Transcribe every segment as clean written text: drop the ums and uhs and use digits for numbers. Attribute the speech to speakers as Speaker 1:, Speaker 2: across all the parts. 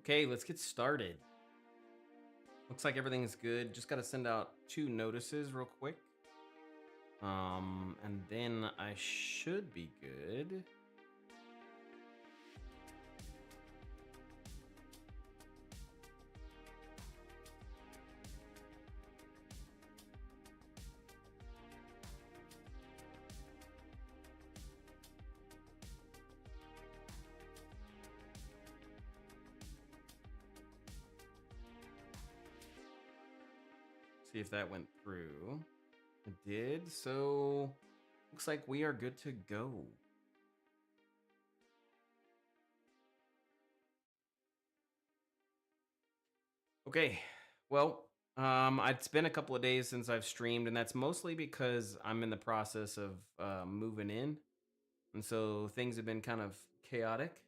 Speaker 1: Okay, let's get started. Looks like everything's good. Just got to send out 2 notices real quick. And then I should be good. See if that went through. It did. So looks like we are good to go. Okay. Well, it's been a couple of days since I've streamed, and that's mostly because I'm in the process of moving in, and so things have been kind of chaotic.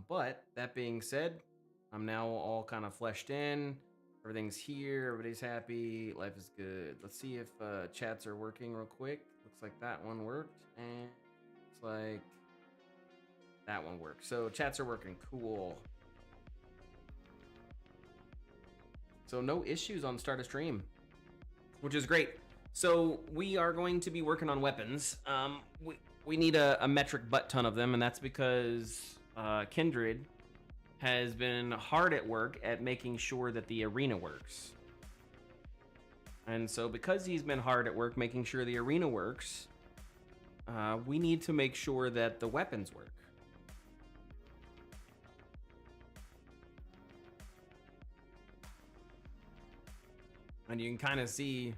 Speaker 1: But that being said, I'm now all kind of fleshed in. Everything's here. Everybody's happy. Life is good. Let's see if chats are working real quick. Looks like that one worked, and looks like that one worked. So chats are working. Cool. So no issues on start a stream, which is great. So we are going to be working on weapons. We need a metric butt ton of them, and that's because Kindred has been hard at work at making sure that the arena works. And so because he's been hard at work making sure the arena works, we need to make sure that the weapons work. And you can kind of see,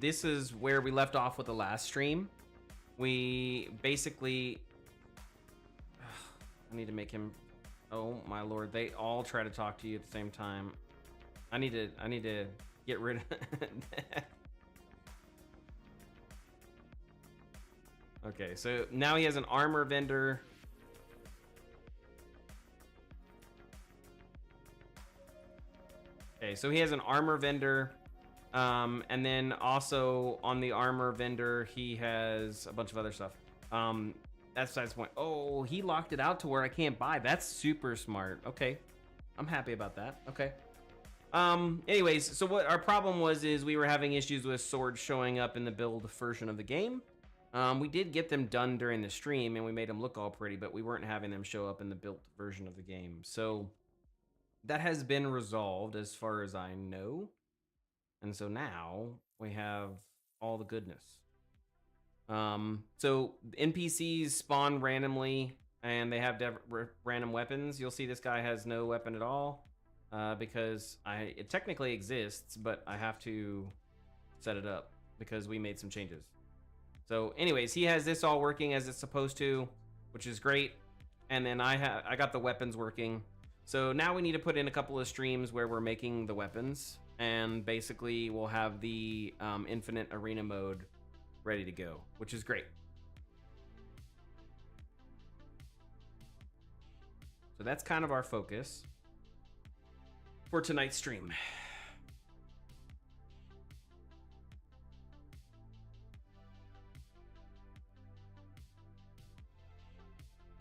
Speaker 1: this is where we left off with the last stream. We basically, I need to make him, oh my lord, they all try to talk to you at the same time. I need to get rid of that. Okay, so now he has an armor vendor. Okay, so he has an armor vendor, and then also on the armor vendor, he has a bunch of other stuff. That's besides the point. Oh, he locked it out to where I can't buy. That's super smart. Okay, I'm happy about that. Okay. Anyways, so what our problem was is we were having issues with swords showing up in the build version of the game. We did get them done during the stream, and we made them look all pretty, but we weren't having them show up in the built version of the game. So that has been resolved as far as I know. And so now we have all the goodness. So NPCs spawn randomly and they have random weapons. You'll see this guy has no weapon at all because it technically exists, but I have to set it up because we made some changes. So anyways, he has this all working as it's supposed to, which is great. And then I got the weapons working. So now we need to put in a couple of streams where we're making the weapons, and basically we'll have the infinite arena mode ready to go, which is great. So that's kind of our focus for tonight's stream.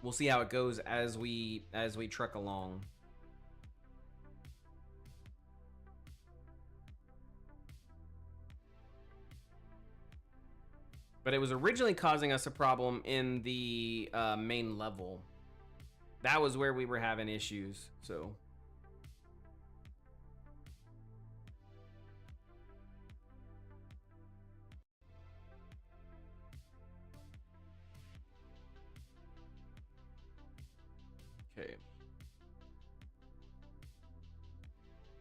Speaker 1: We'll see how it goes as we truck along. But it was originally causing us a problem in the main level. That was where we were having issues, so. Okay.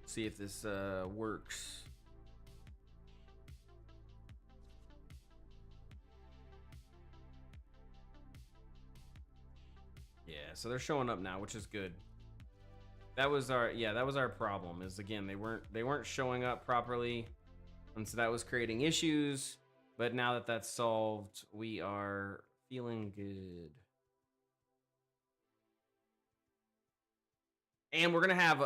Speaker 1: See if this works. Yeah, so they're showing up now, which is good. That was our problem. Is again they weren't showing up properly, and so that was creating issues. But now that that's solved, we are feeling good. And we're gonna have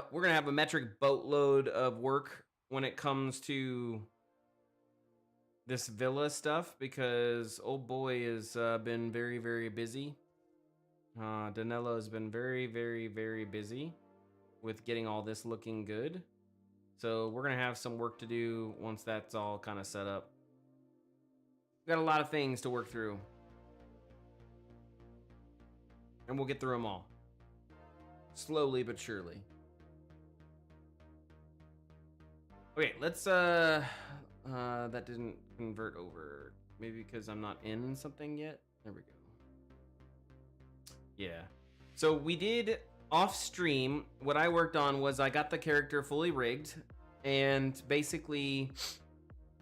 Speaker 1: a metric boatload of work when it comes to this villa stuff because old boy has been very, very busy. Danilo has been very, very, very busy with getting all this looking good. So we're gonna have some work to do once that's all kind of set up. We got a lot of things to work through, and we'll get through them all slowly but surely. Okay, let's that didn't convert over. Maybe because I'm not in something yet. There we go. Yeah. So we did off stream. What I worked on was I got the character fully rigged, and basically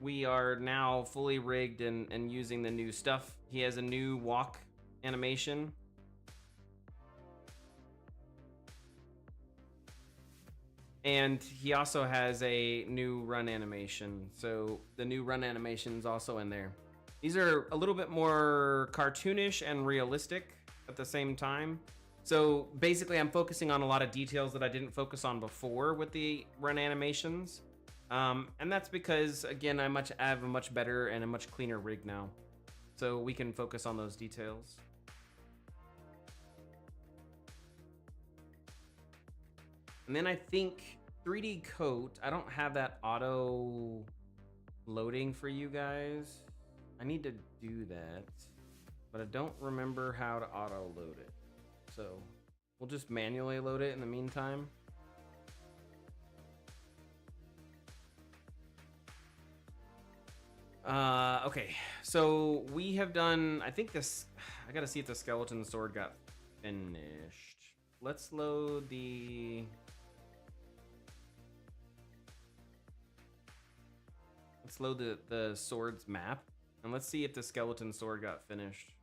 Speaker 1: we are now fully rigged and using the new stuff. He has a new walk animation. And he also has a new run animation. So the new run animation is also in there. These are a little bit more cartoonish and realistic at the same time. So basically I'm focusing on a lot of details that I didn't focus on before with the run animations. And that's because, again, I have a much better and a much cleaner rig now. So we can focus on those details. And then I think 3D coat, I don't have that auto loading for you guys. I need to do that, but I don't remember how to auto load it. So we'll just manually load it in the meantime. Okay, so we have done, I think this, I gotta see if the skeleton sword got finished. Let's load the... Let's load the swords map, and let's see if the skeleton sword got finished.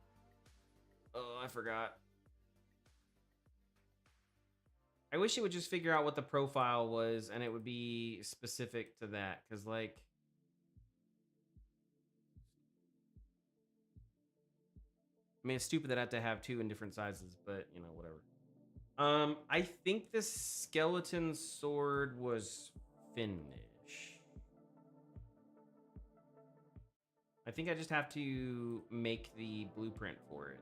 Speaker 1: Oh, I forgot. I wish it would just figure out what the profile was, and it would be specific to that, because, like... I mean, it's stupid that I have to have two in different sizes, but, you know, whatever. I think the skeleton sword was finished. I think I just have to make the blueprint for it.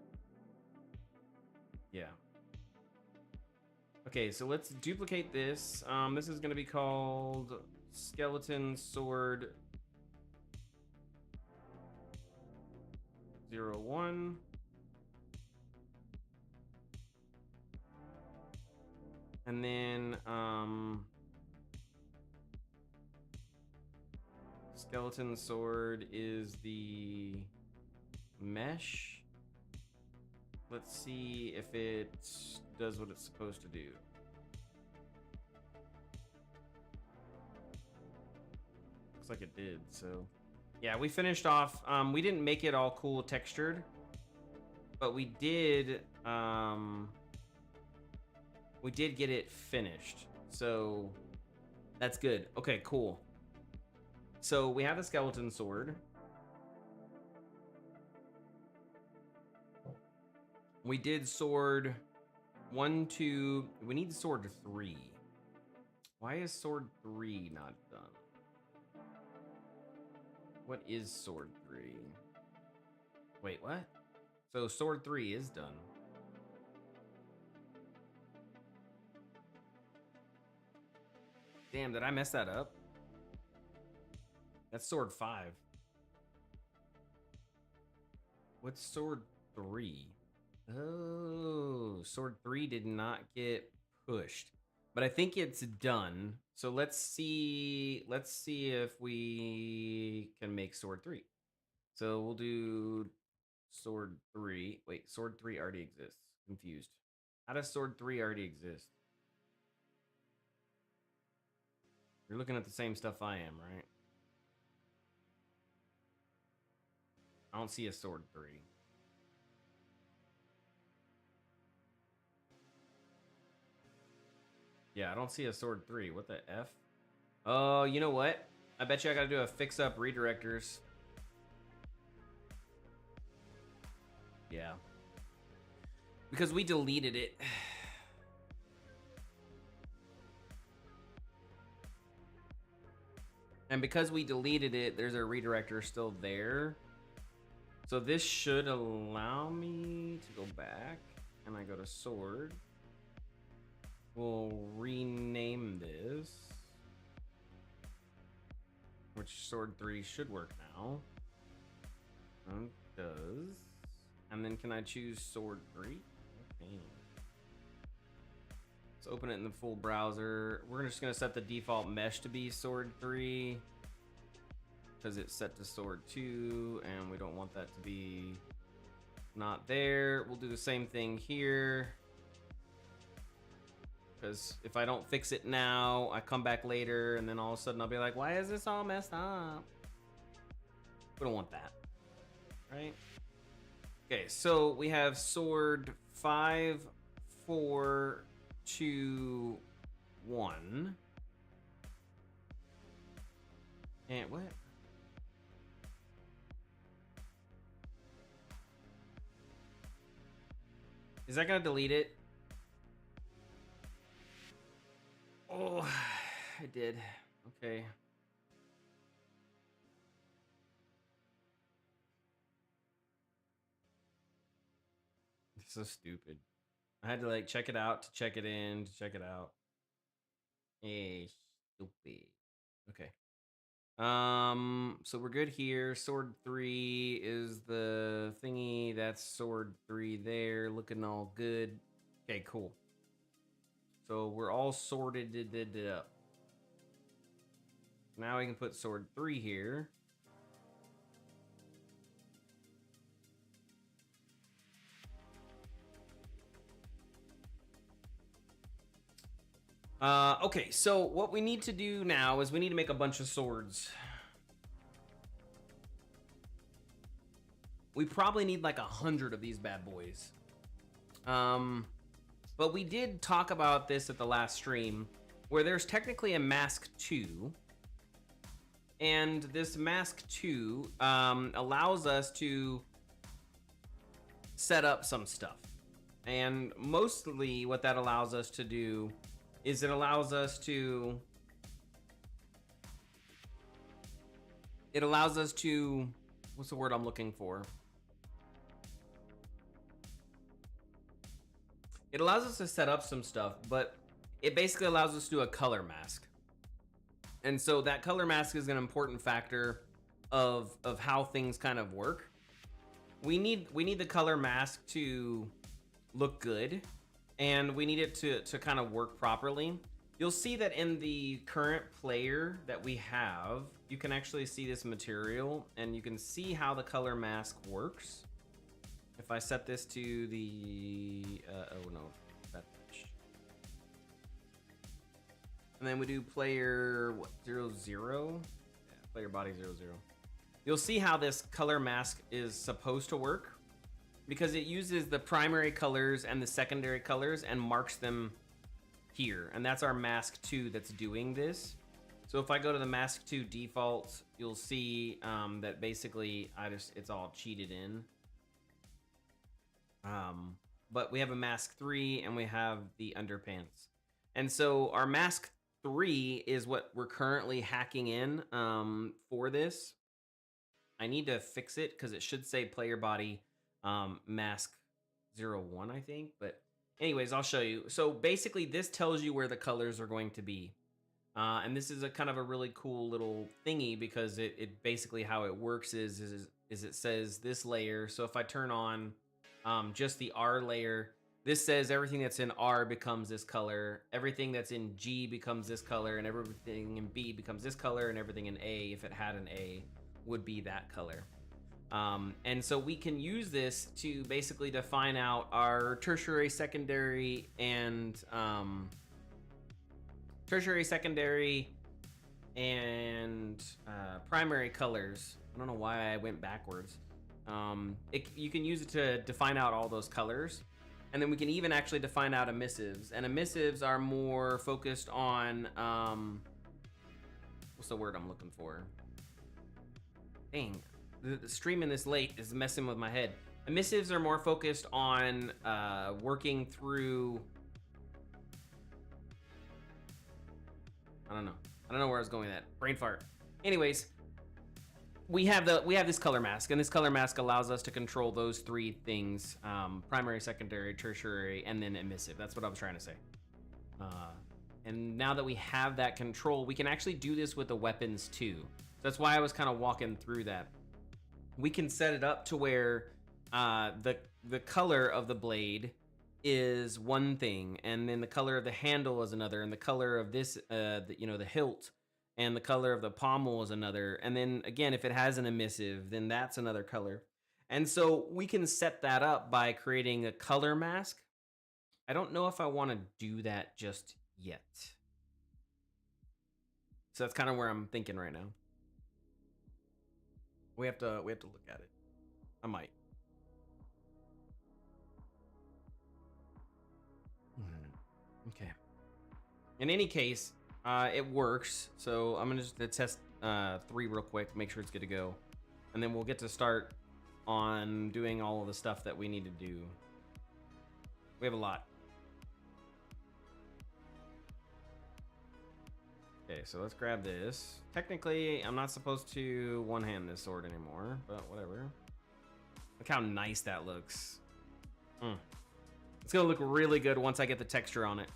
Speaker 1: Yeah. Okay, so let's duplicate this. This is going to be called Skeleton Sword 01. And then skeleton sword is the mesh. Let's see if it does what it's supposed to do. Looks like it did, so yeah, we finished off. We didn't make it all cool textured, but we did get it finished, so that's good. Okay, cool. So we have the skeleton sword. We did sword 1, 2. We need sword 3. Why is sword 3 not done? What is sword 3? Wait, what? So sword 3 is done. Damn, did I mess that up? That's sword 5. What's sword 3? Oh, sword 3 did not get pushed, but I think it's done. So let's see if we can make sword 3. So we'll do sword 3. Wait, sword 3 already exists. Confused. How does sword 3 already exist? You're looking at the same stuff I am, right? I don't see a sword 3. Yeah, I don't see a sword 3. What the F? Oh, you know what? I bet you I gotta do a fix up redirectors. Yeah. Because we deleted it. And because we deleted it, there's a redirector still there. So this should allow me to go back and I go to sword, we'll rename this, which sword 3 should work now. It does. And then can I choose sword 3? Okay. Let's open it in the full browser. We're just gonna set the default mesh to be sword 3 because it's set to sword 2 and we don't want that to be not there. We'll do the same thing here because if I don't fix it now, I come back later and then all of a sudden I'll be like, why is this all messed up? We don't want that, right? Okay, so we have sword 5, 4, 2, 1. And what? Is that gonna delete it? Oh, I did. Okay. This is so stupid. I had to like check it out to check it in to check it out. Hey, stupid. Okay. So we're good here. Sword 3 is the thingy. That's sword 3 there, looking all good. Okay, cool. So we're all sorted up. Now we can put sword 3 here. Okay, so what we need to do now is we need to make a bunch of swords. We probably need like 100 of these bad boys. But we did talk about this at the last stream, where there's technically a mask 2. And this mask 2 allows us to set up some stuff. And mostly what that allows us to do is it allows us to what's the word I'm looking for? It allows us to set up some stuff, but it basically allows us to do a color mask. And so that color mask is an important factor of how things kind of work. We need the color mask to look good, and we need it to kind of work properly. You'll see that in the current player that we have, you can actually see this material and you can see how the color mask works. If I set this to the, oh no, that much. And then we do player, what, 0, 0? Yeah, player body 0, 0. You'll see how this color mask is supposed to work, because it uses the primary colors and the secondary colors and marks them here. And that's our mask 2 that's doing this. So if I go to the mask 2 default, you'll see that basically it's all cheated in. But we have a mask 3 and we have the underpants. And so our mask 3 is what we're currently hacking in for this. I need to fix it because it should say player body mask 01, I think. But anyways, I'll show you. So basically this tells you where the colors are going to be. And this is a kind of a really cool little thingy, because it basically how it works is it says this layer. So if I turn on just the R layer, this says everything that's in R becomes this color, everything that's in G becomes this color, and everything in B becomes this color, and everything in A, if it had an A, would be that color. And so we can use this to basically define out our tertiary, secondary, and primary colors. I don't know why I went backwards. You can use it to define out all those colors. And then we can even actually define out emissives. And emissives are more focused on, what's the word I'm looking for? Dang, the streaming this late is messing with my head. Emissives are more focused on working through, I don't know where I was going with that. Brain fart. Anyways, we have this color mask, and this color mask allows us to control those three things: primary, secondary, tertiary, and then emissive. That's what I was trying to say. And now that we have that control, we can actually do this with the weapons too. That's why I was kind of walking through that. We can set it up to where the color of the blade is one thing, and then the color of the handle is another, and the color of this, the hilt, and the color of the pommel is another. And then again, if it has an emissive, then that's another color. And so we can set that up by creating a color mask. I don't know if I want to do that just yet. So that's kind of where I'm thinking right now. We have to look at it. I might. Okay. In any case, it works. So I'm gonna just test 3 real quick, make sure it's good to go, and then we'll get to start on doing all of the stuff that we need to do. We have a lot. Okay, so let's grab this. Technically, I'm not supposed to one-hand this sword anymore, but whatever. Look how nice that looks. It's gonna look really good once I get the texture on it.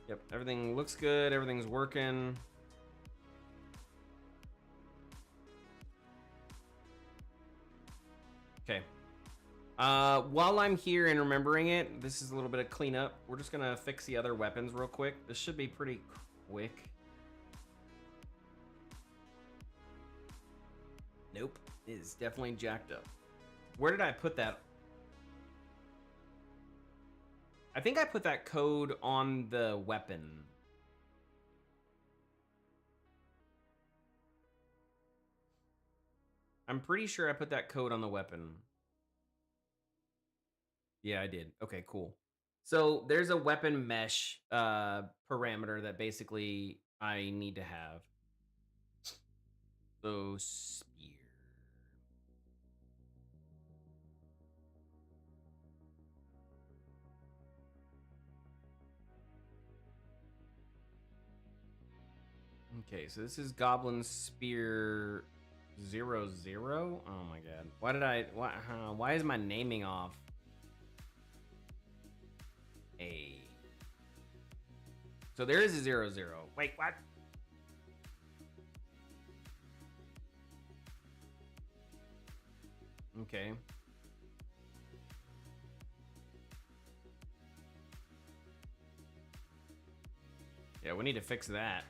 Speaker 1: Yep, everything looks good, everything's working. Okay. While I'm here and remembering it, this is a little bit of cleanup. We're just gonna fix the other weapons real quick. This should be pretty quick. Nope, it is definitely jacked up. Where did I put that? I think I put that code on the weapon. I'm pretty sure I put that code on the weapon. Yeah, I did. Okay, cool. So there's a weapon mesh parameter that basically I need to have. So spear. Okay, so this is Goblin Spear 00. Oh my god. Why is my naming off? So there is a 00. Wait, what? Okay. Yeah, we need to fix that.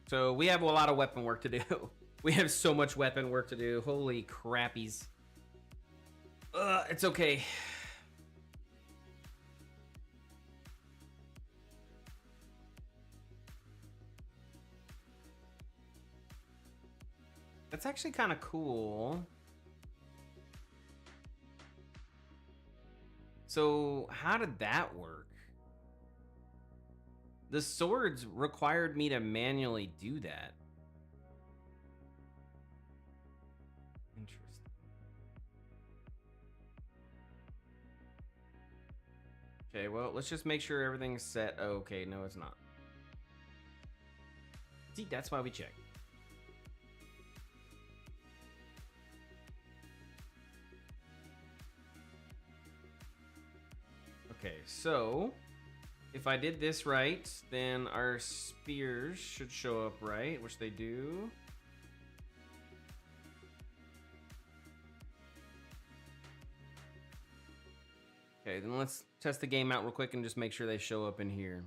Speaker 1: So we have a lot of weapon work to do. We have so much weapon work to do. Holy crappies. It's okay. That's actually kind of cool. So how did that work? The swords required me to manually do that. Interesting. Okay, well, let's just make sure everything's set. Oh, okay, no, it's not. See, that's why we check. Okay, so if I did this right, then our spears should show up right, which they do. Okay, then let's test the game out real quick and just make sure they show up in here.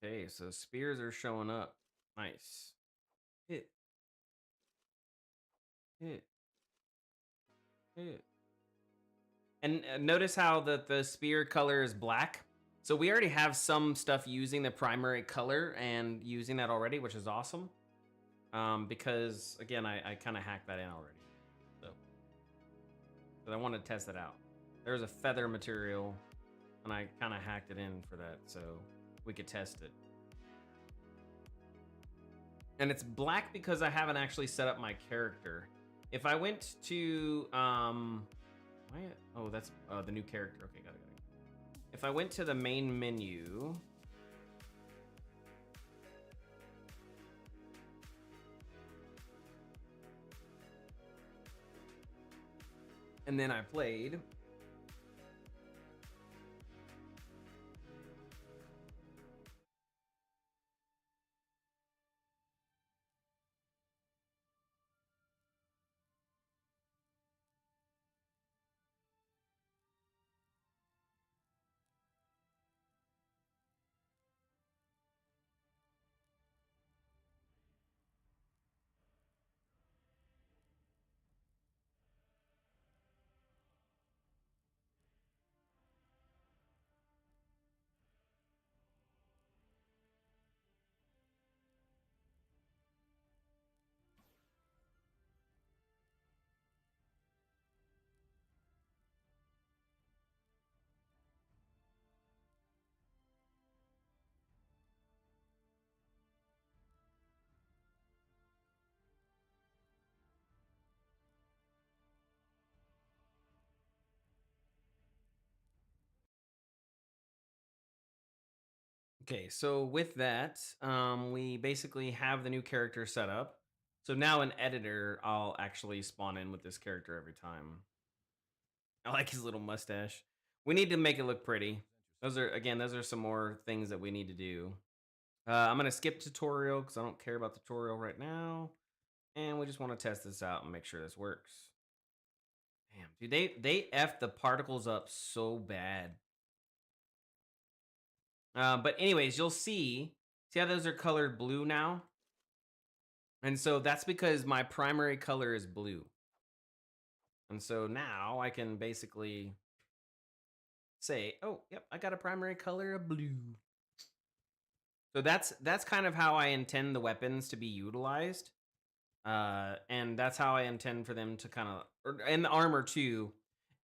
Speaker 1: Okay, so spears are showing up. Nice. Hit. Hit. Hit. And notice how the spear color is black. So we already have some stuff using the primary color and using that already, which is awesome. Because again, I kind of hacked that in already. So But I want to test it out. There's a feather material, and I kind of hacked it in for that, so we could test it. And it's black because I haven't actually set up my character. If I went to oh, that's the new character. Okay, got it. If I went to the main menu, and then I played, okay, so with that, we basically have the new character set up. So now in editor, I'll actually spawn in with this character every time. I like his little mustache. We need to make it look pretty. Those are some more things that we need to do. I'm gonna skip tutorial because I don't care about tutorial right now, and we just want to test this out and make sure this works. Damn, dude, they f the particles up so bad. But anyways, you'll see how those are colored blue now, and so that's because my primary color is blue, and so now I can basically say, oh, yep, I got a primary color of blue. So that's kind of how I intend the weapons to be utilized. And that's how I intend for them to kind of, and the armor too,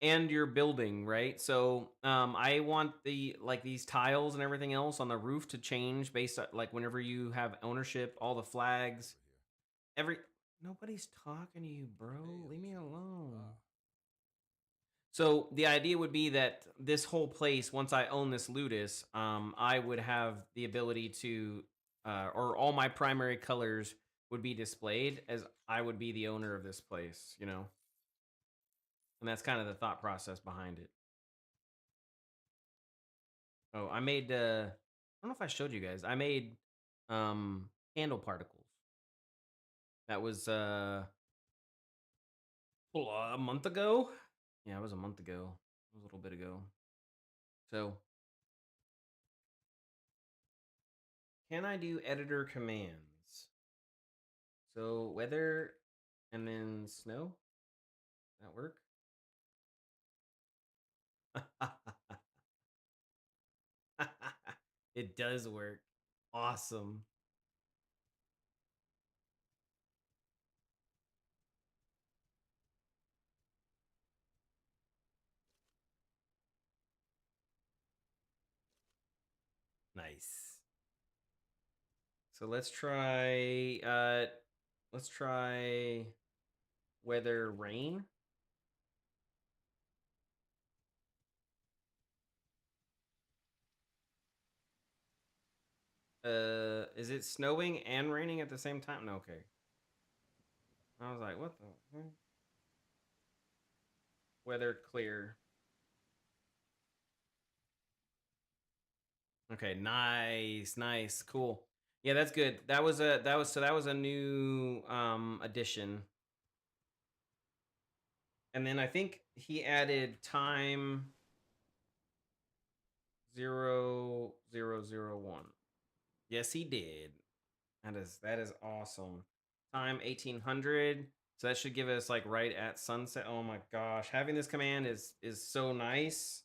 Speaker 1: and your building, right? So I want these tiles and everything else on the roof to change based on like whenever you have ownership, all the flags, nobody's talking to you, bro. Leave me alone. So the idea would be that this whole place, once I own this Ludus, I would have the ability to, or all my primary colors would be displayed as I would be the owner of this place, you know? And that's kind of the thought process behind it. Oh, I made, I don't know if I showed you guys, I made candle particles. That was a month ago. Yeah, it was a month ago. It was a little bit ago. So can I do editor commands? So weather and then snow? That work? It does work. Awesome. Nice. So let's try weather rain. Is it snowing and raining at the same time? No, okay. I was like, what the weather clear. Okay, nice, cool. Yeah, that's good. That was a new addition. And then I think he added time 0001. Yes, he did. That is awesome. Time 1800. So that should give us like right at sunset. Oh my gosh, having this command is so nice.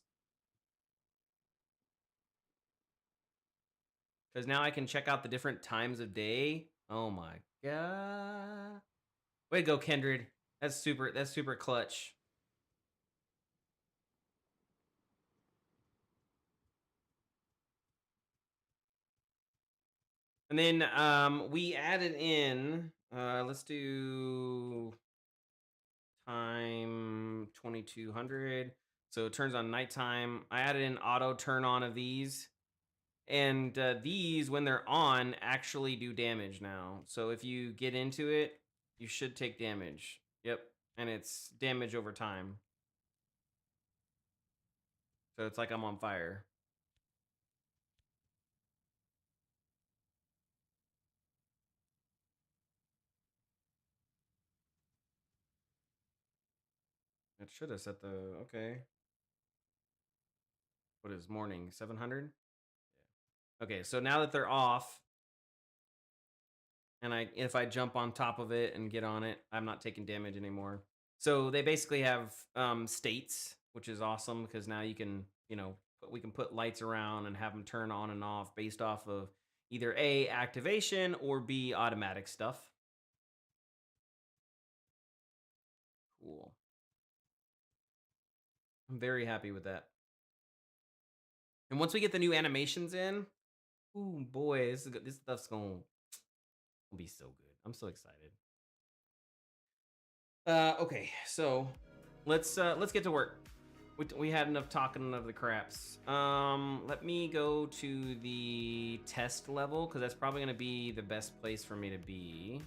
Speaker 1: Because now I can check out the different times of day. Oh my god. Way to go, Kindred. That's super clutch. And then we added in, let's do time 2200. So it turns on nighttime. I added in auto turn on of these. And these, when they're on, actually do damage now. So if you get into it, you should take damage. Yep. And it's damage over time. So it's like I'm on fire. It should have set the, okay. What is morning? 700? Yeah. Okay, so now that they're off, and if I jump on top of it and get on it, I'm not taking damage anymore. So they basically have states, which is awesome because now you can, we can put lights around and have them turn on and off based off of either A, activation, or B, automatic stuff. Cool. I'm very happy with that. And once we get the new animations in, ooh boy, this stuff's gonna be so good. I'm so excited. Okay, so let's get to work. We had enough talking of the craps. Let me go to the test level because that's probably gonna be the best place for me to be.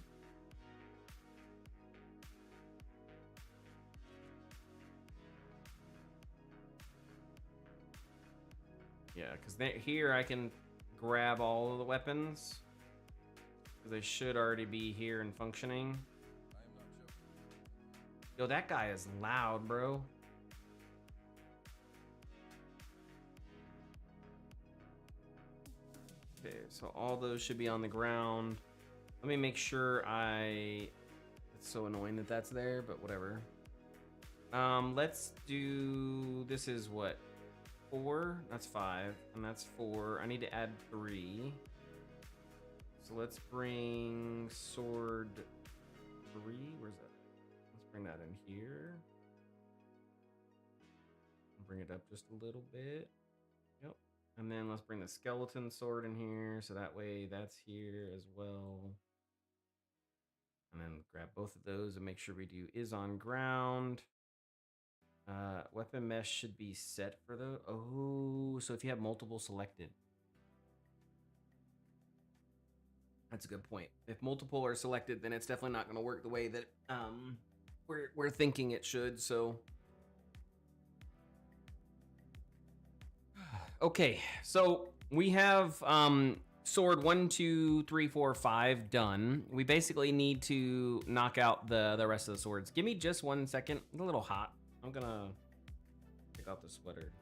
Speaker 1: Yeah, because here I can grab all of the weapons because they should already be here and functioning. Yo, that guy is loud, bro. Okay, so all those should be on the ground. Let me make sure it's so annoying that that's there, but whatever. Let's do, this is what? 4? That's 5, and that's 4. I need to add 3. So let's bring sword 3. Where's that? Let's bring that in here. Bring it up just a little bit. Yep. And then let's bring the skeleton sword in here, so that way that's here as well. And then grab both of those and make sure we do is on ground. Weapon mesh should be set for the, oh, so if you have multiple selected. That's a good point. If multiple are selected, then it's definitely not going to work the way that we're thinking it should, so. Okay, so we have sword 1, 2, 3, 4, 5 done. We basically need to knock out the rest of the swords. Give me just 1 second. It's a little hot. I'm gonna take off the sweater.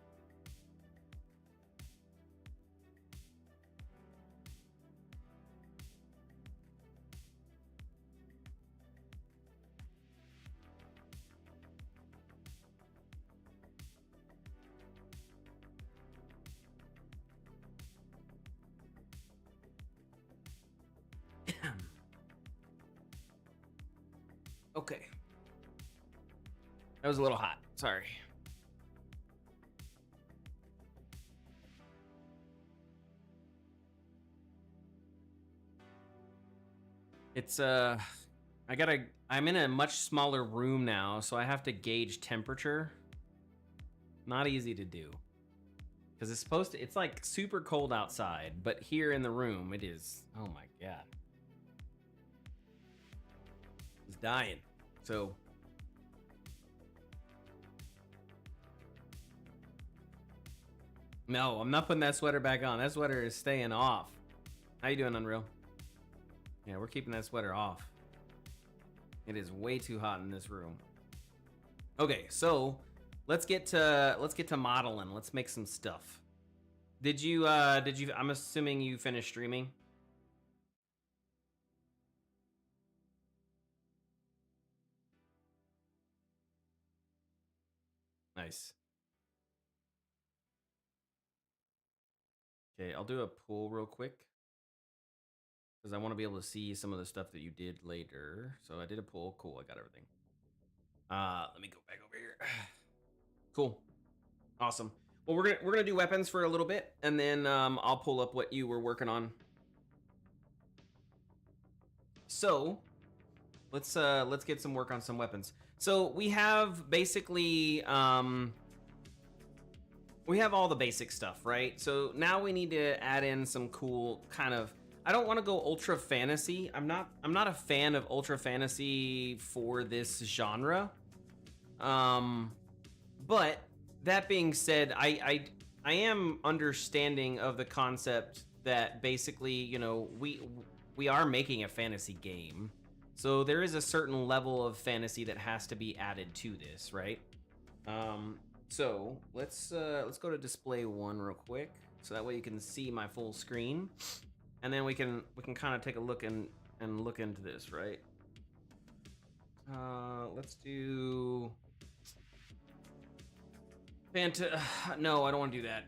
Speaker 1: Okay. That was a little hot. Sorry. It's I'm in a much smaller room now, so I have to gauge temperature. Not easy to do. Because it's like super cold outside, but here in the room it is, oh my god. It's dying. So no, I'm not putting that sweater back on. That sweater is staying off. How you doing, Unreal? Yeah, we're keeping that sweater off. It is way too hot in this room. Okay, so let's get to modeling. Let's make some stuff. Did you I'm assuming you finished streaming? Nice. Okay, I'll do a poll real quick because I want to be able to see some of the stuff that you did later. So I did a poll. Cool, I got everything. Let me go back over here. Cool. Awesome. Well, we're gonna do weapons for a little bit, and then I'll pull up what you were working on. So let's get some work on some weapons. So we have basically we have all the basic stuff, right? So now we need to add in some cool kind of, I don't want to go ultra fantasy. I'm not a fan of ultra fantasy for this genre. But that being said, I am understanding of the concept that basically, you know, we are making a fantasy game. So there is a certain level of fantasy that has to be added to this, right? So let's go to display 1 real quick, so that way you can see my full screen, and then we can kind of take a look and look into this, right? Let's do no, I don't want to do that.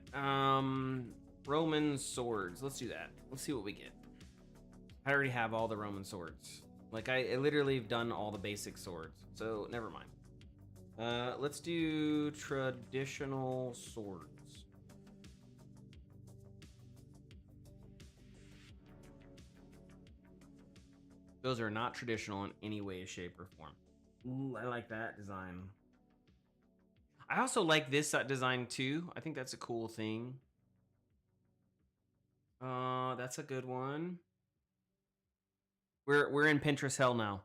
Speaker 1: Roman swords. Let's do that. Let's see what we get. I already have all the Roman swords. Like I literally have done all the basic swords, so never mind. Let's do traditional swords. Those are not traditional in any way, shape, or form. Ooh, I like that design. I also like this design too. I think that's a cool thing. That's a good one. We're in Pinterest hell now.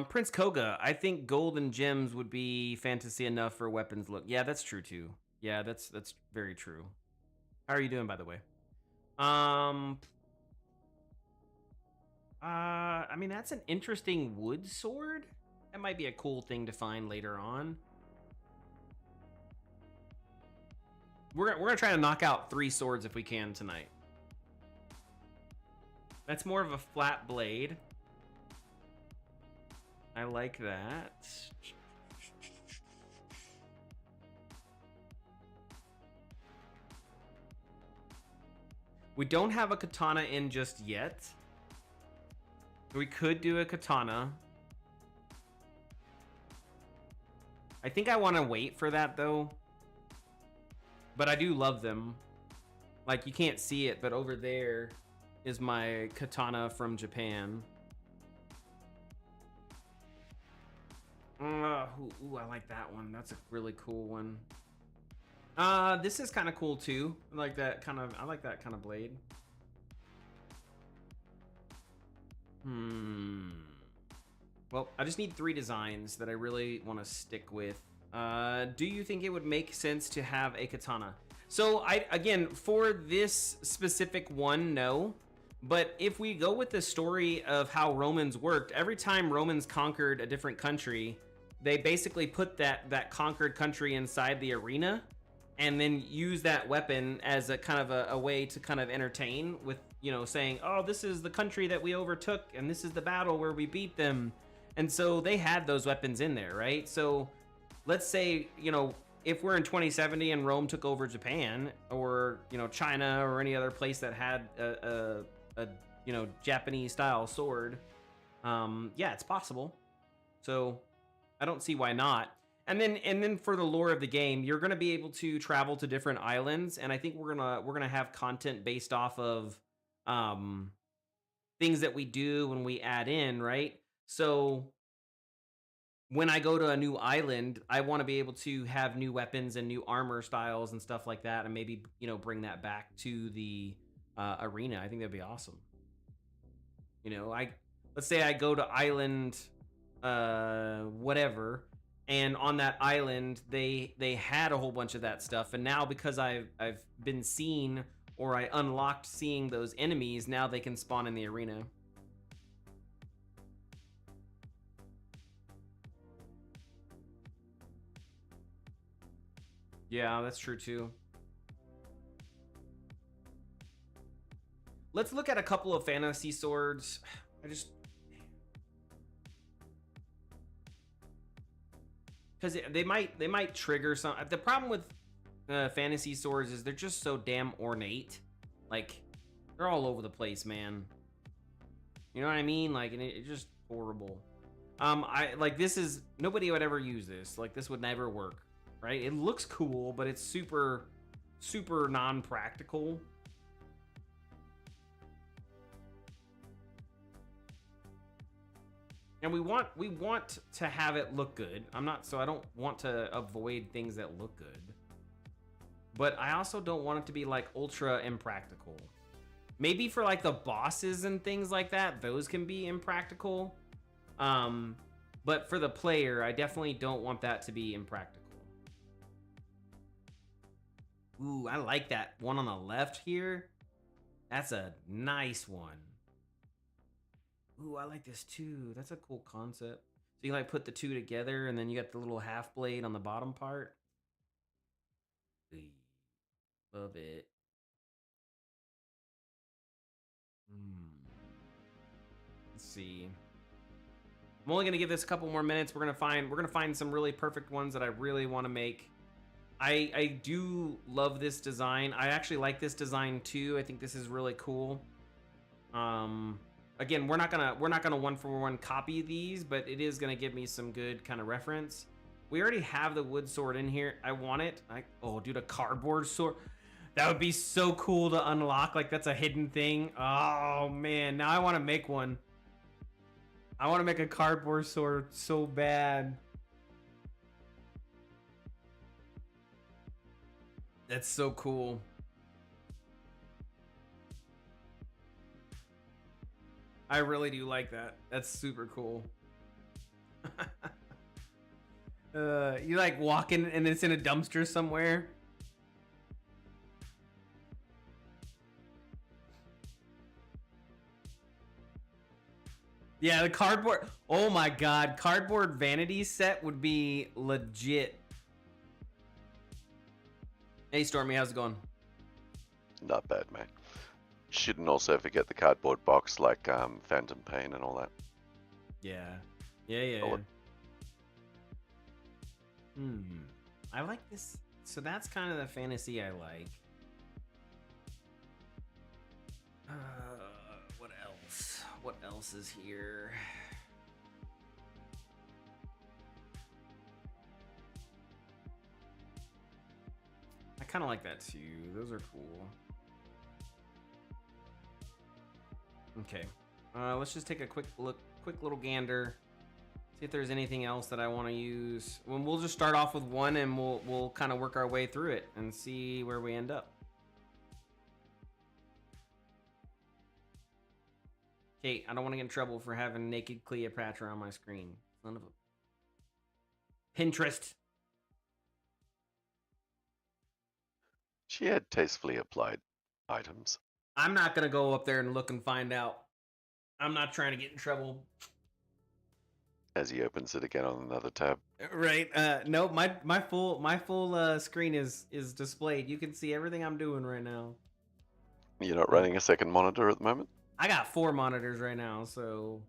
Speaker 1: Prince Koga, I think gold and gems would be fantasy enough for weapons look. Yeah, that's true too. Yeah, that's very true. How are you doing, by the way? I mean, that's an interesting wood sword. That might be a cool thing to find later on. We're gonna try to knock out 3 swords if we can tonight. That's more of a flat blade. I like that. We don't have a katana in just yet. We could do a katana. I think I want to wait for that though. But I do love them. Like, you can't see it, but over there is my katana from Japan. Ooh, I like that one. That's a really cool one. This is kind of cool too. I like that kind of blade. Well, I just need 3 designs that I really want to stick with. Do you think it would make sense to have a katana? So again, for this specific one, no. But if we go with the story of how Romans worked, every time Romans conquered a different country, they basically put that conquered country inside the arena and then use that weapon as a kind of a way to kind of entertain with, you know, saying, oh, this is the country that we overtook and this is the battle where we beat them. And so they had those weapons in there, right? So let's say, you know, if we're in 2070 and Rome took over Japan or, you know, China or any other place that had a you know, Japanese style sword, yeah, it's possible. So I don't see why not. And then for the lore of the game, you're going to be able to travel to different islands, and I think we're going to have content based off of things that we do when we add in, right? So when I go to a new island, I want to be able to have new weapons and new armor styles and stuff like that, and maybe, you know, bring that back to the arena. I think that'd be awesome. You know, let's say I go to island whatever, and on that island they had a whole bunch of that stuff, and now because I've been seen, or I unlocked seeing those enemies, now they can spawn in the arena. Yeah, that's true too. Let's look at a couple of fantasy swords. Because they might trigger some. The problem with fantasy swords is they're just so damn ornate. Like, they're all over the place, man. You know what I mean? Like, and it's just horrible. This is, nobody would ever use this. Like, this would never work, right? It looks cool, but it's super non-practical. And we want to have it look good. I don't want to avoid things that look good. But I also don't want it to be like ultra impractical. Maybe for like the bosses and things like that, those can be impractical. But for the player, I definitely don't want that to be impractical. Ooh, I like that one on the left here. That's a nice one. Ooh, I like this too. That's a cool concept. So you like put the two together and then you got the little half blade on the bottom part. Love it. Let's see. I'm only gonna give this a couple more minutes. We're gonna find some really perfect ones that I really want to make. I do love this design. I actually like this design too. I think this is really cool. Again, we're not gonna 1-for-1 copy these, but it is gonna give me some good kind of reference. We already have the wood sword in here. I want it. Oh, dude, a cardboard sword. That would be so cool to unlock. Like, that's a hidden thing. Oh, man. Now I want to make one. I want to make a cardboard sword so bad. That's so cool. I really do like that. That's super cool. You like walking and it's in a dumpster somewhere. Yeah, the cardboard. Oh my god, cardboard vanity set would be legit. Hey Stormy, how's it going?
Speaker 2: Not bad, mate. Shouldn't also forget the cardboard box like Phantom Pain and all that.
Speaker 1: Yeah. Yeah. I like this. So that's kind of the fantasy I like. What else? What else is here? I kind of like that too. Those are cool. Okay. Let's just take a quick little gander. See if there's anything else that I want to use. Well, we'll just start off with one and we'll kind of work our way through it and see where we end up. Kate, I don't want to get in trouble for having naked Cleopatra on my screen. None of them. Pinterest.
Speaker 2: She had tastefully applied items.
Speaker 1: I'm not gonna go up there and look and find out. I'm not trying to get in trouble.
Speaker 2: As he opens it again on another tab.
Speaker 1: Right. No, my full screen is displayed. You can see everything I'm doing right now.
Speaker 2: You're not running a second monitor at the moment?
Speaker 1: I got 4 monitors right now, so.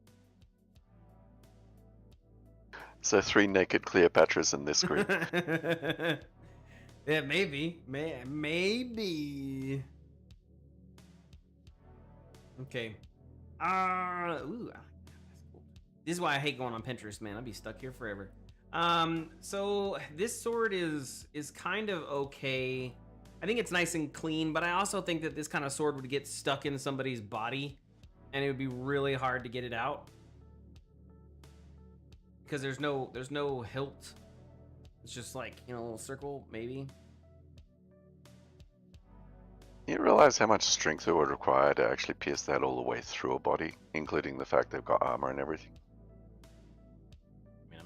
Speaker 2: So 3 naked Cleopatras in this screen.
Speaker 1: Yeah, maybe. Maybe. Okay. Ooh, that's cool. This is why I hate going on Pinterest, man. I'd be stuck here forever. So this sword is kind of okay. I think it's nice and clean, but I also think that this kind of sword would get stuck in somebody's body, and it would be really hard to get it out because there's no hilt. It's just like, you know, a little circle, maybe.
Speaker 2: You realize how much strength it would require to actually pierce that all the way through a body, including the fact they've got armor and everything?
Speaker 1: I mean,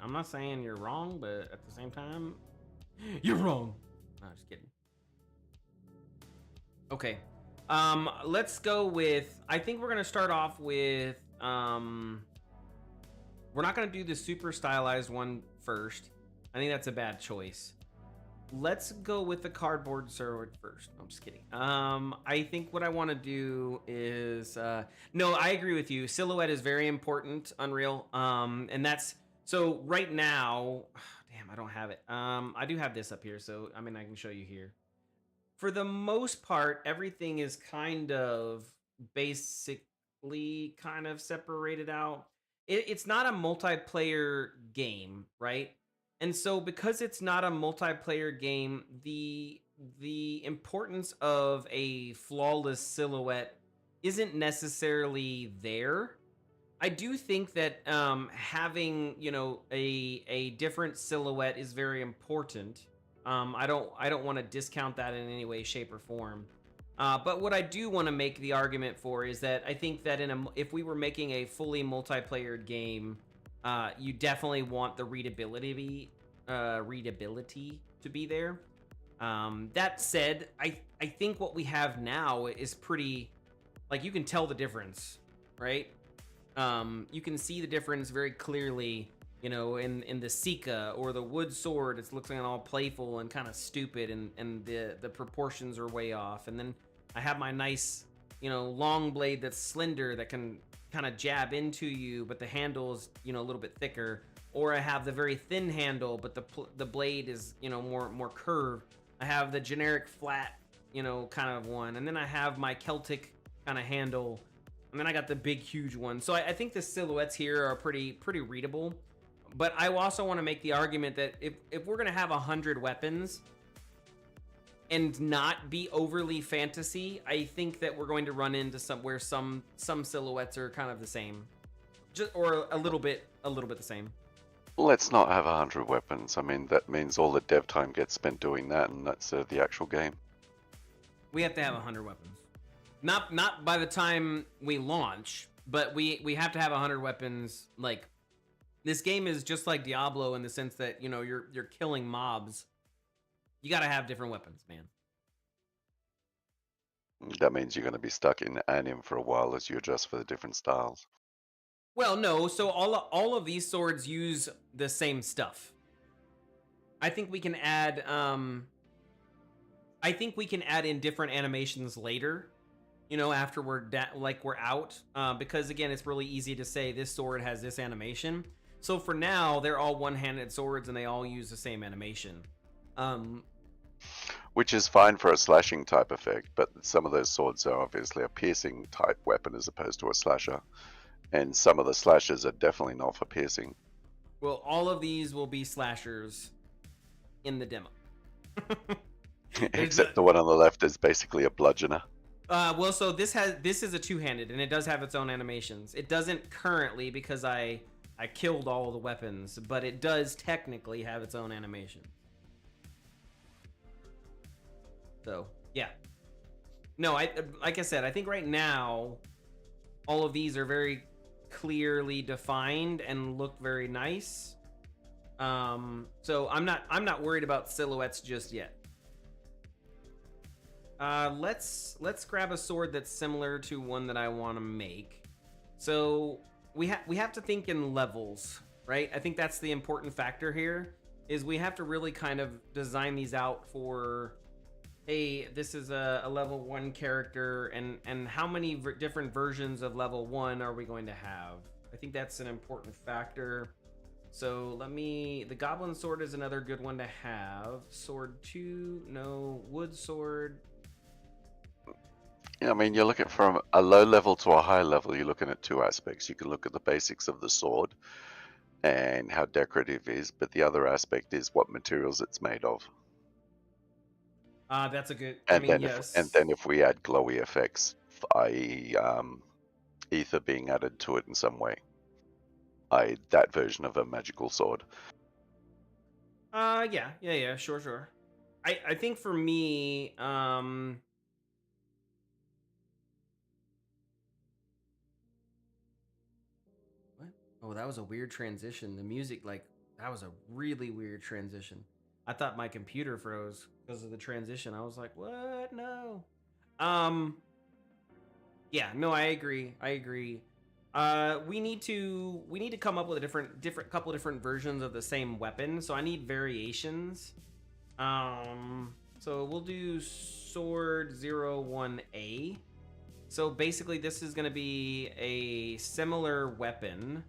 Speaker 1: I'm not saying you're wrong, but at the same time, you're wrong. No, just kidding. Okay. Let's go with, I think we're gonna start off with, we're not gonna do the super stylized one first. I think that's a bad choice. Let's go with the cardboard sword first. I'm just kidding. I think what I want to do is, no, I agree with you. Silhouette is very important, Unreal. And that's, so right now, damn, I don't have it. I do have this up here, so I mean, I can show you here. For the most part, everything is kind of basically kind of separated out. It's not a multiplayer game, right? And so because it's not a multiplayer game, the importance of a flawless silhouette isn't necessarily there. I do think that having a different silhouette is very important. I don't want to discount that in any way, shape, or form. But what I do want to make the argument for is that I think that if we were making a fully multiplayered game, you definitely want the readability to be there. That said, I think what we have now is pretty, like, you can tell the difference, right? You can see the difference very clearly, in the Sika or the wood sword. It's looking all playful and kind of stupid, and the proportions are way off. And then I have my nice, long blade that's slender that can kind of jab into you, but the handle is, a little bit thicker. Or I have the very thin handle, but the blade is, more curved. I have the generic flat, kind of one, and then I have my Celtic kind of handle, and then I got the big, huge one. So I think the silhouettes here are pretty readable. But I also want to make the argument that if we're gonna have 100 weapons and not be overly fantasy, I think that we're going to run into some silhouettes are kind of the same, or a little bit the same.
Speaker 2: Let's not have 100 weapons. I mean, that means all the dev time gets spent doing that, and that's the actual game.
Speaker 1: We have to have 100 weapons. Not by the time we launch, but we have to have 100 weapons. Like, this game is just like Diablo in the sense that, you're killing mobs. You got to have different weapons, man.
Speaker 2: That means you're going to be stuck in Anim for a while as you adjust for the different styles.
Speaker 1: Well, no. So all of these swords use the same stuff. I think we can add in different animations later, after we're out, because again, it's really easy to say this sword has this animation. So for now, they're all one-handed swords and they all use the same animation.
Speaker 2: Which is fine for a slashing type effect, but some of those swords are obviously a piercing type weapon as opposed to a slasher. And some of the slashers are definitely not for piercing.
Speaker 1: Well, all of these will be slashers in the demo.
Speaker 2: Except the one on the left is basically a bludgeoner.
Speaker 1: Well, so this is a two-handed, and it does have its own animations. It doesn't currently because I killed all the weapons, but it does technically have its own animation. So, yeah. No, like I said, I think right now all of these are very clearly defined and look very nice. So I'm not worried about silhouettes just yet. Let's grab a sword that's similar to one that I want to make. So we have to think in levels, right? I think that's the important factor here, is we have to really kind of design these out for, hey, this is a level 1 character, and how many different versions of level 1 are we going to have? I think that's an important factor. So the goblin sword is another good one to have. Sword 2, no. Wood sword.
Speaker 2: Yeah, I mean, you're looking from a low level to a high level. You're looking at two aspects. You can look at the basics of the sword and how decorative it is, but the other aspect is what materials it's made of.
Speaker 1: That's a good.
Speaker 2: Yes. And then if we add glowy effects, i.e., ether being added to it in some way, i.e., that version of a magical sword.
Speaker 1: Yeah, sure. I think for me, what? Oh, that was a weird transition. The music, that was a really weird transition. I thought my computer froze because of the transition. I was like, what? No. Yeah, no, I agree. We need to come up with a different couple different versions of the same weapon. So I need variations. So we'll do sword 01A. So basically this is going to be a similar weapon,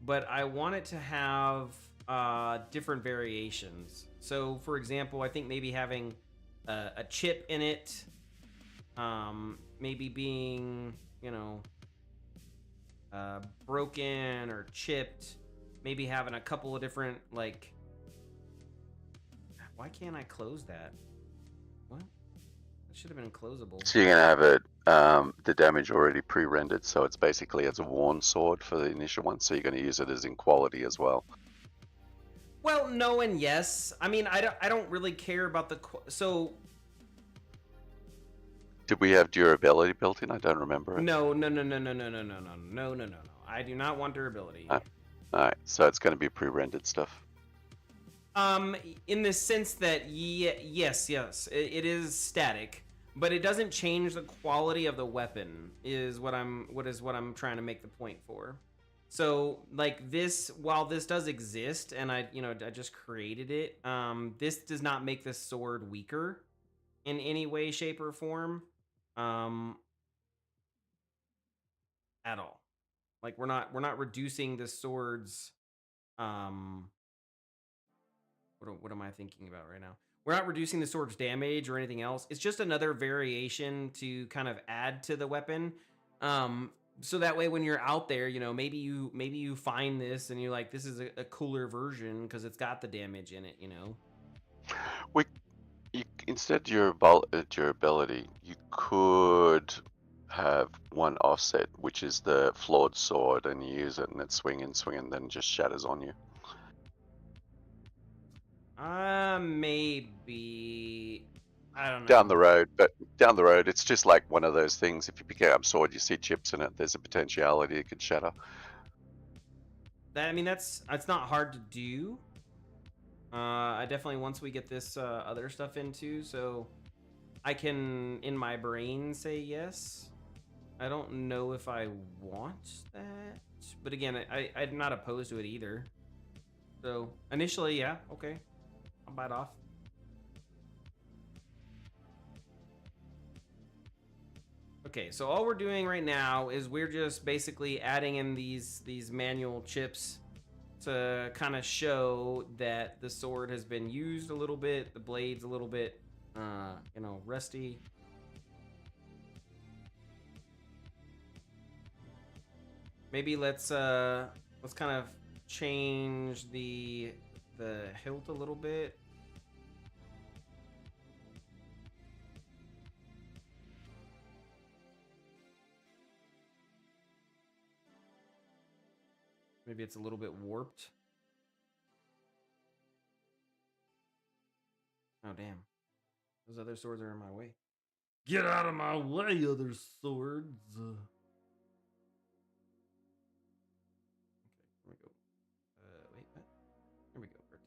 Speaker 1: but I want it to have different variations. So for example, I think maybe having a chip in it, maybe being, broken or chipped, maybe having a couple of different, why can't I close that? What? should have been closable.
Speaker 2: So you're gonna have it the damage already pre-rendered, so it's basically as a worn sword for the initial one. So you're gonna use it as in quality as well.
Speaker 1: Well, no and yes. I mean, I don't really care about the so.
Speaker 2: Did we have durability built in? I don't remember it.
Speaker 1: No. I do not want durability.
Speaker 2: All right, so it's going to be pre-rendered stuff.
Speaker 1: In the sense that yes, it is static, but it doesn't change the quality of the weapon. Is what I'm trying to make the point for. So like this, while this does exist, and I just created it. This does not make this sword weaker in any way, shape, or form. At all. Like we're not reducing the sword's what am I thinking about right now? We're not reducing the sword's damage or anything else. It's just another variation to kind of add to the weapon. So that way when you're out there, maybe you find this and you're like, this is a cooler version because it's got the damage in it,
Speaker 2: Instead durability, you could have one offset, which is the flawed sword, and you use it and it's swing and then just shatters on you.
Speaker 1: Maybe. I don't know.
Speaker 2: Down the road, it's just like one of those things. If you pick up a sword, you see chips in it. There's a potentiality it could shatter.
Speaker 1: It's not hard to do. I definitely, once we get this other stuff into, so I can in my brain say yes. I don't know if I want that, but again, I'm not opposed to it either. So initially, yeah, okay, I'll bite off. Okay, so all we're doing right now is we're just basically adding in these manual chips to kind of show that the sword has been used a little bit, the blade's a little bit, rusty. Maybe let's kind of change the hilt a little bit. Maybe it's a little bit warped. Oh, damn. Those other swords are in my way. Get out of my way, other swords. Okay, here we go. Wait, what? Here we go, vertex.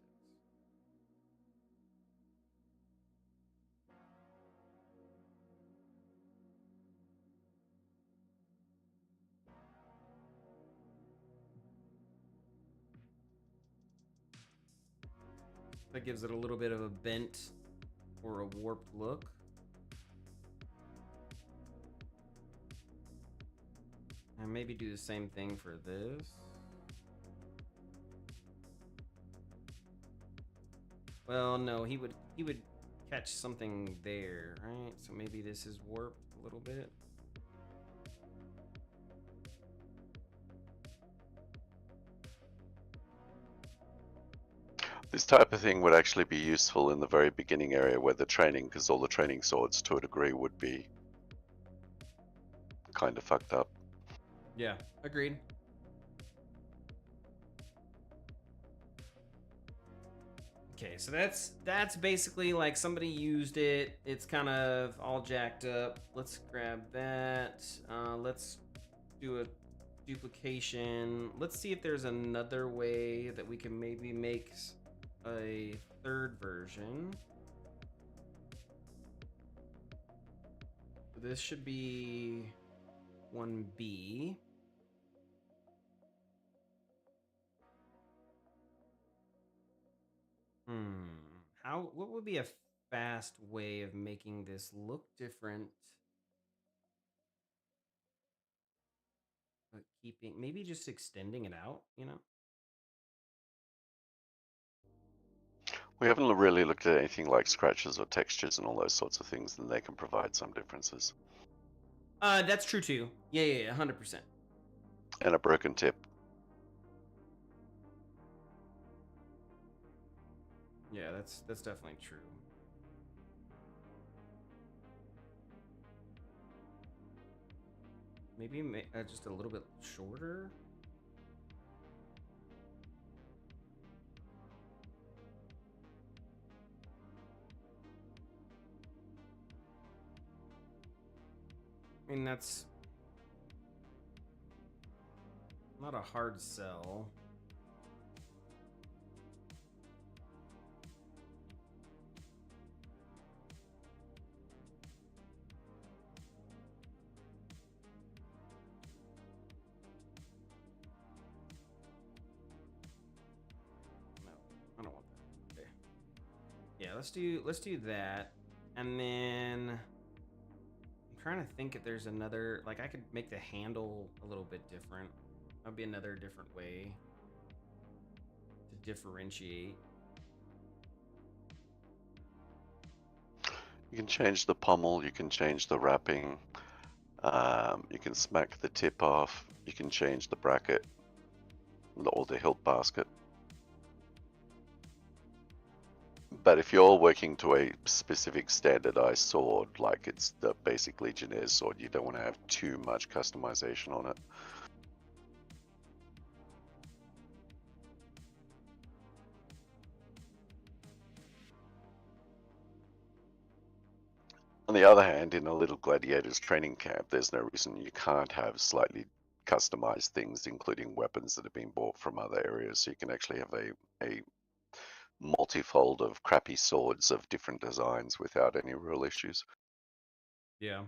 Speaker 1: That gives it a little bit of a bent or a warped look. And maybe do the same thing for this. Well, no, he would catch something there, right? So maybe this is warped a little bit.
Speaker 2: This type of thing would actually be useful in the very beginning area where the training, because all the training swords to a degree would be kind of fucked up.
Speaker 1: Yeah, agreed. Okay, so that's basically like somebody used it. It's kind of all jacked up. Let's grab that. Let's do a duplication. Let's see if there's another way that we can maybe make a third version. This should be 1B. What would be a fast way of making this look different? But maybe just extending it out,
Speaker 2: We haven't really looked at anything like scratches or textures and all those sorts of things, and they can provide some differences.
Speaker 1: That's true too. Yeah, 100%.
Speaker 2: And a broken tip.
Speaker 1: Yeah, that's definitely true. maybe just a little bit shorter. I mean, that's not a hard sell. No, I don't want that. Okay. Yeah, let's do that. And then I'm trying to think if there's another, like I could make the handle a little bit different. That'd be another different way to differentiate.
Speaker 2: You can change the pommel, you can change the wrapping, you can smack the tip off, you can change the bracket or the hilt basket. But if you're working to a specific standardized sword, like it's the basic Legionnaire's sword, you don't want to have too much customization on it. On the other hand, in a little Gladiator's training camp, there's no reason you can't have slightly customized things, including weapons that have been bought from other areas. So you can actually have a multifold of crappy swords of different designs without any real issues.
Speaker 1: Yeah.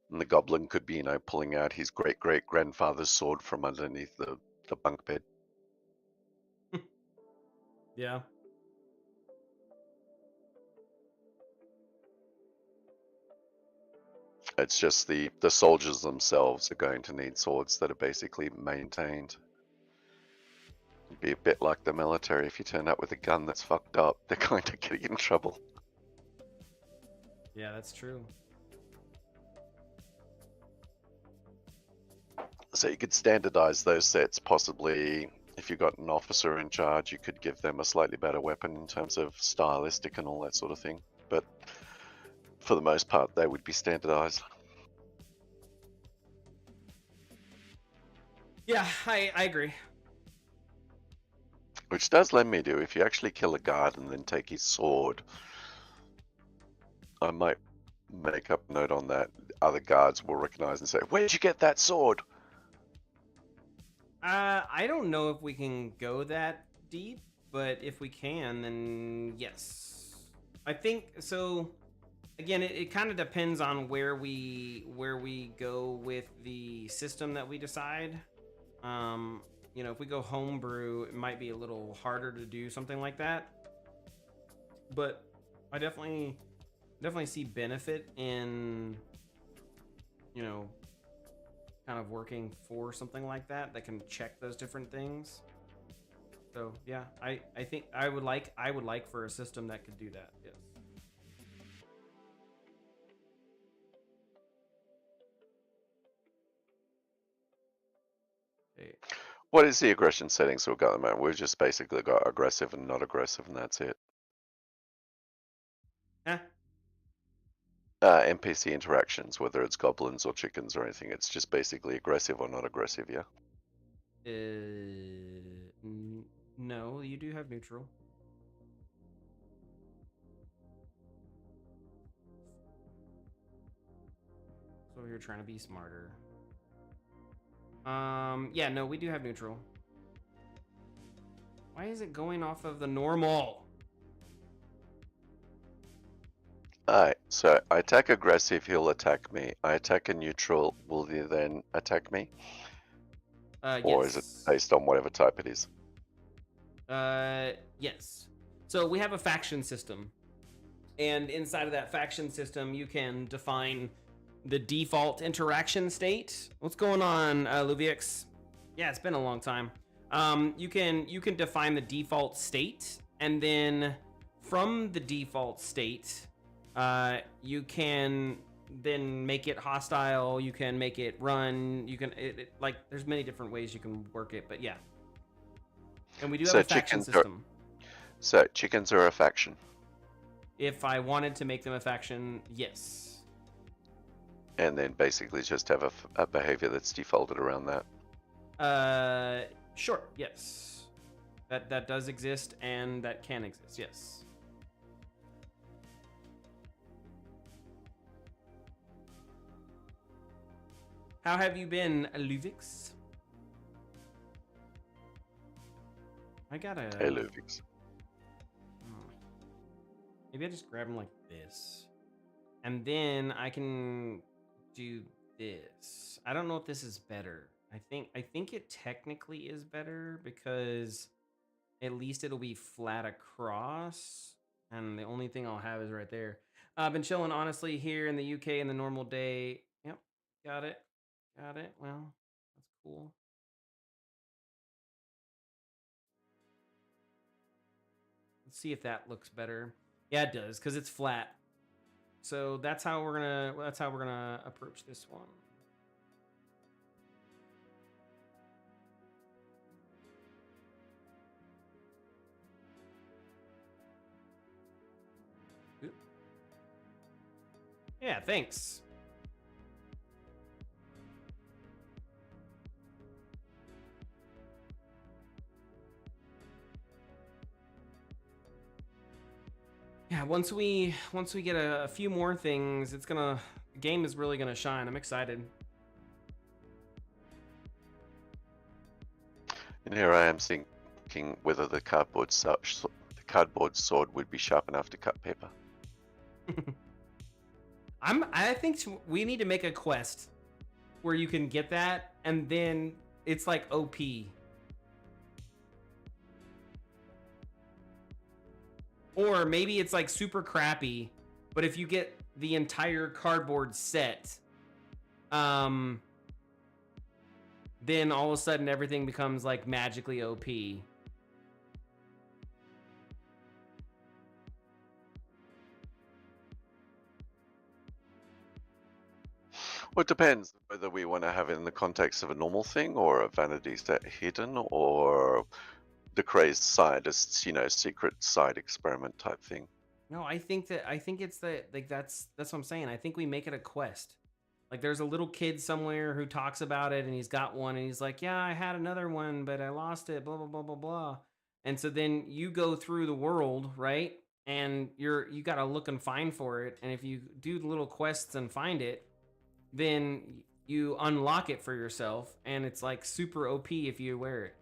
Speaker 2: And the goblin could be, pulling out his great-great-grandfather's sword from underneath the bunk bed.
Speaker 1: Yeah.
Speaker 2: It's just the soldiers themselves are going to need swords that are basically maintained. It'd be a bit like the military. If you turn up with a gun that's fucked up, they're going to get in trouble.
Speaker 1: Yeah, that's true.
Speaker 2: So you could standardize those sets. Possibly, if you got an officer in charge, you could give them a slightly better weapon in terms of stylistic and all that sort of thing. But for the most part, they would be standardized.
Speaker 1: Yeah, I agree.
Speaker 2: Which does lend me to, if you actually kill a guard and then take his sword, I might make up a note on that. Other guards will recognize and say, "Where'd you get that sword?"
Speaker 1: I don't know if we can go that deep, but if we can, then yes. I think so. Again, it kind of depends on where we go with the system that we decide. If we go homebrew, it might be a little harder to do something like that. But I definitely see benefit in, kind of working for something like that can check those different things. So yeah, I think I would like for a system that could do that. Yes. Okay.
Speaker 2: What is the aggression settings we've got at the moment? We've just basically got aggressive and not aggressive, and that's it.
Speaker 1: Eh.
Speaker 2: NPC interactions, whether it's goblins or chickens or anything, it's just basically aggressive or not aggressive, yeah?
Speaker 1: No, you do have neutral. So you're trying to be smarter. Yeah, no, we do have neutral. Why is it going off of the normal?
Speaker 2: Alright, so I attack aggressive, he'll attack me. I attack a neutral, will he then attack me? Or is it
Speaker 1: Yes.
Speaker 2: based on whatever type it is?
Speaker 1: Yes. So we have a faction system. And inside of that faction system, you can define the default interaction state. What's going on, Luvix? Yeah, it's been a long time. You can define the default state, and then from the default state, you can then make it hostile. You can make it run. You can like there's many different ways you can work it, but yeah. And we do have a faction system.
Speaker 2: So chickens are a faction.
Speaker 1: If I wanted to make them a faction, yes.
Speaker 2: And then basically just have a behavior that's defaulted around that.
Speaker 1: Sure, yes. That does exist, and that can exist, yes. How have you been, Luvix? I gotta...
Speaker 2: Hey, Luvix.
Speaker 1: Maybe I just grab them like this. And then I can do this. I don't know if this is better. I think it technically is better because at least it'll be flat across. And the only thing I'll have is right there. I've been chilling honestly here in the UK in the normal day. Yep, got it. Got it. Well, that's cool. Let's see if that looks better. Yeah, it does, because it's flat. So that's how we're gonna approach this one. Oop. Yeah, thanks. Yeah, once we get a few more things, the game is really gonna shine. I'm excited.
Speaker 2: And here I am thinking whether the cardboard sword would be sharp enough to cut paper.
Speaker 1: I think we need to make a quest where you can get that, and then it's like OP. Or maybe it's like super crappy, but if you get the entire cardboard set, then all of a sudden everything becomes like magically OP.
Speaker 2: Well, it depends whether we want to have it in the context of a normal thing or a vanity set hidden or the crazed scientist's, secret side experiment type thing.
Speaker 1: No, I think it's that's what I'm saying. I think we make it a quest. Like there's a little kid somewhere who talks about it and he's got one and he's like, yeah, I had another one, but I lost it, blah, blah, blah, blah, blah. And so then you go through the world, right? And you got to look and find for it. And if you do the little quests and find it, then you unlock it for yourself. And it's like super OP if you wear it.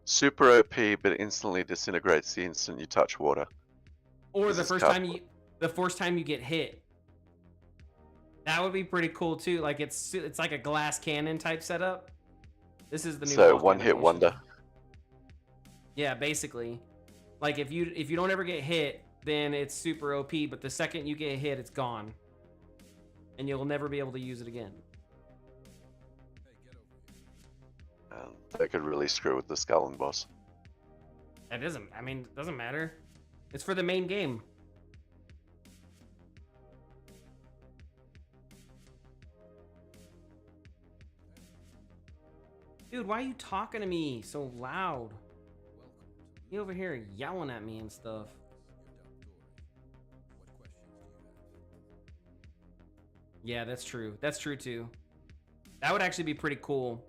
Speaker 2: Super OP, but instantly disintegrates the instant you touch water.
Speaker 1: Or the first time you get hit. That would be pretty cool too. Like it's like a glass cannon type setup. This is the new.
Speaker 2: So one hit wonder.
Speaker 1: Yeah, basically. Like if you don't ever get hit, then it's super OP. But the second you get hit, it's gone, and you'll never be able to use it again.
Speaker 2: That could really screw with the Skull and boss.
Speaker 1: That doesn't. I mean, it doesn't matter. It's for the main game. Dude, why are you talking to me so loud? You over here yelling at me and stuff. Yeah, that's true. That's true too. That would actually be pretty cool.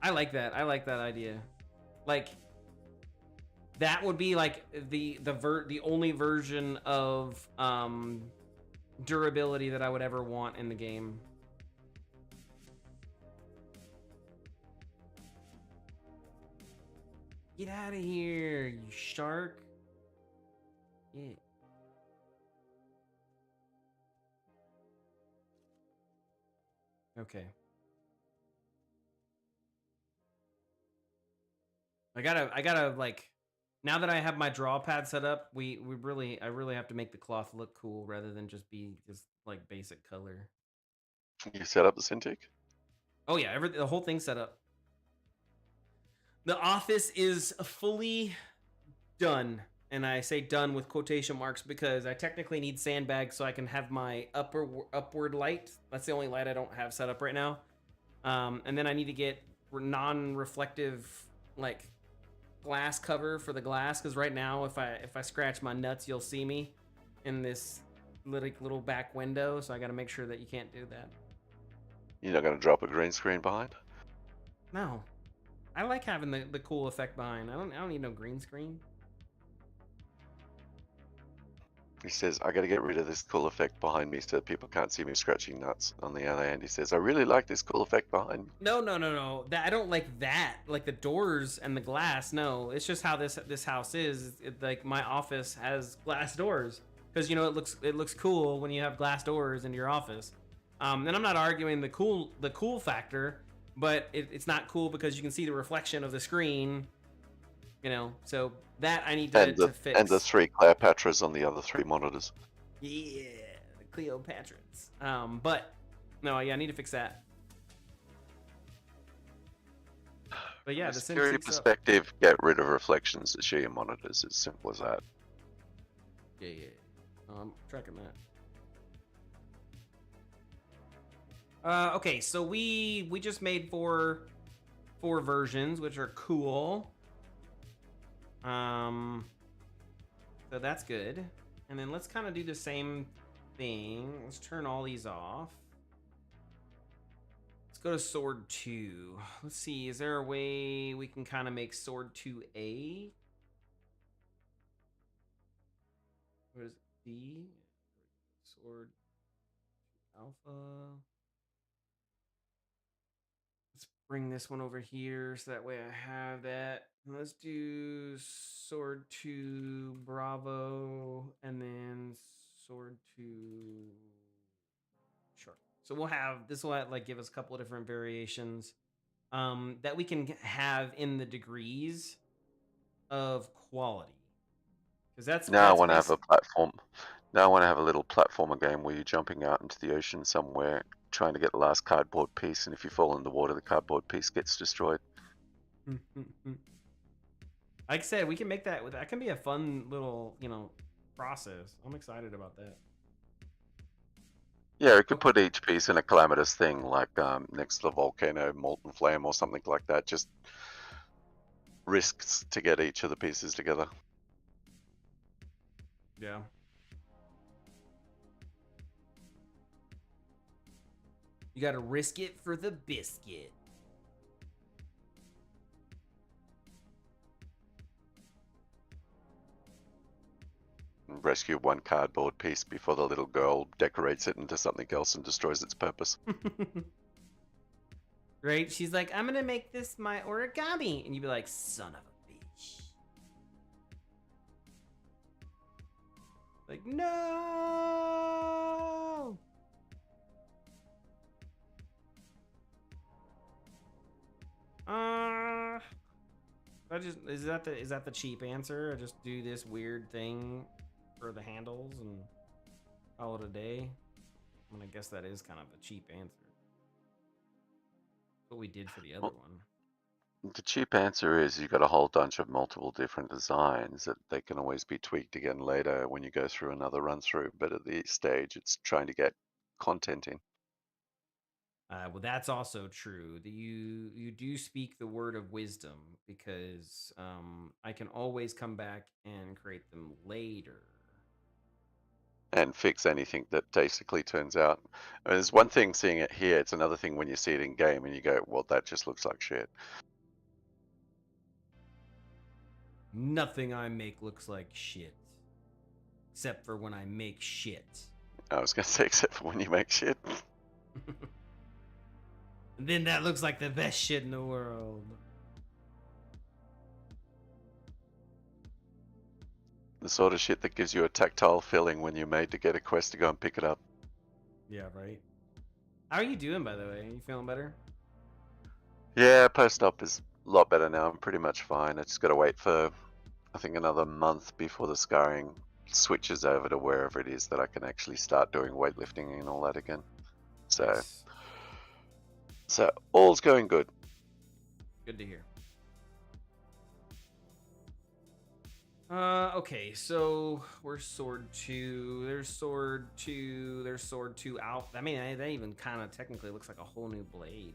Speaker 1: I like that. I like that idea. Like that would be like the only version of durability that I would ever want in the game. Get out of here, you shark. Yeah. Okay. I gotta like, now that I have my draw pad set up, I really have to make the cloth look cool rather than just be just like basic color.
Speaker 2: You set up the Cintiq?
Speaker 1: Oh yeah, the whole thing's set up. The office is fully done, and I say done with quotation marks because I technically need sandbags so I can have my upward light. That's the only light I don't have set up right now. And then I need to get non-reflective like glass cover for the glass, because right now if I scratch my nuts, you'll see me in this little back window, so I got to make sure that you can't do that.
Speaker 2: You're not going to drop a green screen behind?
Speaker 1: No, I like having the cool effect behind. I don't need no green screen.
Speaker 2: He says, I got to get rid of this cool effect behind me so that people can't see me scratching nuts. On the other hand, he says, I really like this cool effect behind me.
Speaker 1: No. That I don't like that. Like the doors and the glass. No, it's just how this house is. Like my office has glass doors because it looks cool when you have glass doors in your office. And I'm not arguing the cool factor, but it's not cool because you can see the reflection of the screen. So that I need to fix.
Speaker 2: And the 3 Cleopatras on the other 3 monitors.
Speaker 1: Yeah, the Cleopatras. But no, yeah, I need to fix that. But yeah,
Speaker 2: From a
Speaker 1: the
Speaker 2: security
Speaker 1: SimCity
Speaker 2: perspective, get rid of reflections that share your monitors. It's simple as that.
Speaker 1: Yeah. I'm tracking that. Okay, so we just made four versions, which are cool. So that's good. And then let's kind of do the same thing. Let's turn all these off. Let's go to Sword 2. Let's see, is there a way we can kind of make Sword 2A? What is it? D? Sword Alpha. Let's bring this one over here so that way I have that. Let's do Sword 2 Bravo and then Sword 2 Shark. So this will like give us a couple of different variations that we can have in the degrees of quality. Because that's
Speaker 2: Now I want to have a platform. Now I want to have a little platformer game where you're jumping out into the ocean somewhere, trying to get the last cardboard piece, and if you fall in the water, the cardboard piece gets destroyed.
Speaker 1: Like I said, we can make that. That can be a fun little, process. I'm excited about that.
Speaker 2: Yeah, you could put each piece in a calamitous thing, like next to the volcano, molten flame, or something like that. Just risks to get each of the pieces together.
Speaker 1: Yeah. You got to risk it for the biscuit.
Speaker 2: Rescue one cardboard piece before the little girl decorates it into something else and destroys its purpose.
Speaker 1: Right? She's like, I'm gonna make this my origami, and you'd be like, son of a bitch. Like, no. Is that the cheap answer? I just do this weird thing for the handles and call it a day. I mean, I guess that is kind of a cheap answer. What we did for the other one.
Speaker 2: The cheap answer is you've got a whole bunch of multiple different designs that they can always be tweaked again later when you go through another run through. But at this stage, it's trying to get content in.
Speaker 1: Well, that's also true. You do speak the word of wisdom because I can always come back and create them later.
Speaker 2: And fix anything that basically turns out. There's one thing seeing it here, it's another thing when you see it in game and you go, well, that just looks like shit.
Speaker 1: Nothing I make looks like shit. Except for when I make shit.
Speaker 2: I was going to say, except for when you make shit.
Speaker 1: And then that looks like the best shit in the world.
Speaker 2: The sort of shit that gives you a tactile feeling when you're made to get a quest to go and pick it up.
Speaker 1: Yeah, right. How are you doing, by the way? Are you feeling better?
Speaker 2: Yeah, post-op is a lot better now. I'm pretty much fine. I just got to wait for, I think, another month before the scarring switches over to wherever it is that I can actually start doing weightlifting and all that again. So,
Speaker 1: Nice.
Speaker 2: So all's going good.
Speaker 1: Good to hear. Okay, so we're sword 2. There's sword 2. There's sword 2 out. I mean, that even kind of technically looks like a whole new blade.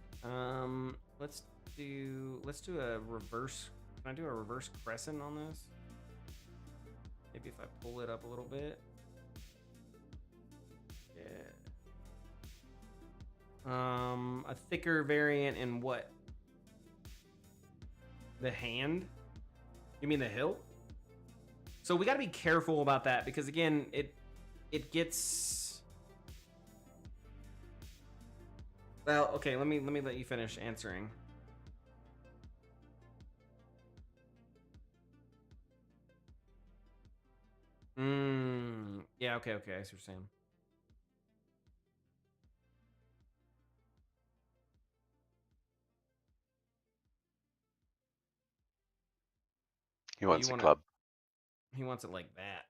Speaker 1: Let's do a reverse. Can I do a reverse crescent on this? Maybe if I pull it up a little bit. Yeah. A thicker variant in what? The hand? You mean the hilt? So we got to be careful about that because again, it gets. Well, okay. Let me let you finish answering. Yeah. Okay. Okay. I see what you're saying.
Speaker 2: He
Speaker 1: Oh, you
Speaker 2: wants a
Speaker 1: want it?
Speaker 2: club.
Speaker 1: He wants it like that.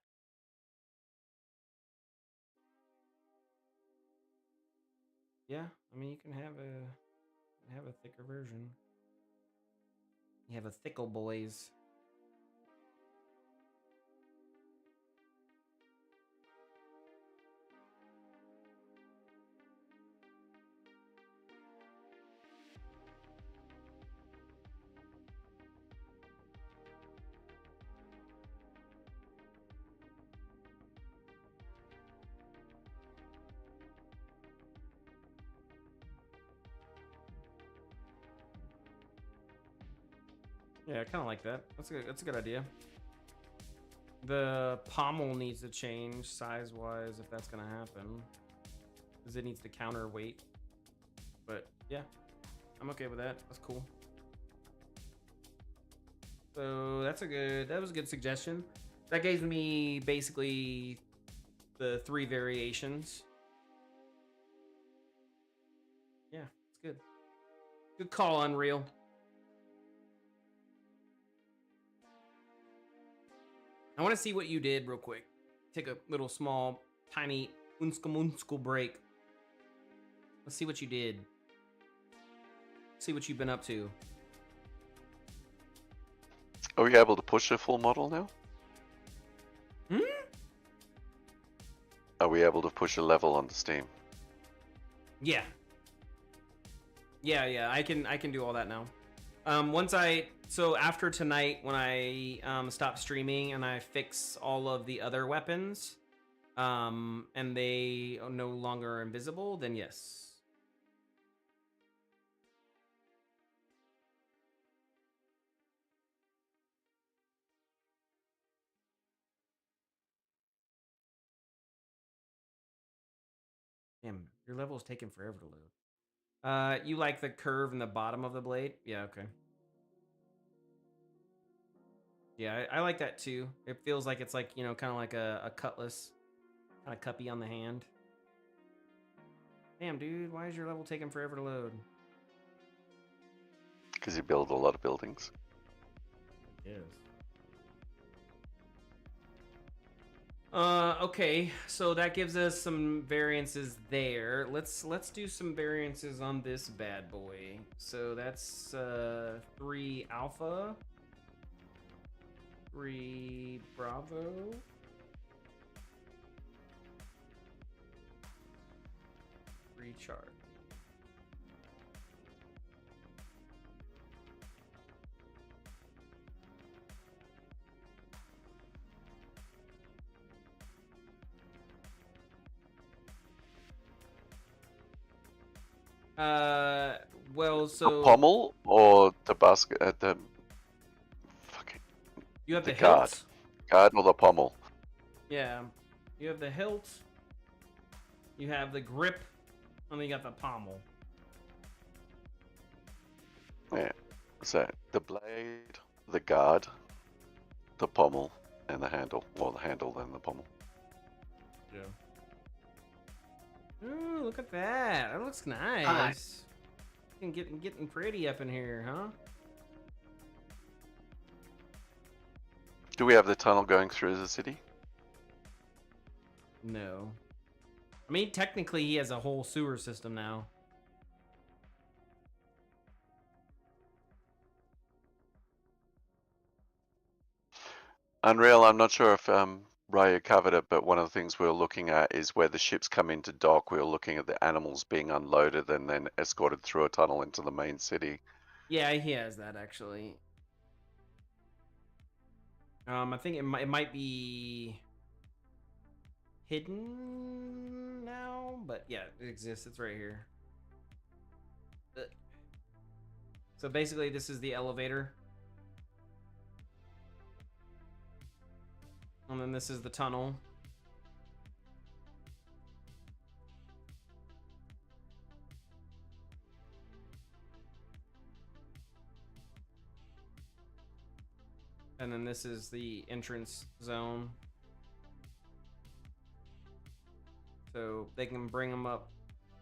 Speaker 1: Yeah. I mean, you can have a thicker version. You have a thickle boys. Yeah, I kind of like that. That's a good idea. The pommel needs to change size-wise if that's gonna happen, because it needs to counterweight. But yeah, I'm okay with that. That's cool. So that was a good suggestion. That gave me basically the 3 variations. Yeah, it's good. Good call, Unreal. I want to see what you did real quick. Take a little small, tiny unsko break. Let's see what you did. See what you've been up to.
Speaker 2: Are we able to push a full model now? Are we able to push a level on the Steam?
Speaker 1: Yeah. Yeah. I can do all that now. So after tonight, when I stop streaming and I fix all of the other weapons, and they are no longer invisible, then yes. Damn, your level is taking forever to load. You like the curve in the bottom of the blade? Yeah, okay. Yeah, I like that too. It feels like it's like, you know, kind of like a cutlass. Kind of cuppy on the hand. Damn, dude, why is your level taking forever to load?
Speaker 2: Because you build a lot of buildings.
Speaker 1: Yes. Okay, so that gives us some variances there. Let's do some variances on this bad boy. So that's 3 alpha, 3 bravo, 3 chart. Well, so
Speaker 2: the pommel or the basket? The fucking
Speaker 1: you have the
Speaker 2: guard.
Speaker 1: hilt.
Speaker 2: Guard or the pommel?
Speaker 1: Yeah, you have the hilt. You have the grip, and then you got the pommel.
Speaker 2: Yeah. So the blade, the guard, the pommel, and the handle. Well, the handle then the pommel.
Speaker 1: Yeah. Ooh, look at that. That looks nice. Getting pretty up in here, huh?
Speaker 2: Do we have the tunnel going through the city?
Speaker 1: No. I mean, technically, he has a whole sewer system now.
Speaker 2: Unreal, I'm not sure if Raya covered it, but one of the things we were looking at is where the ships come into dock. We were looking at the animals being unloaded and then escorted through a tunnel into the main city.
Speaker 1: Yeah, he has that actually. I think it might be hidden now, but yeah, it exists. It's right here. So basically, this is the elevator. And then this is the tunnel. And then this is the entrance zone. So they can bring them up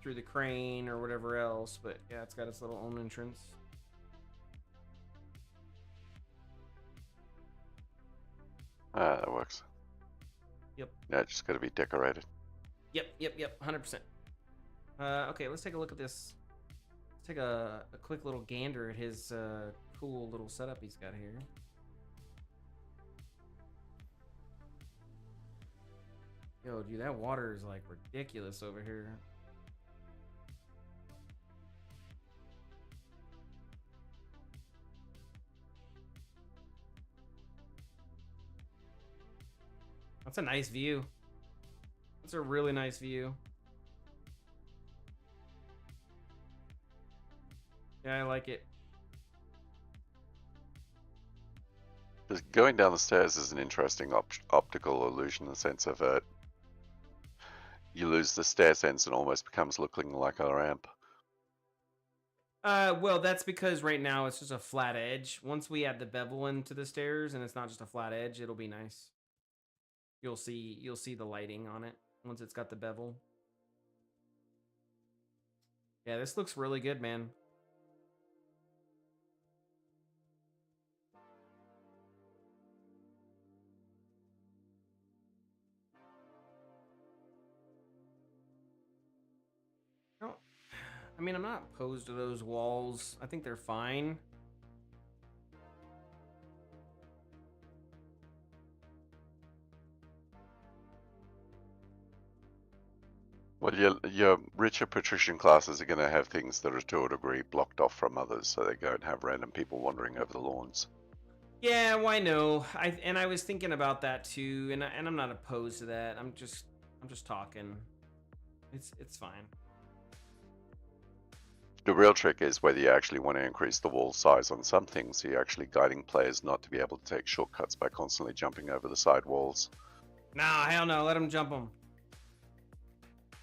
Speaker 1: through the crane or whatever else. But yeah, it's got its little own entrance.
Speaker 2: Ah, that works.
Speaker 1: Yep.
Speaker 2: Yeah, it's just got to be decorated.
Speaker 1: Yep. 100%. Okay, let's take a look at this. Let's take a quick little gander at his cool little setup he's got here. Yo, dude, that water is like ridiculous over here. That's a nice view. That's a really nice view. Yeah, I like it.
Speaker 2: Just going down the stairs is an interesting optical illusion in the sense of you lose the stair sense and almost becomes looking like a ramp.
Speaker 1: Well, that's because right now it's just a flat edge. Once we add the bevel into the stairs and it's not just a flat edge, it'll be nice. You'll see the lighting on it once it's got the bevel. Yeah, this looks really good, man. No, I mean, I'm not opposed to those walls. I think they're fine.
Speaker 2: Well, your richer patrician classes are going to have things that are to a degree blocked off from others, so they don't have random people wandering over the lawns.
Speaker 1: Yeah, why no? I was thinking about that too, and I'm not opposed to that. I'm just talking. It's fine.
Speaker 2: The real trick is whether you actually want to increase the wall size on some things, so you're actually guiding players not to be able to take shortcuts by constantly jumping over the side walls.
Speaker 1: Nah, hell no. Let them jump them.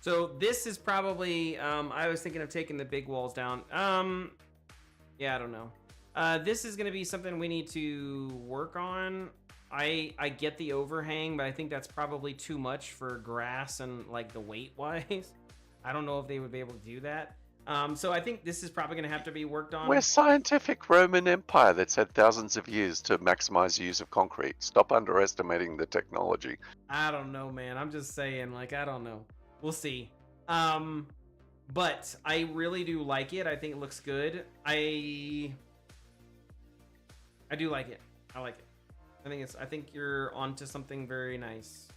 Speaker 1: So this is probably, I was thinking of taking the big walls down. Yeah, I don't know. This is going to be something we need to work on. I get the overhang, but I think that's probably too much for grass and like the weight wise. I don't know if they would be able to do that. So I think this is probably going to have to be worked on.
Speaker 2: We're a scientific Roman Empire that's had thousands of years to maximize the use of concrete. Stop underestimating the technology.
Speaker 1: I don't know, man. I'm just saying, like, I don't know. We'll see. But I really do like it. I think it looks good. I do like it. I like it. I think you're onto something very nice.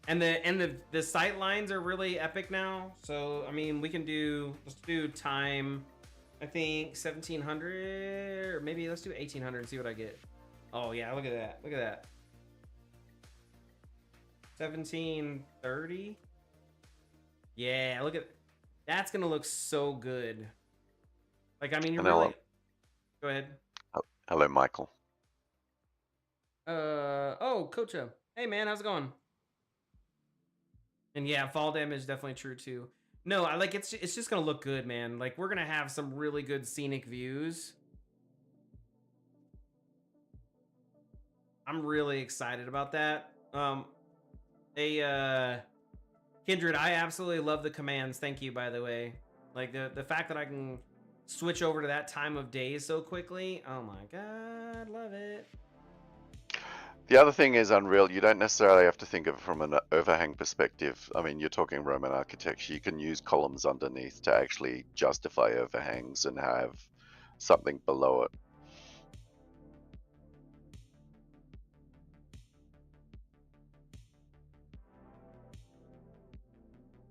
Speaker 1: And the sight lines are really epic now. So I mean, let's do time. I think 1700 or maybe let's do 1800 and see what I get. Oh yeah, look at that. Look at that. 1730. Yeah, look at that's gonna look so good. Like I mean, you're really. Go ahead.
Speaker 2: Hello, Michael.
Speaker 1: Oh, Kocha. Hey man, how's it going? And yeah, fall damage is definitely true too. No, I like it's just gonna look good, man. Like we're gonna have some really good scenic views. I'm really excited about that. Kindred, I absolutely love the commands. Thank you, by the way. Like the fact that I can switch over to that time of day so quickly. Oh my god, love it.
Speaker 2: The other thing is Unreal, you don't necessarily have to think of it from an overhang perspective. I mean, you're talking Roman architecture. You can use columns underneath to actually justify overhangs and have something below it.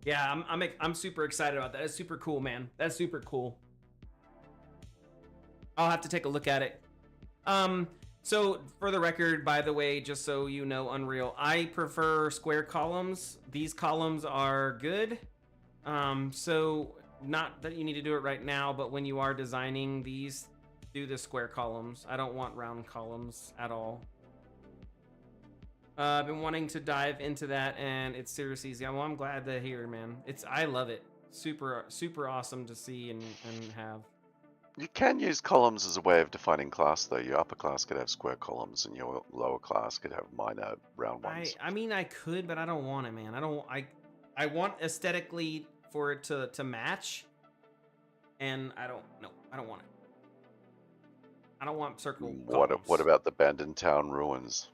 Speaker 1: Yeah, I'm super excited about that. It's super cool, man. That's super cool. I'll have to take a look at it. So for the record, by the way, just so you know, Unreal, I prefer square columns. These columns are good. So not that you need to do it right now, but when you are designing these, do the square columns. I don't want round columns at all. I've been wanting to dive into that, and it's seriously easy. Well, I'm glad to hear, man. I love it. Super, super awesome to see and have.
Speaker 2: You can use columns as a way of defining class, though. Your upper class could have square columns, and your lower class could have minor round ones.
Speaker 1: I mean, I could, but I don't want it, man. I want aesthetically for it to match, and I don't want it. I don't want circle columns.
Speaker 2: What about the abandoned town ruins?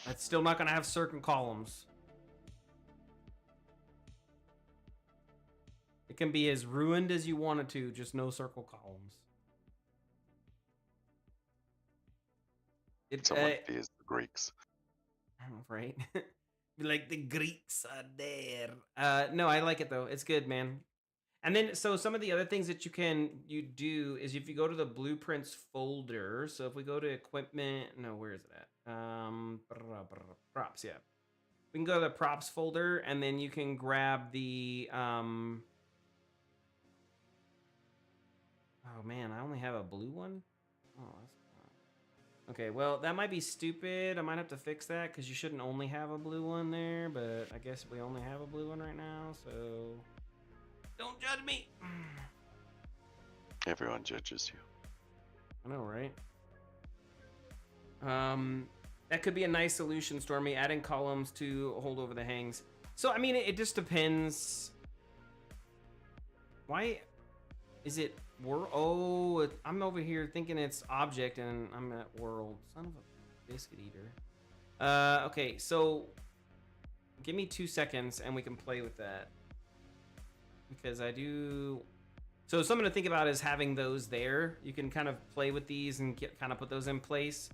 Speaker 1: It's still not gonna have circle columns. It can be as ruined as you want it to, just no circle columns.
Speaker 2: Someone fears the Greeks.
Speaker 1: Right? Like the Greeks are there. No, I like it though. It's good, man. And then, so some of the other things that you do is if you go to the blueprints folder. So if we go to equipment, no, where is it at? Props, yeah. We can go to the props folder, and then you can grab the oh man, I only have a blue one. Oh, that's okay. Well, that might be stupid. I might have to fix that because you shouldn't only have a blue one there. But I guess we only have a blue one right now, so don't judge me.
Speaker 2: Everyone judges you.
Speaker 1: I know, right? That could be a nice solution, Stormy, adding columns to hold over the hangs. So, I mean, it just depends. Why is it world? Oh, I'm over here thinking it's object, and I'm at world. Son of a biscuit eater. Okay, so give me 2 seconds, and we can play with that. Because I do... So something to think about is having those there. You can kind of play with these and kind of put those in place.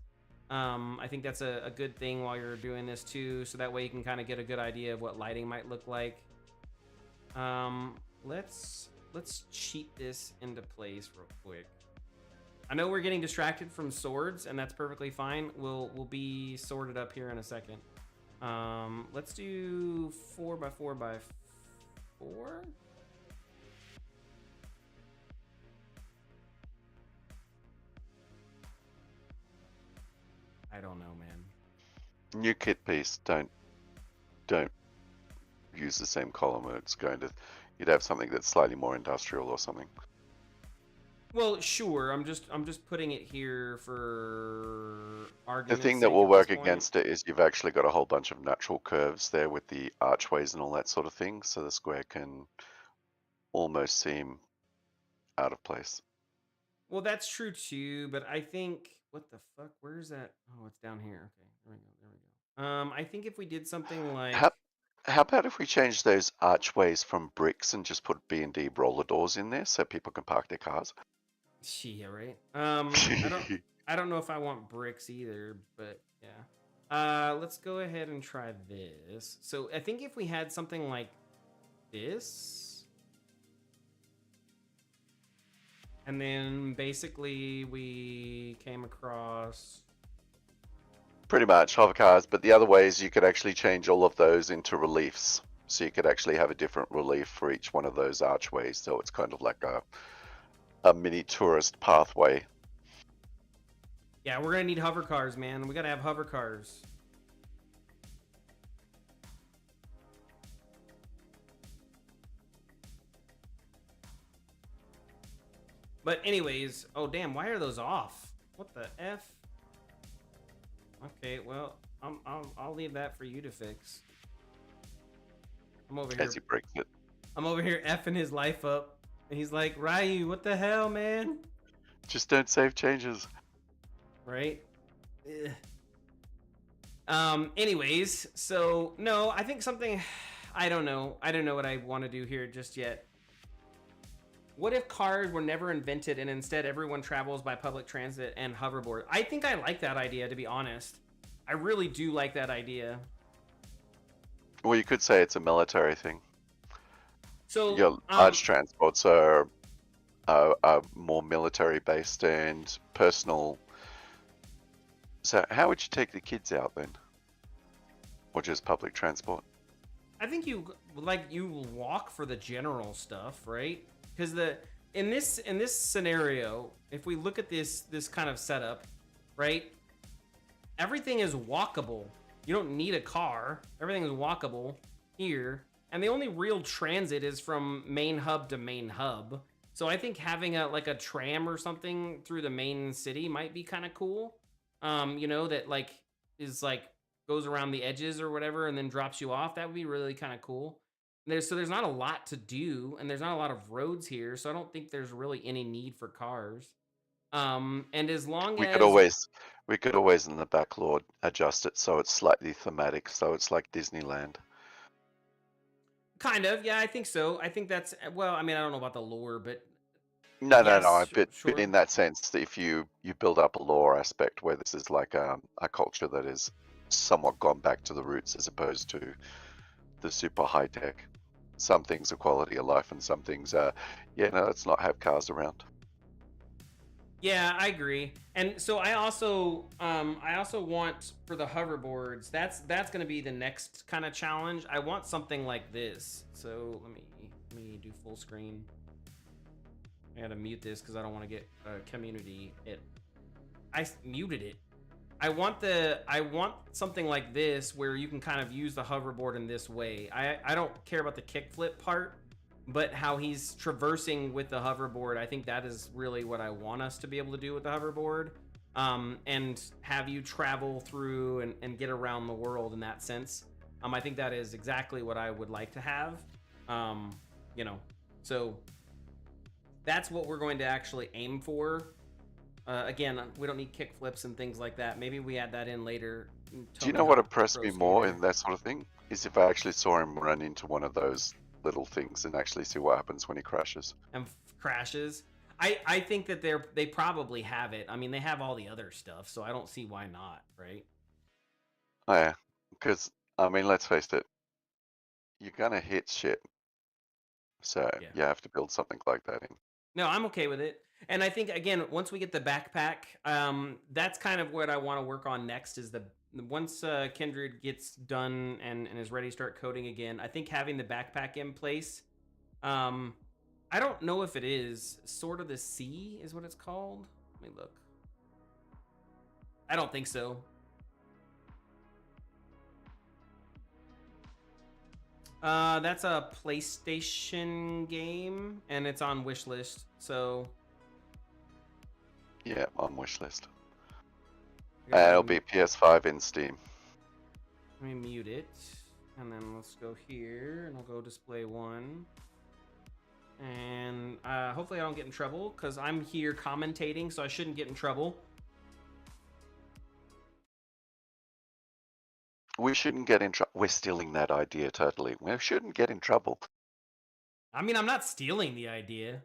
Speaker 1: I think that's a good thing while you're doing this too, so that way you can kind of get a good idea of what lighting might look like. Let's cheat this into place real quick. I know we're getting distracted from swords, and that's perfectly fine. We'll be sorted up here in a second. Let's do 4x4x4. I don't know, man.
Speaker 2: New kit piece. Don't use the same column. It's going to. You'd have something that's slightly more industrial or something.
Speaker 1: Well, sure. I'm just putting it here for argument's
Speaker 2: The thing that
Speaker 1: sake
Speaker 2: will
Speaker 1: at
Speaker 2: work
Speaker 1: this point.
Speaker 2: against it is you've actually got a whole bunch of natural curves there with the archways and all that sort of thing, so the square can almost seem out of place.
Speaker 1: Well, that's true too, but I think what the fuck? Where is that? Oh, it's down here. Okay, there we go. I think if we did something like
Speaker 2: How about if we change those archways from bricks and just put B&D roller doors in there so people can park their cars?
Speaker 1: yeah, right. I don't know if I want bricks either, but yeah. Let's go ahead and try this. So I think if we had something like this, and then basically we came across.
Speaker 2: Pretty much hover cars, but the other way is you could actually change all of those into reliefs. So you could actually have a different relief for each one of those archways. So it's kind of like a mini tourist pathway.
Speaker 1: Yeah, we're gonna need hover cars, man. We gotta have hover cars. But anyways, oh damn, why are those off? What the F? Okay, well, I'll leave that for you to fix. I'm over here.
Speaker 2: As he breaks it.
Speaker 1: I'm over here effing his life up, and he's like, Ryu, what the hell, man?
Speaker 2: Just don't save changes.
Speaker 1: Right? Ugh. Anyways, so no, I think something. I don't know what I want to do here just yet. What if cars were never invented and instead everyone travels by public transit and hoverboard? I think I like that idea, to be honest. I really do like that idea.
Speaker 2: Well, you could say it's a military thing.
Speaker 1: So,
Speaker 2: Your large transports are more military based and personal. So how would you take the kids out then? Or just public transport?
Speaker 1: I think you walk for the general stuff, right? Because in this scenario, if we look at this kind of setup, right? Everything is walkable. You don't need a car. Everything is walkable here. And the only real transit is from main hub to main hub. So I think having a tram or something through the main city might be kind of cool. That is goes around the edges or whatever and then drops you off. That would be really kind of cool. There's not a lot to do and there's not a lot of roads here, so I don't think there's really any need for cars. And as long
Speaker 2: We could
Speaker 1: as
Speaker 2: always we could always in the backlog adjust it so it's slightly thematic, so it's like Disneyland.
Speaker 1: Kind of, yeah, I think so. I think that's well. I mean, I don't know about the lore, but
Speaker 2: No.
Speaker 1: yes,
Speaker 2: But
Speaker 1: sure.
Speaker 2: in that sense, that if you build up a lore aspect where this is like a culture that is somewhat gone back to the roots as opposed to the super high tech. Some things are quality of life, and some things are, yeah, no, let's not have cars around.
Speaker 1: Yeah, I agree. And so I also want for the hoverboards. That's going to be the next kind of challenge. I want something like this. So let me do full screen. I gotta mute this because I don't want to get community it. Muted it. I want something like this where you can kind of use the hoverboard in this way. I don't care about the kickflip part, but how he's traversing with the hoverboard, I think that is really what I want us to be able to do with the hoverboard. And have you travel through and get around the world in that sense. I think that is exactly what I would like to have. Um, so that's what we're going to actually aim for. Again, we don't need kick flips and things like that. Maybe we add that in later.
Speaker 2: Do you
Speaker 1: Tony
Speaker 2: know what
Speaker 1: Hawk
Speaker 2: impressed
Speaker 1: Pro
Speaker 2: me more
Speaker 1: Skater
Speaker 2: in that sort of thing? Is if I actually saw him run into one of those little things and actually see what happens when he crashes.
Speaker 1: and crashes. I think that they probably have it. I mean, they have all the other stuff, so I don't see why not, right?
Speaker 2: Oh, yeah, because, I mean, let's face it, you're gonna hit shit, so
Speaker 1: Yeah.
Speaker 2: you have to build something like that in.
Speaker 1: No, I'm okay with it. And I think again, once we get the backpack, that's kind of what I want to work on next. Is the once Kindred gets done and is ready to start coding again, I think having the backpack in place. Um, I don't know if it is Sword of the Sea is what it's called. Let me look. I don't think so. That's a PlayStation game and it's on wishlist. So
Speaker 2: Yeah, on wish list.
Speaker 1: I gotta
Speaker 2: It'll be PS5 in Steam.
Speaker 1: let me mute it, and then let's go here, and I'll go display one. And hopefully I don't get in trouble because I'm here commentating, so I shouldn't get in trouble.
Speaker 2: We shouldn't get in trouble. We're stealing that idea totally. We shouldn't get in trouble.
Speaker 1: I mean, I'm not stealing the idea.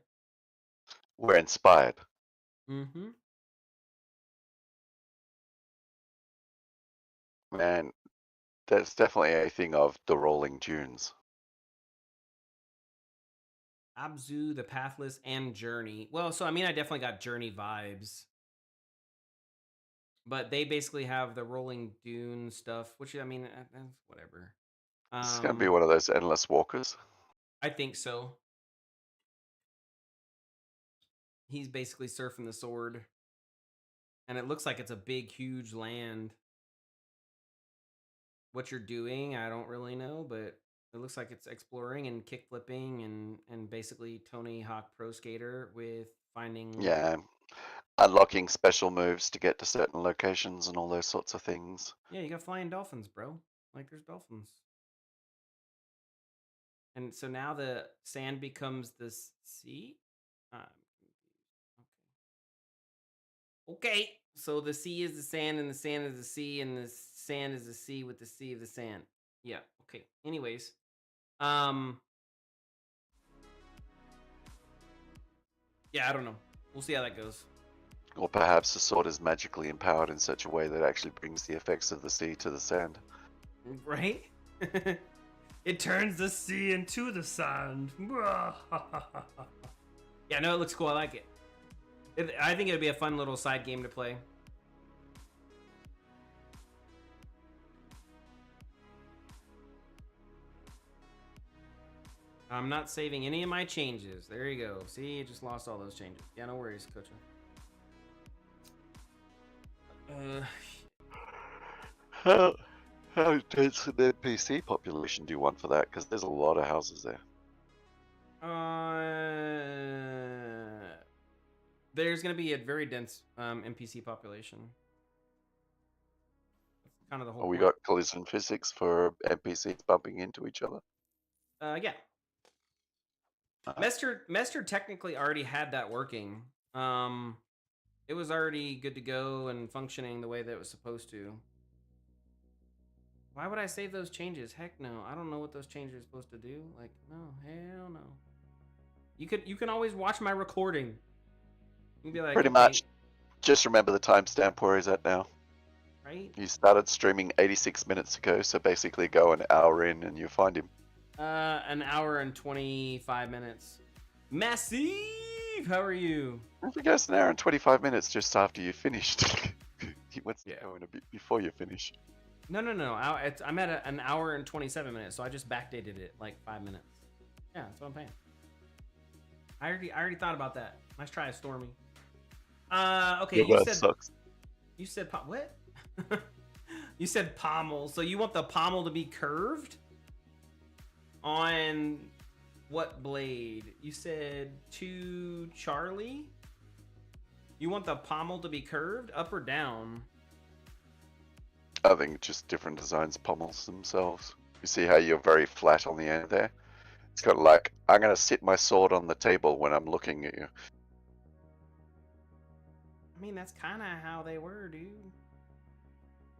Speaker 2: We're inspired.
Speaker 1: Mm-hmm.
Speaker 2: Man, that's definitely a thing of the rolling dunes.
Speaker 1: Abzu, the Pathless, and Journey. Well, so I mean, I definitely got Journey vibes, but they basically have the rolling dune stuff, which I mean, whatever.
Speaker 2: It's going to be one of those endless walkers.
Speaker 1: I think so. He's basically surfing the sword, and it looks like it's a big, huge land. What you're doing, I don't really know, but it looks like it's exploring and kick flipping and basically Tony Hawk Pro Skater with finding.
Speaker 2: Yeah, unlocking special moves to get to certain locations and all those sorts of things.
Speaker 1: Yeah, you got flying dolphins, bro. Like there's dolphins. And so now the sand becomes the sea. I'm confused. Okay. So the sea is the sand, and the sand is the sea, and the sand is the sea with the sea of the sand. Yeah. Okay. Anyways, um, yeah, I don't know. We'll see how that goes.
Speaker 2: Or perhaps the sword is magically empowered in such a way that it actually brings the effects of the sea to the sand.
Speaker 1: Right? It turns the sea into the sand. Yeah, no, it looks cool. I like it. I think it'd be a fun little side game to play. I'm not saving any of my changes. There you go. See, you just lost all those changes. Yeah, no worries, Coach.
Speaker 2: How dense an NPC population do you want for that? Because there's a lot of houses there.
Speaker 1: There's going to be a very dense NPC population. That's kind of the whole
Speaker 2: We
Speaker 1: point.
Speaker 2: got collision physics for NPCs bumping into each other.
Speaker 1: Yeah. Mester technically already had that working. It was already good to go and functioning the way that it was supposed to. Why would I save those changes? Heck no. I don't know what those changes are supposed to do. Like, no, hell no. You can always watch my recording. You can be like,
Speaker 2: Pretty
Speaker 1: okay,
Speaker 2: much. Just remember the timestamp where he's at now.
Speaker 1: right?
Speaker 2: You started streaming 86 minutes ago, so basically go an hour in and you find him.
Speaker 1: An hour and 25 minutes. Massive! How are you?
Speaker 2: If it goes an hour and 25 minutes just after you finished. He wants to go in a bit before you finish.
Speaker 1: No. I'm at an hour and 27 minutes, so I just backdated it like 5 minutes. Yeah, that's what I'm paying. I already thought about that. Nice try, Stormy. Okay,
Speaker 2: Sucks.
Speaker 1: You said what? You said pommel. So you want the pommel to be curved? On what blade? You said to Charlie? You want the pommel to be curved up or down?
Speaker 2: I think just different designs pommels themselves. You see how you're very flat on the end there? It's kind of like, I'm going to sit my sword on the table when I'm looking at you.
Speaker 1: I mean, that's kind of how they were, dude.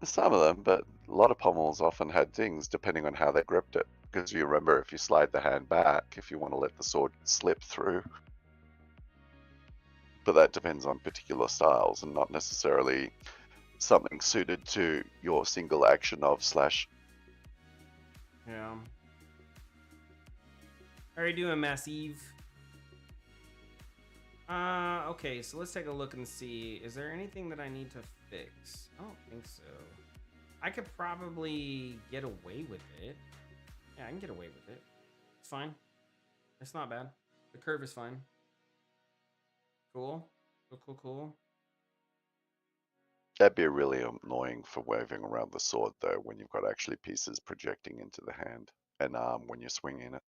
Speaker 2: Some of them, but a lot of pommels often had things depending on how they gripped it. Because you remember, if you slide the hand back, if you want to let the sword slip through. But that depends on particular styles and not necessarily something suited to your single action of slash.
Speaker 1: Yeah. How are you doing, Massive? Okay, so let's take a look and see. Is there anything that I need to fix? I don't think so. I could probably get away with it. Yeah, I can get away with it. It's fine. It's not bad. The curve is fine. Cool. Cool.
Speaker 2: That'd be really annoying for waving around the sword, though, when you've got actually pieces projecting into the hand and arm when you're swinging it.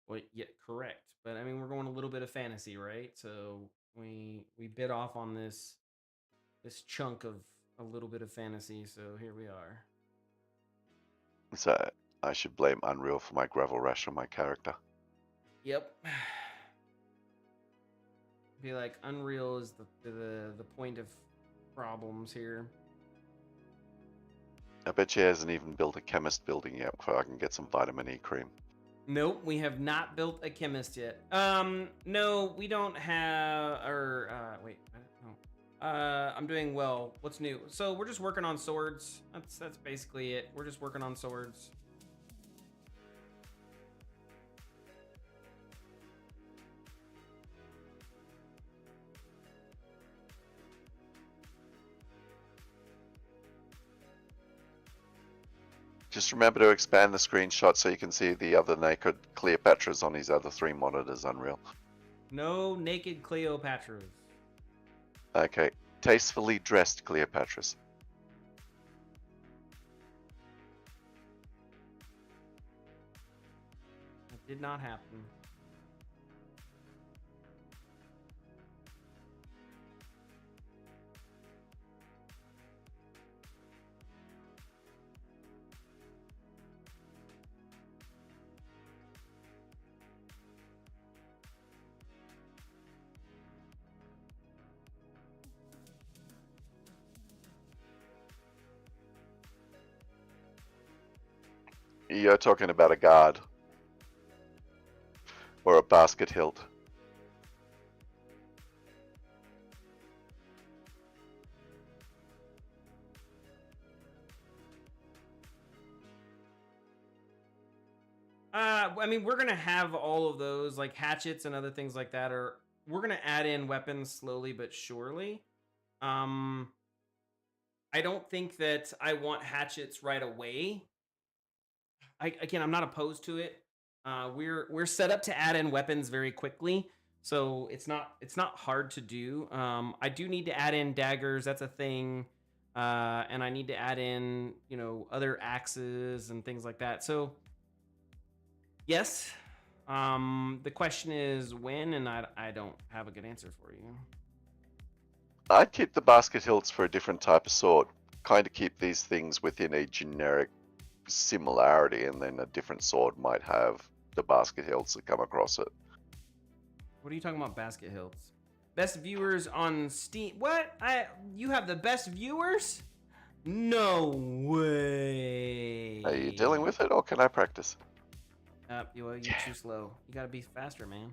Speaker 1: Well, yeah, correct. But I mean, we're going a little bit of fantasy, right? So we bit off on this chunk of a little bit of fantasy. So here we are.
Speaker 2: So I should blame Unreal for my gravel rash on my character.
Speaker 1: Yep. Be like, Unreal is the point of problems here.
Speaker 2: I bet she hasn't even built a chemist building yet before I can get some vitamin E cream.
Speaker 1: Nope, we have not built a chemist yet. No, we don't have, wait, no. I'm doing well. What's new? So we're just working on swords. That's basically it. We're just working on swords.
Speaker 2: Just remember to expand the screenshot so you can see the other naked Cleopatras on his other 3 monitors, Unreal.
Speaker 1: No naked Cleopatras.
Speaker 2: Okay, tastefully dressed Cleopatras.
Speaker 1: That did not happen.
Speaker 2: You're talking about a guard. Or a basket hilt.
Speaker 1: I mean, we're gonna have all of those, like hatchets and other things like that. Or we're gonna add in weapons slowly but surely. Um, I don't think that I want hatchets right away. Again, I'm not opposed to it. We're set up to add in weapons very quickly, so it's not hard to do. I do need to add in daggers. That's a thing, and I need to add in other axes and things like that. So yes, the question is when, and I don't have a good answer for you.
Speaker 2: I'd keep the basket hilts for a different type of sword. Kind of keep these things within a generic similarity, and then a different sword might have the basket hilts that come across it.
Speaker 1: What are you talking about, basket hilts? Best viewers on Steam? What? You have the best viewers? No way.
Speaker 2: Are you dealing with it, or can I practice?
Speaker 1: You're too slow. You gotta be faster, man.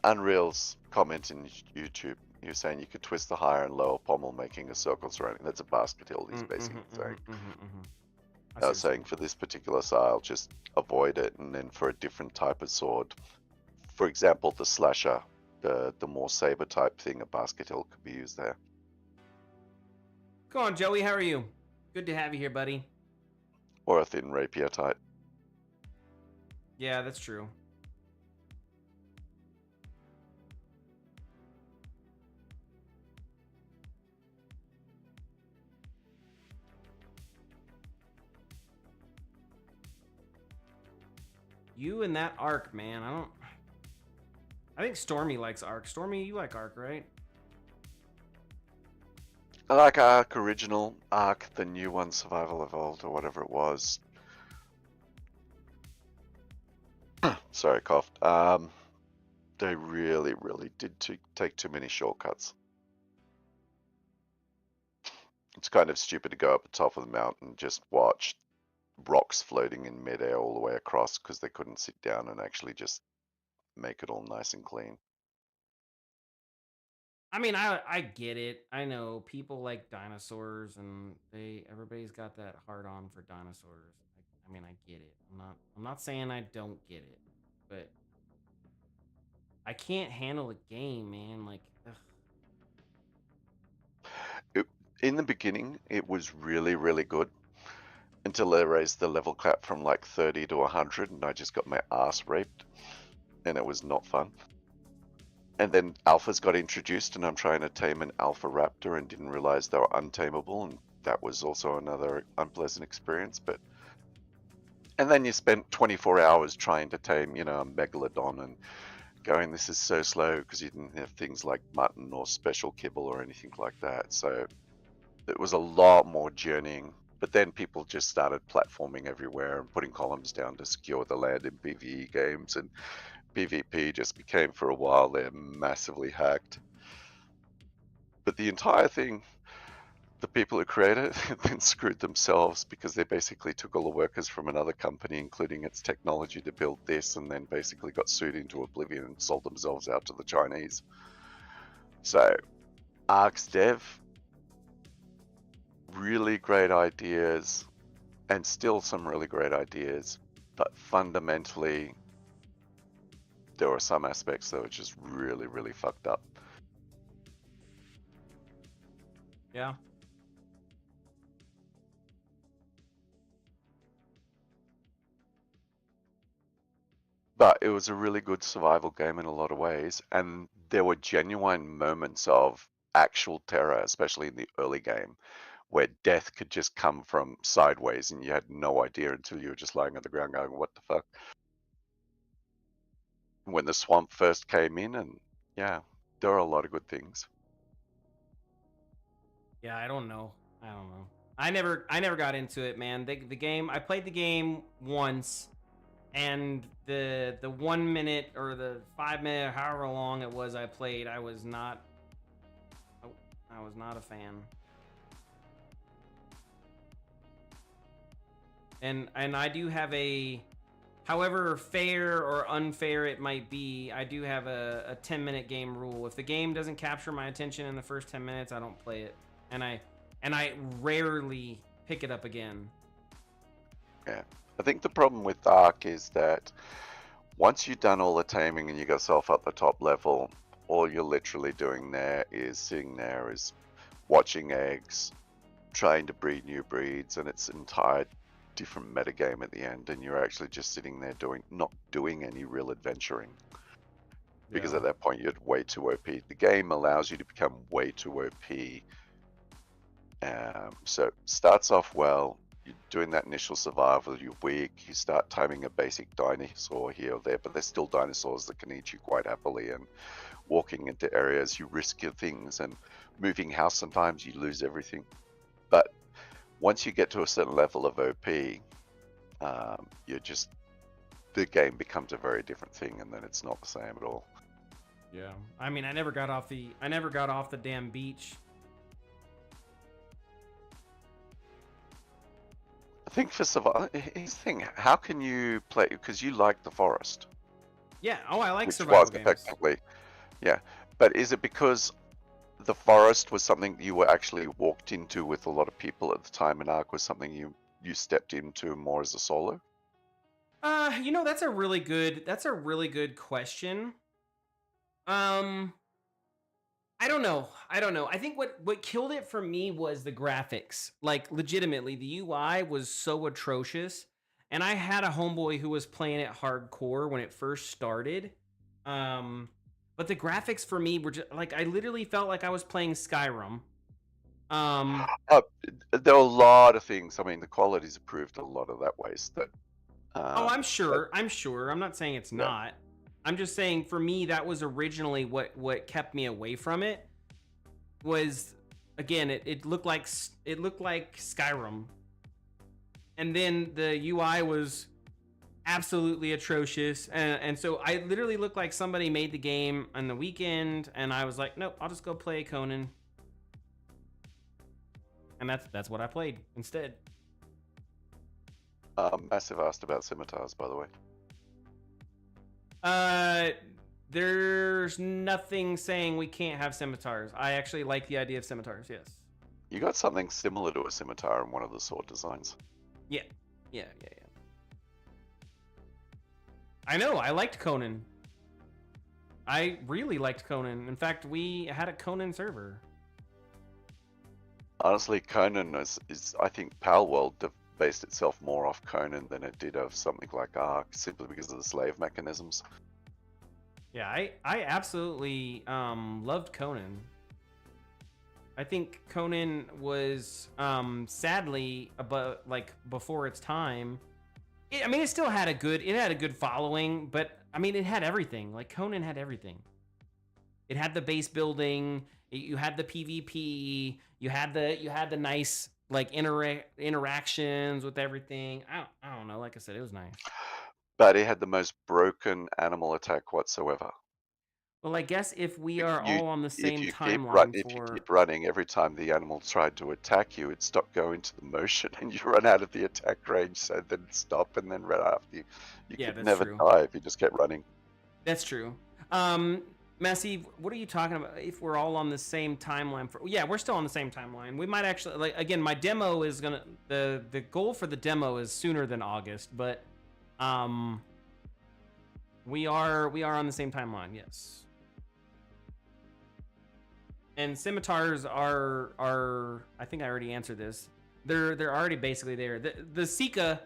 Speaker 2: Unreal's comment in YouTube. You're saying you could twist the higher and lower pommel, making a circle surrounding. That's a basket hilt. He's basically saying. I was saying for this particular style, just avoid it, and then for a different type of sword, for example, the slasher, the more saber type thing, a basket hilt could be used there.
Speaker 1: Come on, Joey. How are you? Good to have you here, buddy.
Speaker 2: Or a thin rapier type.
Speaker 1: Yeah, that's true. You and that arc, man. I think Stormy likes arc. Stormy, you like arc, right?
Speaker 2: I like Arc Original, Arc, the new one, Survival Evolved, or whatever it was. Sorry, coughed. They really, really did take too many shortcuts. It's kind of stupid to go up the top of the mountain and just watch rocks floating in midair all the way across because they couldn't sit down and actually just make it all nice and clean.
Speaker 1: I mean, I get it. I know people like dinosaurs, and everybody's got that hard on for dinosaurs. I mean, I get it. I'm not saying I don't get it, but I can't handle a game, man. Like, ugh.
Speaker 2: In the beginning, it was really, really good until they raised the level cap from like 30 to 100, and I just got my ass raped, and it was not fun. And then alphas got introduced, and I'm trying to tame an alpha raptor and didn't realize they were untamable, and that was also another unpleasant experience. And then you spent 24 hours trying to tame, a megalodon, and going, this is so slow because you didn't have things like mutton or special kibble or anything like that. So it was a lot more journeying. But then people just started platforming everywhere and putting columns down to secure the land in PvE games, and PvP just became, for a while there, massively hacked. But the entire thing, the people who created it then screwed themselves because they basically took all the workers from another company, including its technology, to build this, and then basically got sued into oblivion and sold themselves out to the Chinese. So, Arc's dev, really great ideas, and still some really great ideas, but fundamentally, there were some aspects that were just really, really fucked up.
Speaker 1: Yeah.
Speaker 2: But it was a really good survival game in a lot of ways, and there were genuine moments of actual terror, especially in the early game, where death could just come from sideways and you had no idea until you were just lying on the ground going, what the fuck? When the swamp first came in, and yeah, there are a lot of good things.
Speaker 1: Yeah, I don't know. I never got into it, man. The game, I played the game once, and the 1 minute or the 5 minute, however long it was I played, I was not a fan. And I do have however fair or unfair it might be, I do have a 10-minute game rule. If the game doesn't capture my attention in the first 10 minutes, I don't play it. And I rarely pick it up again.
Speaker 2: Yeah. I think the problem with Ark is that once you've done all the taming and you got yourself up the top level, all you're literally doing there is sitting there is watching eggs, trying to breed new breeds, and it's an entire different metagame at the end, and you're actually just sitting there not doing any real adventuring. Because
Speaker 1: Yeah.
Speaker 2: at that point you're way too OP. The game allows you to become way too OP. So it starts off well. You're doing that initial survival. You're weak. You start timing a basic dinosaur here or there, but there's still dinosaurs that can eat you quite happily. And walking into areas, you risk your things, and moving house. Sometimes you lose everything. But once you get to a certain level of OP, the game becomes a very different thing, and then it's not the same at all.
Speaker 1: Yeah. I mean, I never got off the damn beach.
Speaker 2: I think for survival, here's the thing: how can you play? Because you like the forest,
Speaker 1: Yeah. Oh, I like
Speaker 2: which
Speaker 1: survival
Speaker 2: was
Speaker 1: games.
Speaker 2: effectively, yeah. But is it because the forest was something you were actually walked into with a lot of people at the time, and Ark was something you stepped into more as a solo?
Speaker 1: That's a really good question. Um, I don't know. I think what killed it for me was the graphics. Like legitimately, the UI was so atrocious. And I had a homeboy who was playing it hardcore when it first started. Um, but the graphics for me were just like I literally felt like I was playing Skyrim. Um,
Speaker 2: Uh, there are a lot of things. I mean, the quality's improved a lot of that ways. That,
Speaker 1: oh, I'm
Speaker 2: but
Speaker 1: sure. I'm sure. I'm not saying it's
Speaker 2: yeah.
Speaker 1: not. I'm just saying for me that was originally what kept me away from it. Was again it looked like Skyrim, and then the UI was absolutely atrocious, and so I literally looked like somebody made the game on the weekend, and I was like, nope, I'll just go play Conan, and that's what I played instead.
Speaker 2: Massive asked about scimitars, by the way.
Speaker 1: There's nothing saying we can't have scimitars. I actually like the idea of scimitars. Yes.
Speaker 2: You got something similar to a scimitar in one of the sword designs.
Speaker 1: Yeah. I know. I liked Conan. I really liked Conan. In fact, we had a Conan server.
Speaker 2: Honestly, Conan is I think Palworld based itself more off Conan than it did of something like Ark, simply because of the slave mechanisms.
Speaker 1: Yeah, I absolutely loved Conan. I think Conan was sadly before its time. It still had a good following, but I mean it had everything. Like Conan had everything. It had the base building, you had the PvP, you had the nice like interactions with everything. I don't know, like I said, it was nice.
Speaker 2: But it had the most broken animal attack whatsoever.
Speaker 1: Well, I guess if we
Speaker 2: If
Speaker 1: are
Speaker 2: you
Speaker 1: all on the
Speaker 2: if
Speaker 1: same
Speaker 2: you
Speaker 1: timeline
Speaker 2: if you
Speaker 1: for
Speaker 2: keep running, every time the animal tried to attack you, it stopped going to the motion, and you run out of the attack range. So then stop and then run after you. You
Speaker 1: yeah,
Speaker 2: could
Speaker 1: that's
Speaker 2: never
Speaker 1: true.
Speaker 2: die if you just kept running.
Speaker 1: That's true. Massive, what are you talking about? If we're all on the same timeline yeah, we're still on the same timeline. We might actually again, my demo is gonna the goal for the demo is sooner than August, but we are on the same timeline, yes. And scimitars are I think I already answered this. They're already basically there. The Sika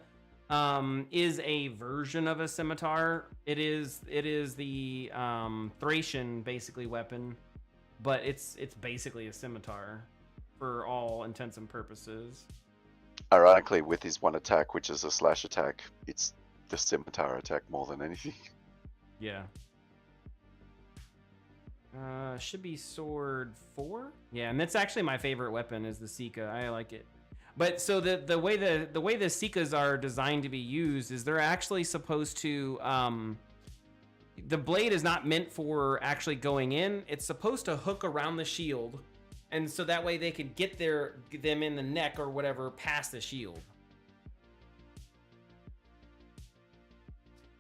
Speaker 1: is a version of a scimitar. It is the Thracian basically weapon, but it's basically a scimitar for all intents and purposes.
Speaker 2: Ironically, with his one attack, which is a slash attack, it's the scimitar attack more than anything.
Speaker 1: Yeah. Should be sword 4. Yeah, and that's actually my favorite weapon is the Sika. I like it. But so the way the Sikas are designed to be used is they're actually supposed to the blade is not meant for actually going in. It's supposed to hook around the shield, and so that way they could get them in the neck or whatever past the shield.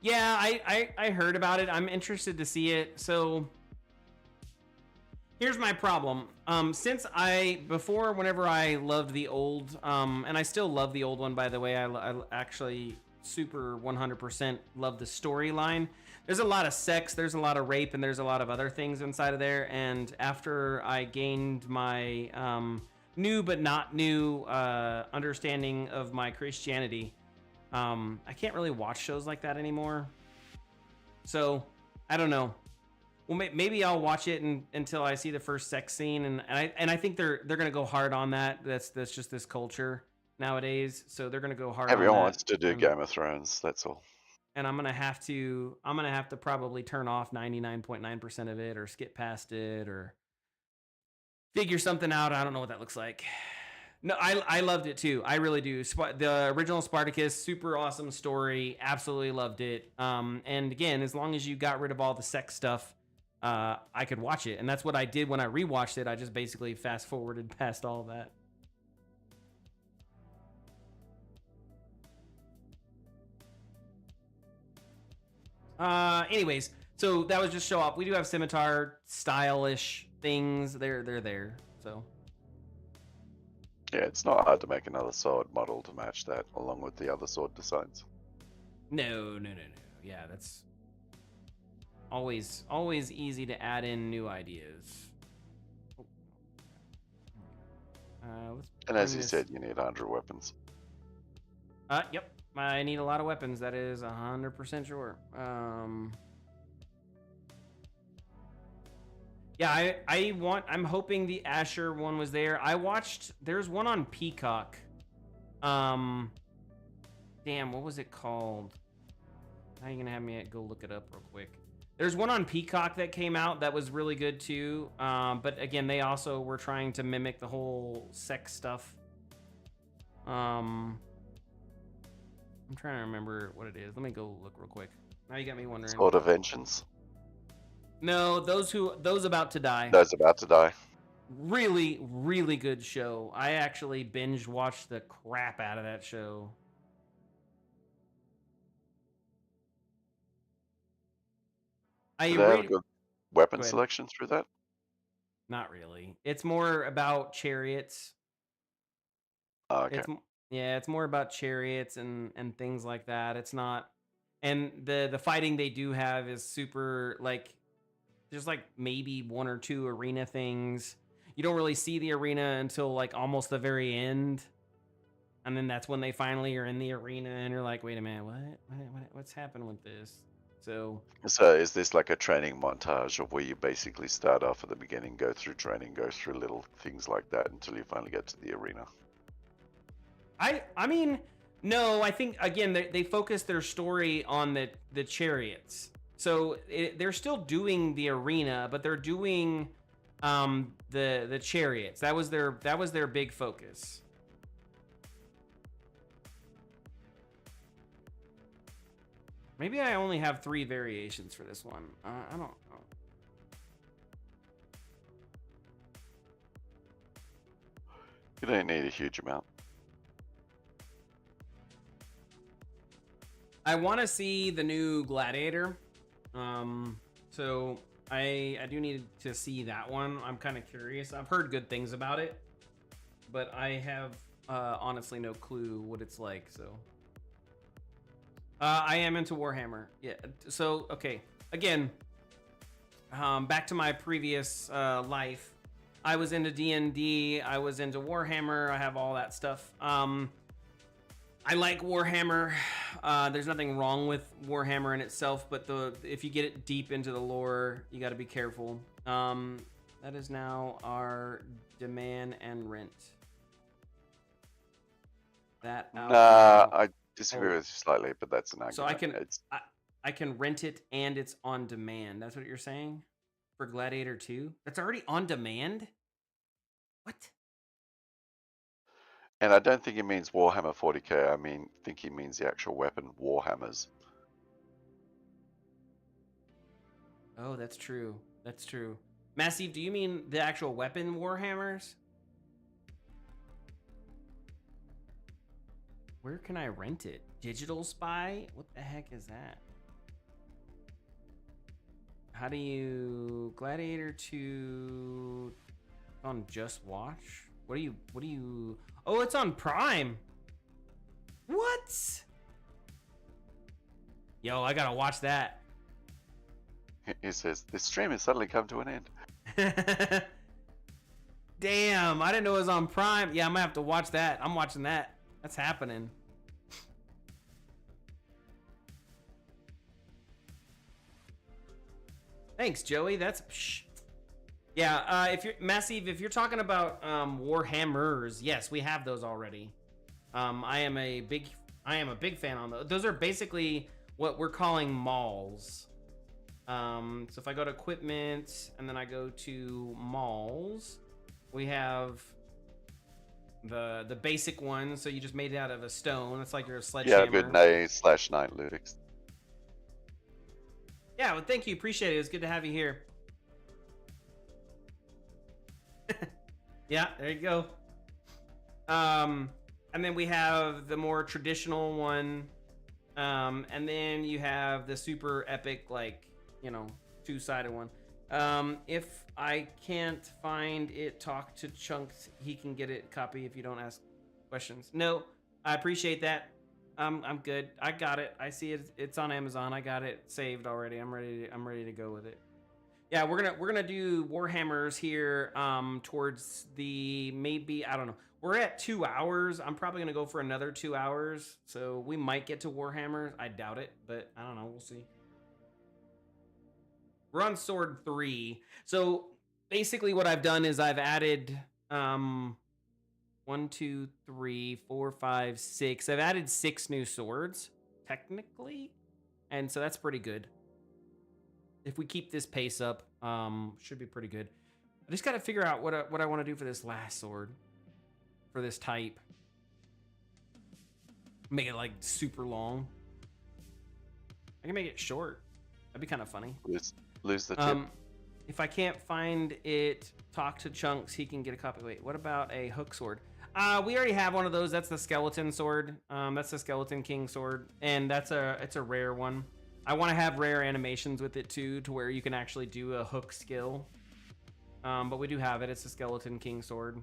Speaker 1: Yeah, I heard about it. I'm interested to see it. So here's my problem. Since whenever I loved the old, and I still love the old one, by the way, I actually super 100% love the storyline. There's a lot of sex, there's a lot of rape, and there's a lot of other things inside of there. And after I gained my new but not new understanding of my Christianity, I can't really watch shows like that anymore. So I don't know. Well, maybe I'll watch it until I see the first sex scene, and I think they're gonna go hard on that. That's just this culture nowadays, so they're gonna go hard on
Speaker 2: Everyone
Speaker 1: that.
Speaker 2: wants to do Game of Thrones. That's all.
Speaker 1: And I'm gonna have to probably turn off 99.9% of it, or skip past it, or figure something out. I don't know what that looks like. No, I loved it too. I really do. The original Spartacus, super awesome story. Absolutely loved it. And again, as long as you got rid of all the sex stuff, I could watch it. And that's what I did when I rewatched it. I just basically fast forwarded past all of that. Anyways, so that was just show off. We do have scimitar stylish things. They're there. So.
Speaker 2: Yeah, it's not hard to make another sword model to match that, along with the other sword designs.
Speaker 1: No. Yeah, that's always easy to add in new ideas.
Speaker 2: And as you said, you need 100 weapons.
Speaker 1: Yep. I need a lot of weapons. That is 100% sure. Yeah, I'm hoping the Asher one was there. There's one on Peacock. Damn, what was it called? Now you're gonna have me go look it up real quick. There's one on Peacock that came out that was really good too. But again, they also were trying to mimic the whole sex stuff. I'm trying to remember what it is. Let me go look real quick. Now you got me wondering.
Speaker 2: Sword of Vengeance.
Speaker 1: No, those about to die.
Speaker 2: Those about to die.
Speaker 1: Really, really good show. I actually binge watched the crap out of that show.
Speaker 2: Do they have a good weapon selection through that?
Speaker 1: Not really. It's more about chariots.
Speaker 2: Oh, okay.
Speaker 1: It's more about chariots and things like that. It's not, and the fighting they do have is super, like, there's like maybe one or two arena things. You don't really see the arena until like almost the very end, and then that's when they finally are in the arena, and you're like, wait a minute, what's happened with this? So
Speaker 2: is this like a training montage of where you basically start off at the beginning, go through training, go through little things like that until you finally get to the arena?
Speaker 1: I mean, no, I think again they focus their story on the chariots. So they're still doing the arena, but they're doing the chariots. That was their big focus. Maybe I only have 3 variations for this one. I don't know.
Speaker 2: You don't need a huge amount.
Speaker 1: I want to see the new Gladiator. So I do need to see that one. I'm kind of curious. I've heard good things about it, but I have honestly no clue what it's like. So I am into Warhammer. Yeah. So okay. Again, back to my previous life. I was into D&D. I was into Warhammer. I have all that stuff. I like Warhammer. There's nothing wrong with Warhammer in itself, but if you get it deep into the lore, you got to be careful. That is now our demand and rent. That
Speaker 2: I disagree with you slightly, but that's an argument.
Speaker 1: So I can rent it and it's on demand. That's what you're saying for Gladiator 2? That's already on demand? What?
Speaker 2: And I don't think he means Warhammer 40k. I think he means the actual weapon, Warhammers.
Speaker 1: Oh, that's true. That's true. Massive, do you mean the actual weapon Warhammers? Where can I rent it? Digital Spy? What the heck is that? How do you... Gladiator 2... on Just Watch? What do you... Oh, it's on Prime! What? Yo, I gotta watch that.
Speaker 2: He says, this stream has suddenly come to an end.
Speaker 1: Damn, I didn't know it was on Prime. Yeah, I'm gonna have to watch that. I'm watching that. That's happening. Thanks, Joey. That's yeah. If you're Massive, if you're talking about Warhammers, yes, we have those already. I am a big fan on those. Those are basically what we're calling malls. So if I go to equipment and then I go to malls, we have the basic one. So you just made it out of a stone. It's like your sledgehammer.
Speaker 2: Yeah, good day/night, Ludix.
Speaker 1: Yeah, well, thank you. Appreciate it. It was good to have you here. Yeah, there you go. And then we have the more traditional one. And then you have the super epic, like, you know, two-sided one. If I can't find it, talk to Chunks. He can get it copy if you don't ask questions. No, I appreciate that. I'm good. I got it. I see it. It's on Amazon. I got it saved already. I'm ready to go with it. Yeah, we're gonna do Warhammers here. Towards the maybe I don't know. We're at 2 hours. I'm probably gonna go for another 2 hours. So we might get to Warhammers. I doubt it, but I don't know. We'll see. We're on Sword 3. So basically, what I've done is I've added 1, 2, 3, 4, 5, 6. I've added 6 new swords, technically. And so that's pretty good. If we keep this pace up, should be pretty good. I just got to figure out what I want to do for this last sword. For this type. Make it like super long. I can make it short. That'd be kind of funny.
Speaker 2: Lose the tip.
Speaker 1: If I can't find it, talk to Chunks. He can get a copy. Wait, what about a hook sword? We already have one of those. That's the skeleton sword. That's the skeleton king sword, and it's a rare one. I want to have rare animations with it too, to where you can actually do a hook skill. But we do have it. It's a skeleton king sword.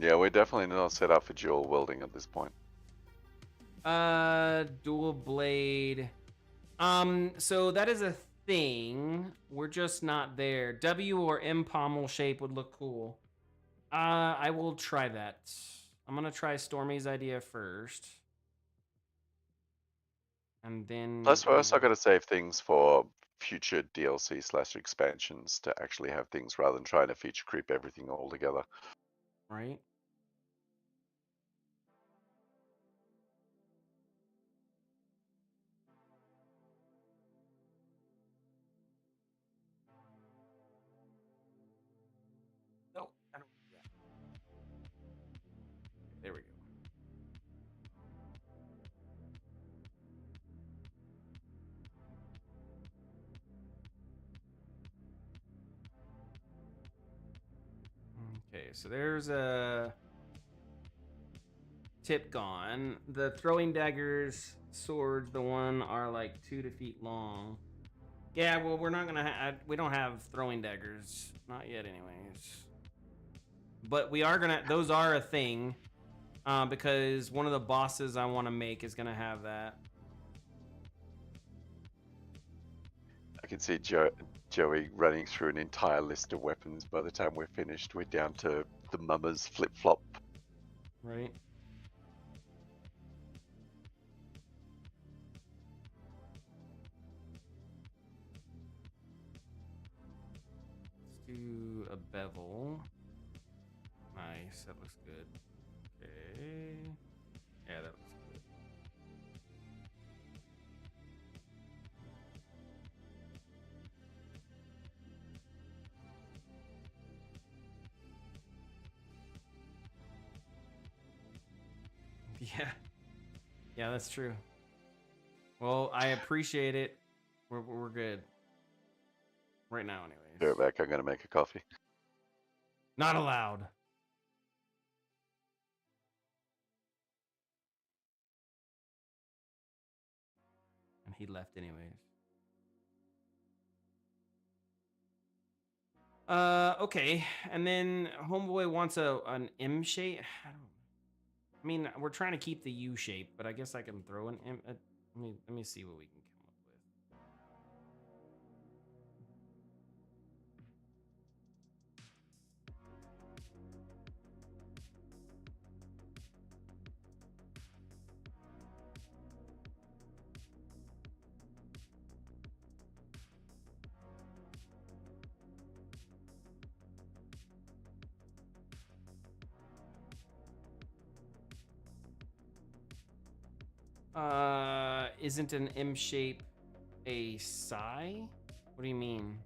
Speaker 2: Yeah, we're definitely not set up for dual wielding at this point.
Speaker 1: Dual blade. So that is a thing. We're just not there. W or M pommel shape would look cool. I will try that. I'm gonna try Stormy's idea first. And then...
Speaker 2: Plus, we're also going to save things for future DLC/expansions to actually have things rather than trying to feature creep everything all together.
Speaker 1: Right. No, I don't do that. There we go. Okay, so there's a tip gone. The throwing daggers, swords, the one are like 2 feet long. Yeah, well, we're not gonna have. We don't have throwing daggers, not yet, anyways. But we are gonna. Those are a thing, because one of the bosses I want to make is gonna have that.
Speaker 2: I can see Joey running through an entire list of weapons. By the time we're finished, we're down to the mummer's flip-flop.
Speaker 1: Right. Let's do a bevel. Nice, that looks good. Okay. Yeah, that looks good. Yeah. Yeah, that's true. Well, I appreciate it. We're good. Right now, anyways.
Speaker 2: Be right back. I'm going to make a coffee.
Speaker 1: Not allowed. And he left anyways. Okay. And then Homeboy wants an M shape. I mean, we're trying to keep the U shape, but I guess I can throw an M. Let me see what we can come up with. Isn't an M shape a psi? What do you mean?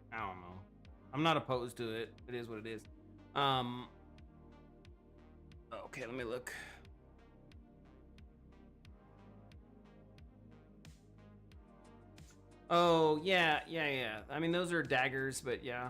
Speaker 1: I don't know. I'm not opposed to it. It is what it is. Okay, let me look. Oh, yeah. I mean, those are daggers, but yeah.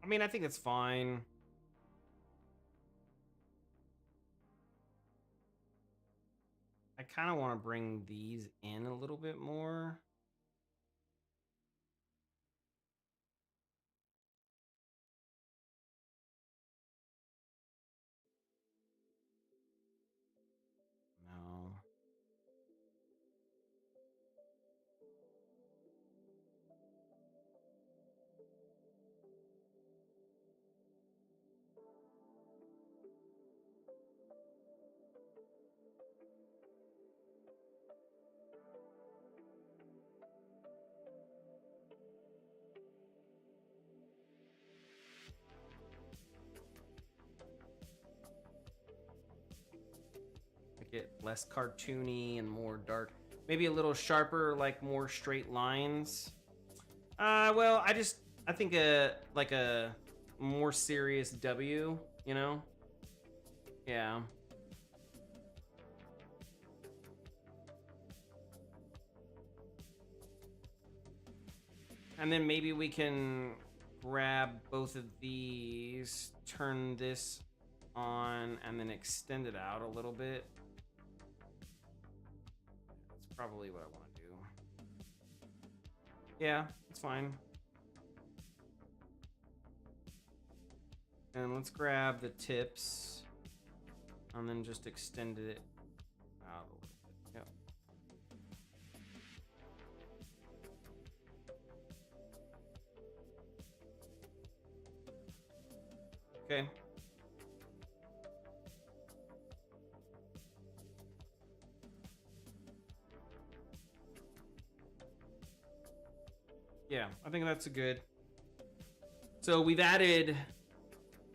Speaker 1: I mean, I think it's fine. I kind of want to bring these in a little bit more. No. Make it less cartoony and more dark. Maybe a little sharper, like more straight lines. Well, I think like a more serious W, you know? Yeah. And then maybe we can grab both of these, turn this on, and then extend it out a little bit. That's probably what I want to do. Yeah, it's fine. And let's grab the tips and then just extend it out a little bit. Yep. Okay. Yeah, I think that's a good. So we've added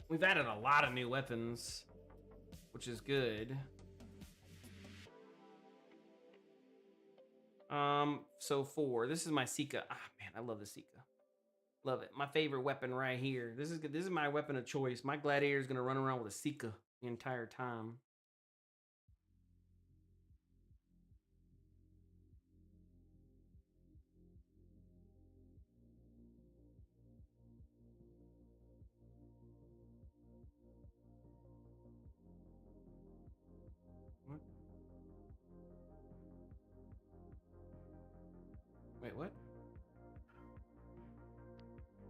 Speaker 1: a lot of new weapons, which is good. So 4. This is my Sika. Ah, man, I love the Sika. Love it. My favorite weapon right here. This is good. This is my weapon of choice. My Gladiator is gonna run around with a Sika the entire time. What? Wait, what?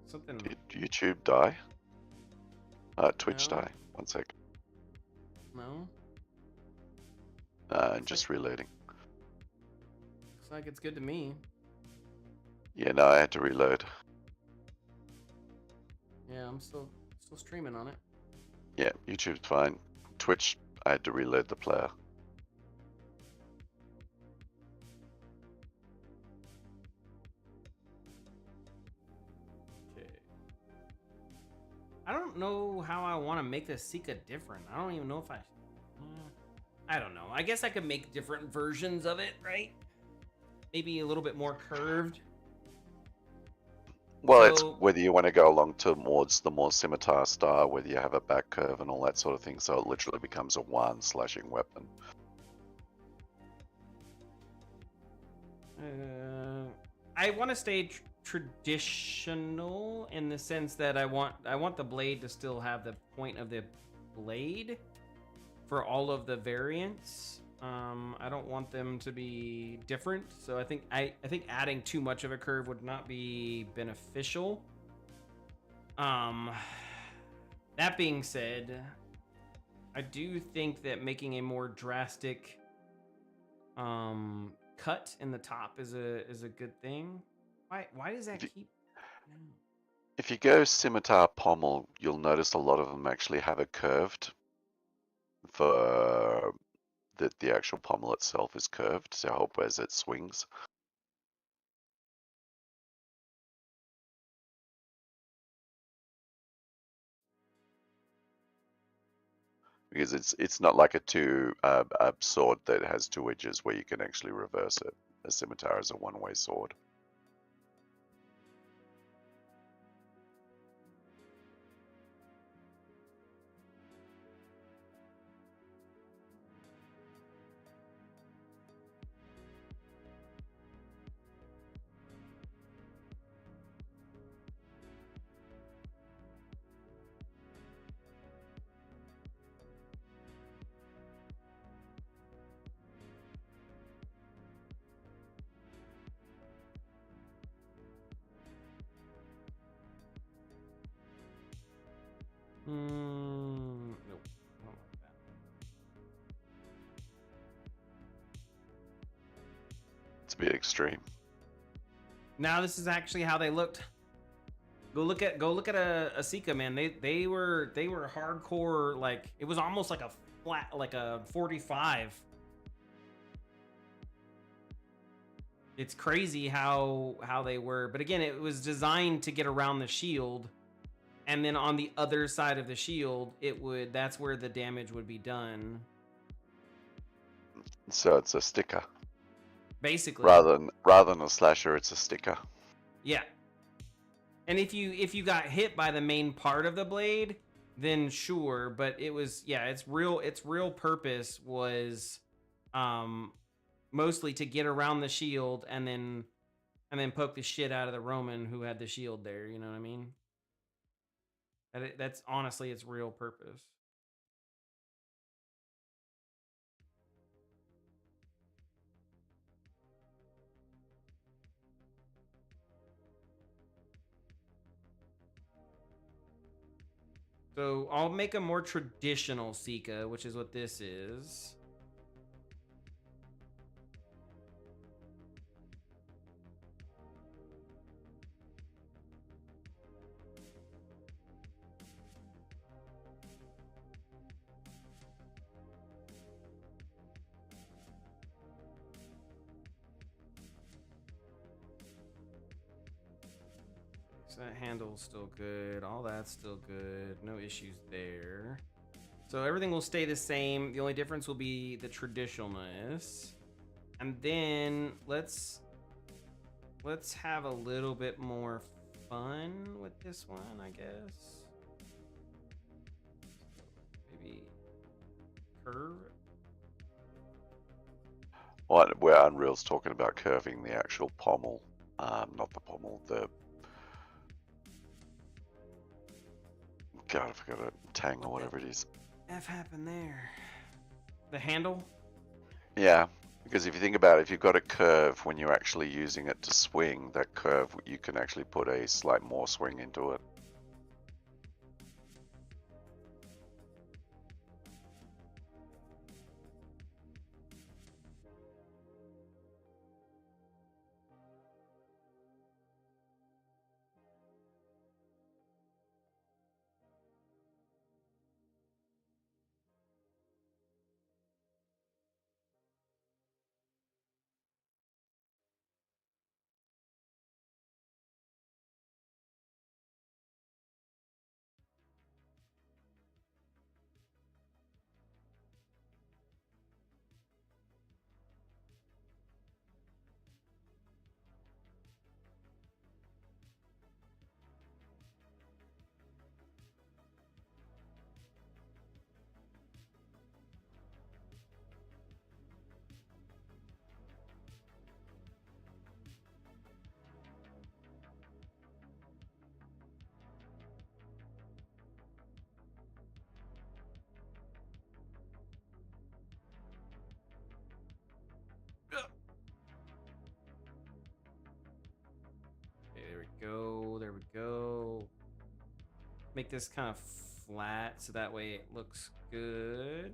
Speaker 1: Something.
Speaker 2: Did YouTube die? Twitch
Speaker 1: No.
Speaker 2: die. 1 sec.
Speaker 1: No.
Speaker 2: Just reloading.
Speaker 1: Looks like it's good to me.
Speaker 2: Yeah, no, I had to reload.
Speaker 1: Yeah, I'm still streaming on it.
Speaker 2: Yeah, YouTube's fine. Twitch, I had to reload the player.
Speaker 1: Okay. I don't know how I want to make the Sika different. I don't even know if I don't know. I guess I could make different versions of it, right? Maybe a little bit more curved.
Speaker 2: Well, it's
Speaker 1: So-
Speaker 2: whether you want to go along towards the more scimitar style, whether you have a back curve and all that sort of thing, so it literally becomes a one slashing weapon.
Speaker 1: I want to stay traditional in the sense that I want the blade to still have the point of the blade for all of the variants. I don't want them to be different, so I think adding too much of a curve would not be beneficial. That being said, I do think that making a more drastic cut in the top is a good thing. Why does that keep?
Speaker 2: If you go scimitar pommel, you'll notice a lot of them actually have it curved. For the actual pommel itself is curved, so help as it swings. Because it's not like a sword that has 2 edges where you can actually reverse it. A scimitar is a one-way sword.
Speaker 1: Nope. I don't like that.
Speaker 2: It's a bit extreme.
Speaker 1: Now this is actually how they looked. Go look at a Sika, man. They were hardcore. Like it was almost like a flat, like a 45. It's crazy how they were, but again, it was designed to get around the shield, and then on the other side of the shield, that's where the damage would be done.
Speaker 2: So it's a sticker.
Speaker 1: Basically.
Speaker 2: Rather than a slasher, it's a sticker.
Speaker 1: Yeah. And if you got hit by the main part of the blade, then sure. But it was, yeah, its real purpose was mostly to get around the shield and then poke the shit out of the Roman who had the shield there. You know what I mean? That's honestly its real purpose. So I'll make a more traditional Sika, which is what this is. So that handle's still good. All that's still good. No issues there. So everything will stay the same. The only difference will be the traditionalness. And then let's have a little bit more fun with this one, I guess. Maybe curve.
Speaker 2: Where Unreal's talking about curving the actual pommel, not the pommel, the... God, I forgot it. Tang or whatever it is.
Speaker 1: F happened there. The handle?
Speaker 2: Yeah, because if you think about it, if you've got a curve when you're actually using it to swing, that curve, you can actually put a slight more swing into it. Okay, there we go. There we go. Make this kind of flat so that way it looks good.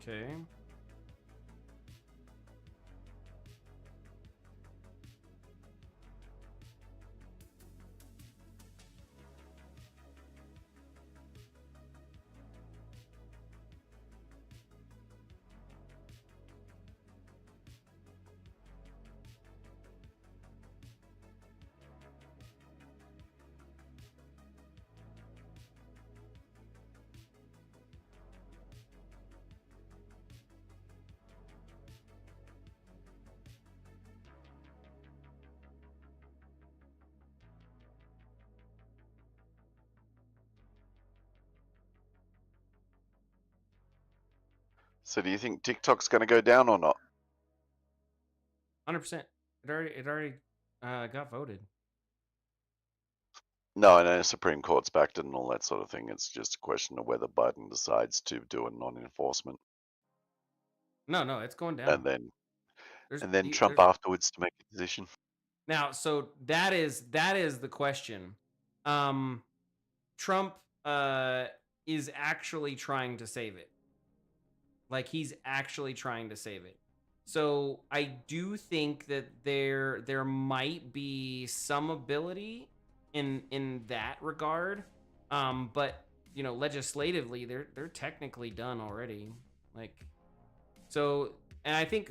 Speaker 2: Okay. So do you think TikTok's going to go down or not?
Speaker 1: 100%. It already got voted.
Speaker 2: No, I know the Supreme Court's backed it and all that sort of thing. It's just a question of whether Biden decides to do a non-enforcement.
Speaker 1: No, it's going down.
Speaker 2: And then Trump afterwards to make a decision.
Speaker 1: Now, so that is the question. Trump is actually trying to save it. Like, he's actually trying to save it. So I do think that there might be some ability in that regard. But you know, legislatively, they're technically done already. Like, so, and I think,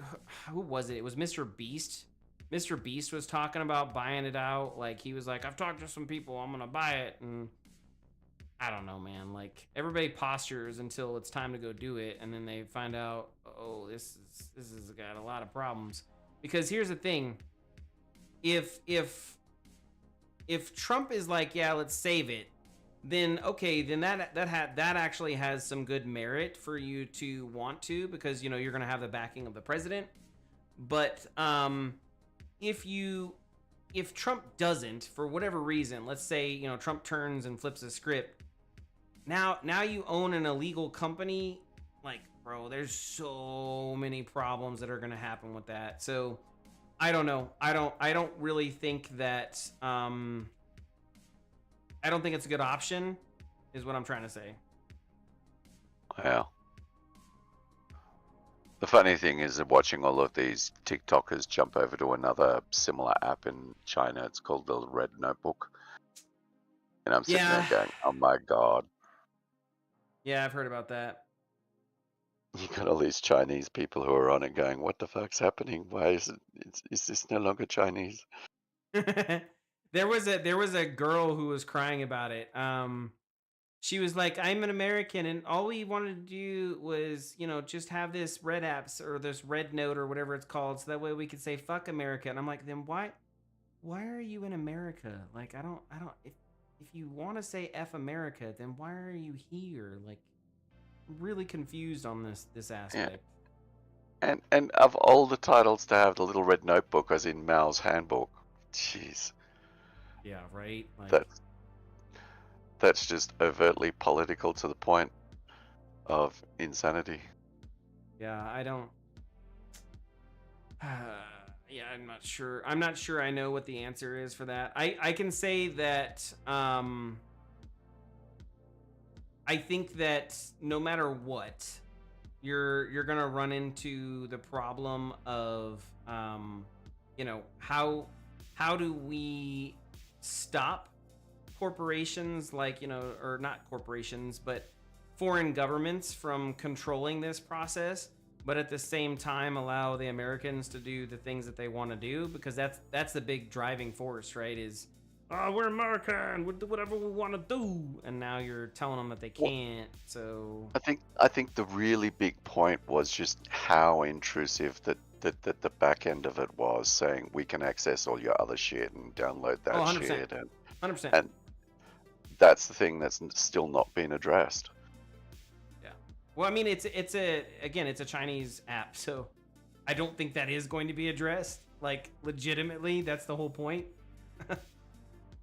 Speaker 1: who was it? It was Mr. Beast Mr. Beast was talking about buying it out. Like, he was like, I've talked to some people, I'm gonna buy it. And I don't know, man. Like, everybody postures until it's time to go do it, and then they find out, oh, this has got a lot of problems. Because here's the thing: if Trump is like, yeah, let's save it, then okay, then that actually has some good merit for you to want to, because you're gonna have the backing of the president. But if Trump doesn't, for whatever reason, let's say Trump turns and flips a script, now you own an illegal company. Like, bro, there's so many problems that are gonna happen with that. So I don't know. I don't really think that I don't think it's a good option, is what I'm trying to say.
Speaker 2: Wow. The funny thing is that watching all of these TikTokers jump over to another similar app in China, it's called the Red Notebook. And I'm sitting there going, oh my God.
Speaker 1: Yeah, I've heard about that.
Speaker 2: You got all these Chinese people who are on it going, what the fuck's happening? Why is this no longer Chinese?
Speaker 1: There was a girl who was crying about it. She was like, I'm an American, and all we wanted to do was, just have this red apps or this red note or whatever it's called, so that way we could say fuck America. And I'm like, then why are you in America? Like, I don't if you want to say F America, then why are you here? Like, I'm really confused on this aspect.
Speaker 2: Yeah. And of all the titles to have the little red notebook, as in Mao's handbook, jeez.
Speaker 1: Yeah, right. Like,
Speaker 2: that's just overtly political to the point of insanity.
Speaker 1: Yeah, I don't. Yeah, I'm not sure. I'm not sure I know what the answer is for that. I can say that I think that no matter what, you're gonna run into the problem of how do we stop corporations, like, or not corporations, but foreign governments from controlling this process, but at the same time allow the Americans to do the things that they want to do, because that's the big driving force, right? Is, oh, we're American, we'll do whatever we want to do, and now you're telling them that they can't. So
Speaker 2: I think the really big point was just how intrusive that the back end of it was, saying we can access all your other shit and download that
Speaker 1: 100%,
Speaker 2: shit, and
Speaker 1: 100%.
Speaker 2: And that's the thing that's still not been addressed.
Speaker 1: Yeah. Well, I mean, it's a Chinese app, so I don't think that is going to be addressed. Like, legitimately, that's the whole point.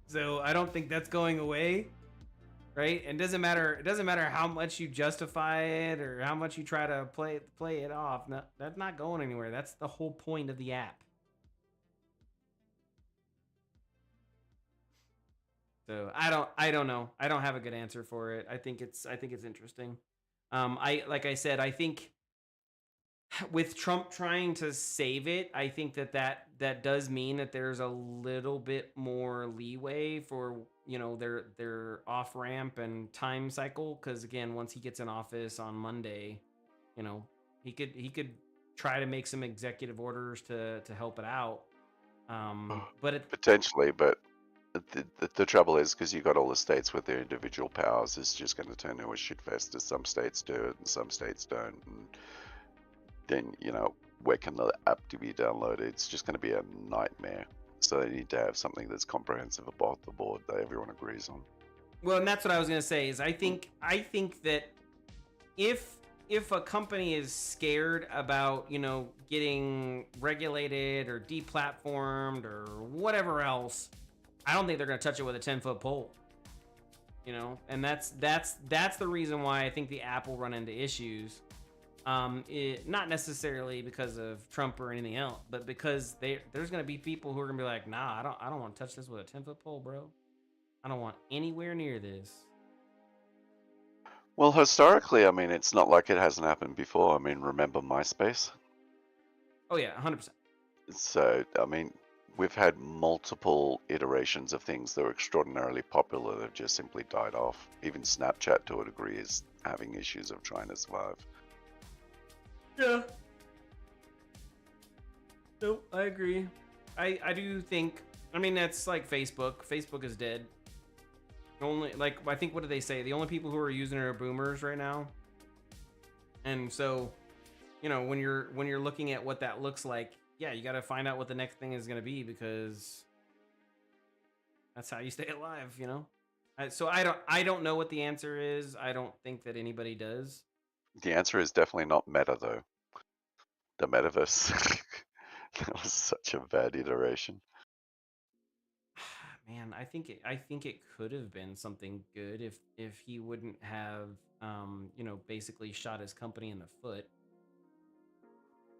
Speaker 1: So I don't think that's going away, right? And it doesn't matter how much you justify it or how much you try to play it off. No, that's not going anywhere. That's the whole point of the app. So I don't know. I don't have a good answer for it. I think it's interesting. Like I said, I think with Trump trying to save it, I think that does mean that there's a little bit more leeway for their off ramp and time cycle. Because again, once he gets in office on Monday, he could try to make some executive orders to help it out. But
Speaker 2: potentially, but the trouble is, because you got all the states with their individual powers, it's just going to turn into a shitfest, as some states do it and some states don't. And then, where can the app to be downloaded? It's just going to be a nightmare. So they need to have something that's comprehensive about the board that everyone agrees on.
Speaker 1: Well, and that's what I was going to say, is I think that if a company is scared about, getting regulated or deplatformed or whatever else, I don't think they're going to touch it with a 10-foot pole. And that's the reason why I think the app will run into issues. Not necessarily because of Trump or anything else, but because there's going to be people who are going to be like, nah, I don't want to touch this with a 10-foot pole, bro. I don't want anywhere near this.
Speaker 2: Well, historically, I mean, it's not like it hasn't happened before. I mean, remember MySpace?
Speaker 1: Oh yeah, 100%.
Speaker 2: So, I mean, we've had multiple iterations of things that were extraordinarily popular that have just simply died off. Even Snapchat, to a degree, is having issues of trying to survive.
Speaker 1: Yeah. No, I agree. I do think. I mean, that's like Facebook. Facebook is dead. Only like I think what do they say? The only people who are using it are boomers right now. And so, when you're looking at what that looks like, yeah, you got to find out what the next thing is going to be because that's how you stay alive. So I don't know what the answer is. I don't think that anybody does.
Speaker 2: The answer is definitely not meta, though. The metaverse. That was such a bad iteration.
Speaker 1: Man, I think it could have been something good if he wouldn't have basically shot his company in the foot.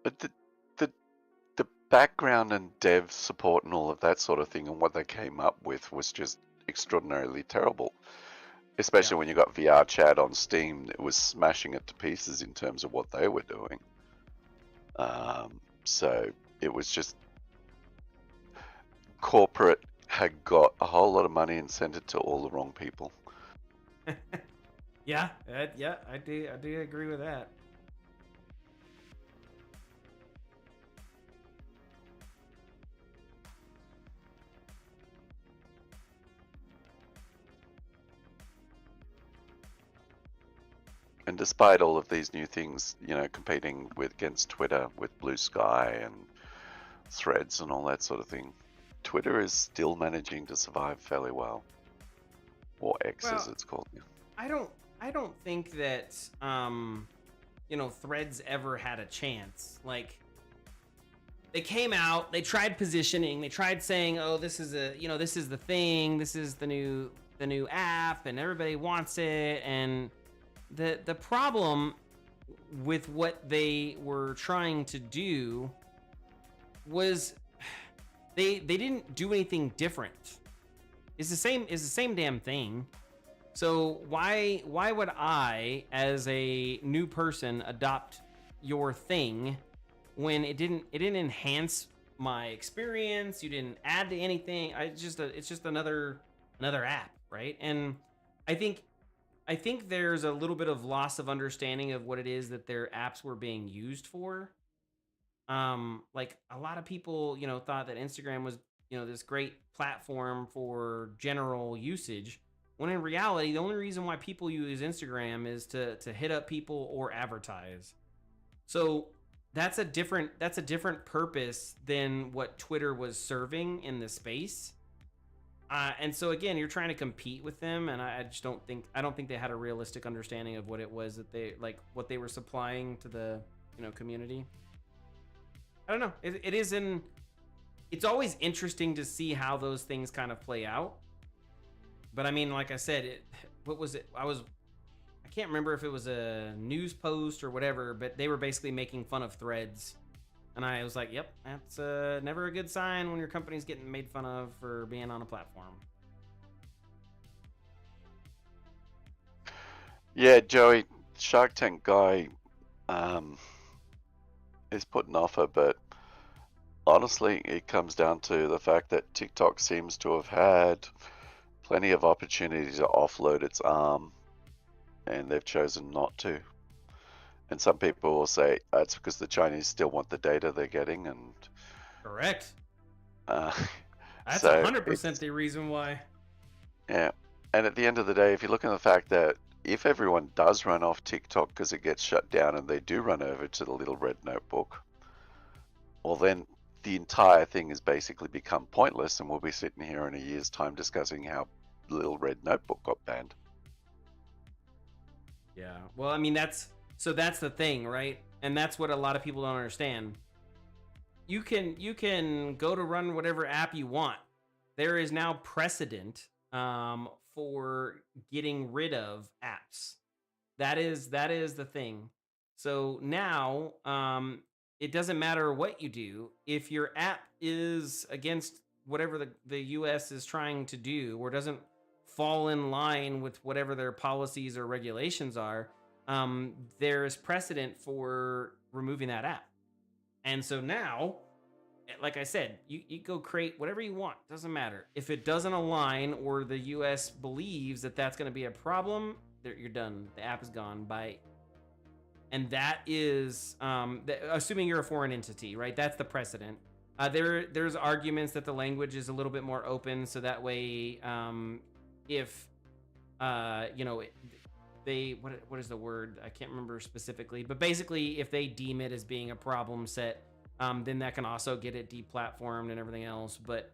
Speaker 2: But the background and dev support and all of that sort of thing and what they came up with was just extraordinarily terrible. Especially
Speaker 1: Yeah.
Speaker 2: when you got VR chat on Steam, it was smashing it to pieces in terms of what they were doing. So it was just corporate had got a whole lot of money and sent it to all the wrong people.
Speaker 1: Yeah, I do agree with that.
Speaker 2: And despite all of these new things, competing against Twitter with Blue Sky and Threads and all that sort of thing, Twitter is still managing to survive fairly well. Or X as it's called now.
Speaker 1: I don't think that Threads ever had a chance. Like they came out, they tried positioning, they tried saying, "Oh, this is this is the thing, this is the new app and everybody wants it." And the problem with what they were trying to do was they didn't do anything different. It's the same damn thing. So why would I, as a new person, adopt your thing when it didn't enhance my experience? You didn't add to anything. It's just another app, right? And I think there's a little bit of loss of understanding of what it is that their apps were being used for. Like a lot of people, thought that Instagram was, this great platform for general usage. When in reality, the only reason why people use Instagram is to hit up people or advertise. So that's a different purpose than what Twitter was serving in the space. And so again, you're trying to compete with them, and I just don't think they had a realistic understanding of what it was that they what they were supplying to the community. I don't know. It's always interesting to see how those things kind of play out. But I mean, like I said, what was it? I can't remember if it was a news post or whatever, but they were basically making fun of Threads. And I was like, yep, that's never a good sign when your company's getting made fun of for being on a platform.
Speaker 2: Yeah, Joey, Shark Tank guy is put an offer, but honestly, it comes down to the fact that TikTok seems to have had plenty of opportunity to offload its arm, and they've chosen not to. And some people will say that's because the Chinese still want the data they're getting, and
Speaker 1: correct. That's
Speaker 2: so
Speaker 1: 100% the reason why.
Speaker 2: Yeah, and at the end of the day, if you look at the fact that if everyone does run off TikTok because it gets shut down and they do run over to the little red notebook, well then the entire thing has basically become pointless, and we'll be sitting here in a year's time discussing how little red notebook got banned.
Speaker 1: Yeah. Well, I mean, that's the thing, right? And that's what a lot of people don't understand. You can go to run whatever app you want. There is now precedent for getting rid of apps. That is the thing. So now it doesn't matter what you do. If your app is against whatever the US is trying to do or doesn't fall in line with whatever their policies or regulations are, there's precedent for removing that app. And so now, like I said, you go create whatever you want. Doesn't matter. If it doesn't align or the US believes that that's going to be a problem, you're done. The app is gone. Bye. And that is, assuming you're a foreign entity, right? That's the precedent. There's arguments that the language is a little bit more open, so that way, if you know, they what is the word? I can't remember specifically, but basically, if they deem it as being a problem set, then that can also get it deplatformed and everything else. But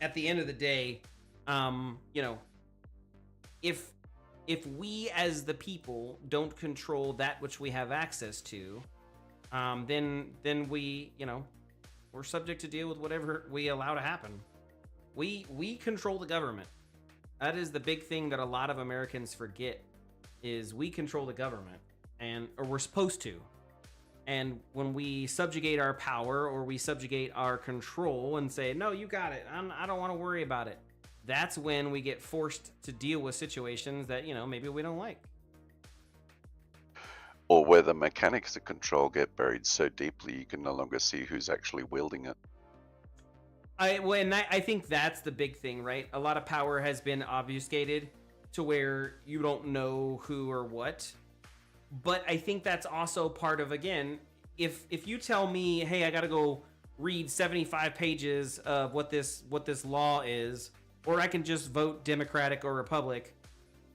Speaker 1: at the end of the day, you know, if we as the people don't control that which we have access to, then we, you know, we're subject to deal with whatever we allow to happen. We control the government. That is the big thing that a lot of Americans forget, is we control the government, or we're supposed to. And when we subjugate our power, or we subjugate our control and say, no, you got it, I don't want to worry about it, that's when we get forced to deal with situations that, you know, maybe we don't like.
Speaker 2: Or where the mechanics of control get buried so deeply you can no longer see who's actually wielding it.
Speaker 1: I think that's the big thing, right? A lot of power has been obfuscated to where you don't know who or what. But I think that's also part of, again, if you tell me, hey, I got to go read 75 pages of what this law is, or I can just vote Democratic or Republic,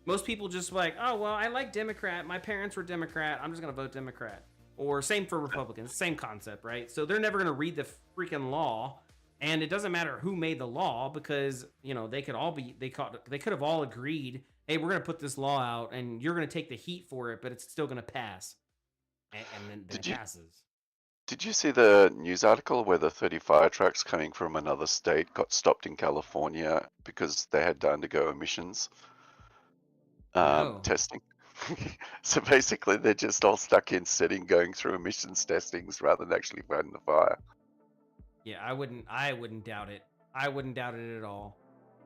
Speaker 1: most people just like, oh, well, I like Democrat. My parents were Democrat. I'm just going to vote Democrat. Or same for Republicans. Same concept, right? So they're never going to read the freaking law. And it doesn't matter who made the law, because, you know, they could have all agreed, hey, we're going to put this law out and you're going to take the heat for it, but it's still going to pass. And then it passes.
Speaker 2: Did you see the news article where the 30 fire trucks coming from another state got stopped in California because they had to undergo emissions
Speaker 1: No.
Speaker 2: testing? So basically, they're just all stuck in setting going through emissions testings rather than actually fighting the fire.
Speaker 1: Yeah, I wouldn't doubt it. I wouldn't doubt it at all.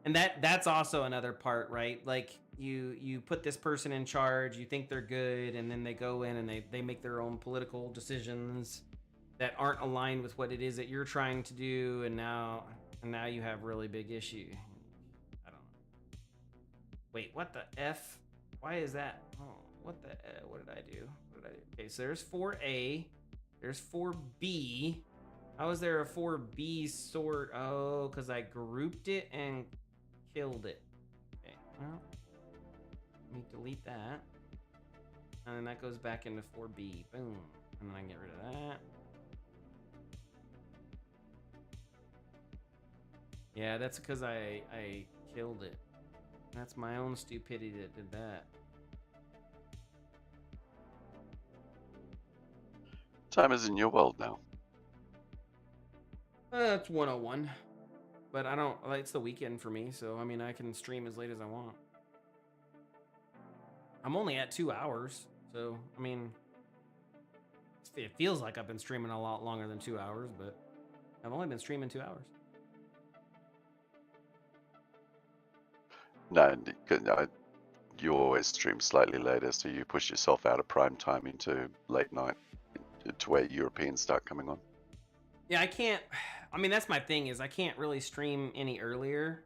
Speaker 1: And that's also another part, right? Like you put this person in charge, you think they're good, and then they go in and they make their own political decisions that aren't aligned with what it is that you're trying to do, and now you have really big issue. I don't know. Wait, what the F? Why is that? Oh, what did I do? Okay, so there's 4A, there's 4B. How is there a 4B sort? Oh, because I grouped it and killed it. Okay, well, let me delete that. And then that goes back into 4B. Boom. And then I can get rid of that. Yeah, that's because I killed it. That's my own stupidity that did that.
Speaker 2: Time is in your world now.
Speaker 1: It's 101. But I don't, like, it's the weekend for me, so I mean, I can stream as late as I want. I'm only at 2 hours, so I mean, it feels like I've been streaming a lot longer than 2 hours, but I've only been streaming 2 hours.
Speaker 2: No, you always stream slightly later, so you push yourself out of prime time into late night, to where Europeans start coming on.
Speaker 1: Yeah, I can't. I mean, that's my thing, is I can't really stream any earlier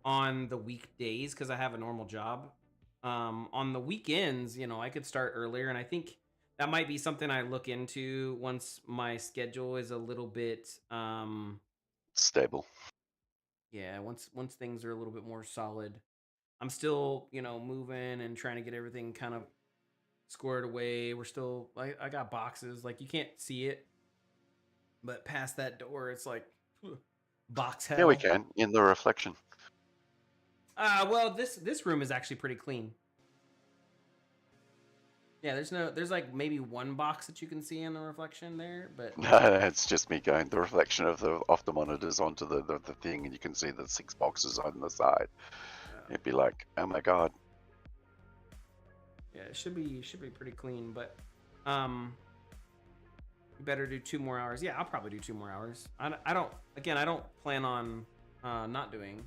Speaker 1: on the weekdays because I have a normal job. On the weekends, you know, I could start earlier, and I think that might be something I look into once my schedule is a little bit
Speaker 2: stable.
Speaker 1: Yeah, once things are a little bit more solid. I'm still, you know, moving and trying to get everything kind of squared away. We're still, I got boxes, like you can't see it, but past that door, it's like box hell.
Speaker 2: Yeah, we can, in the reflection.
Speaker 1: Well, this room is actually pretty clean. Yeah, there's like maybe one box that you can see in the reflection there, but
Speaker 2: no, it's just me going the reflection of the monitors onto the thing, and you can see the 6 boxes on the side. It'd be like, oh my god.
Speaker 1: Yeah, it should be pretty clean, but you better do 2 more hours. Yeah, I'll probably do 2 more hours. I don't plan on not doing.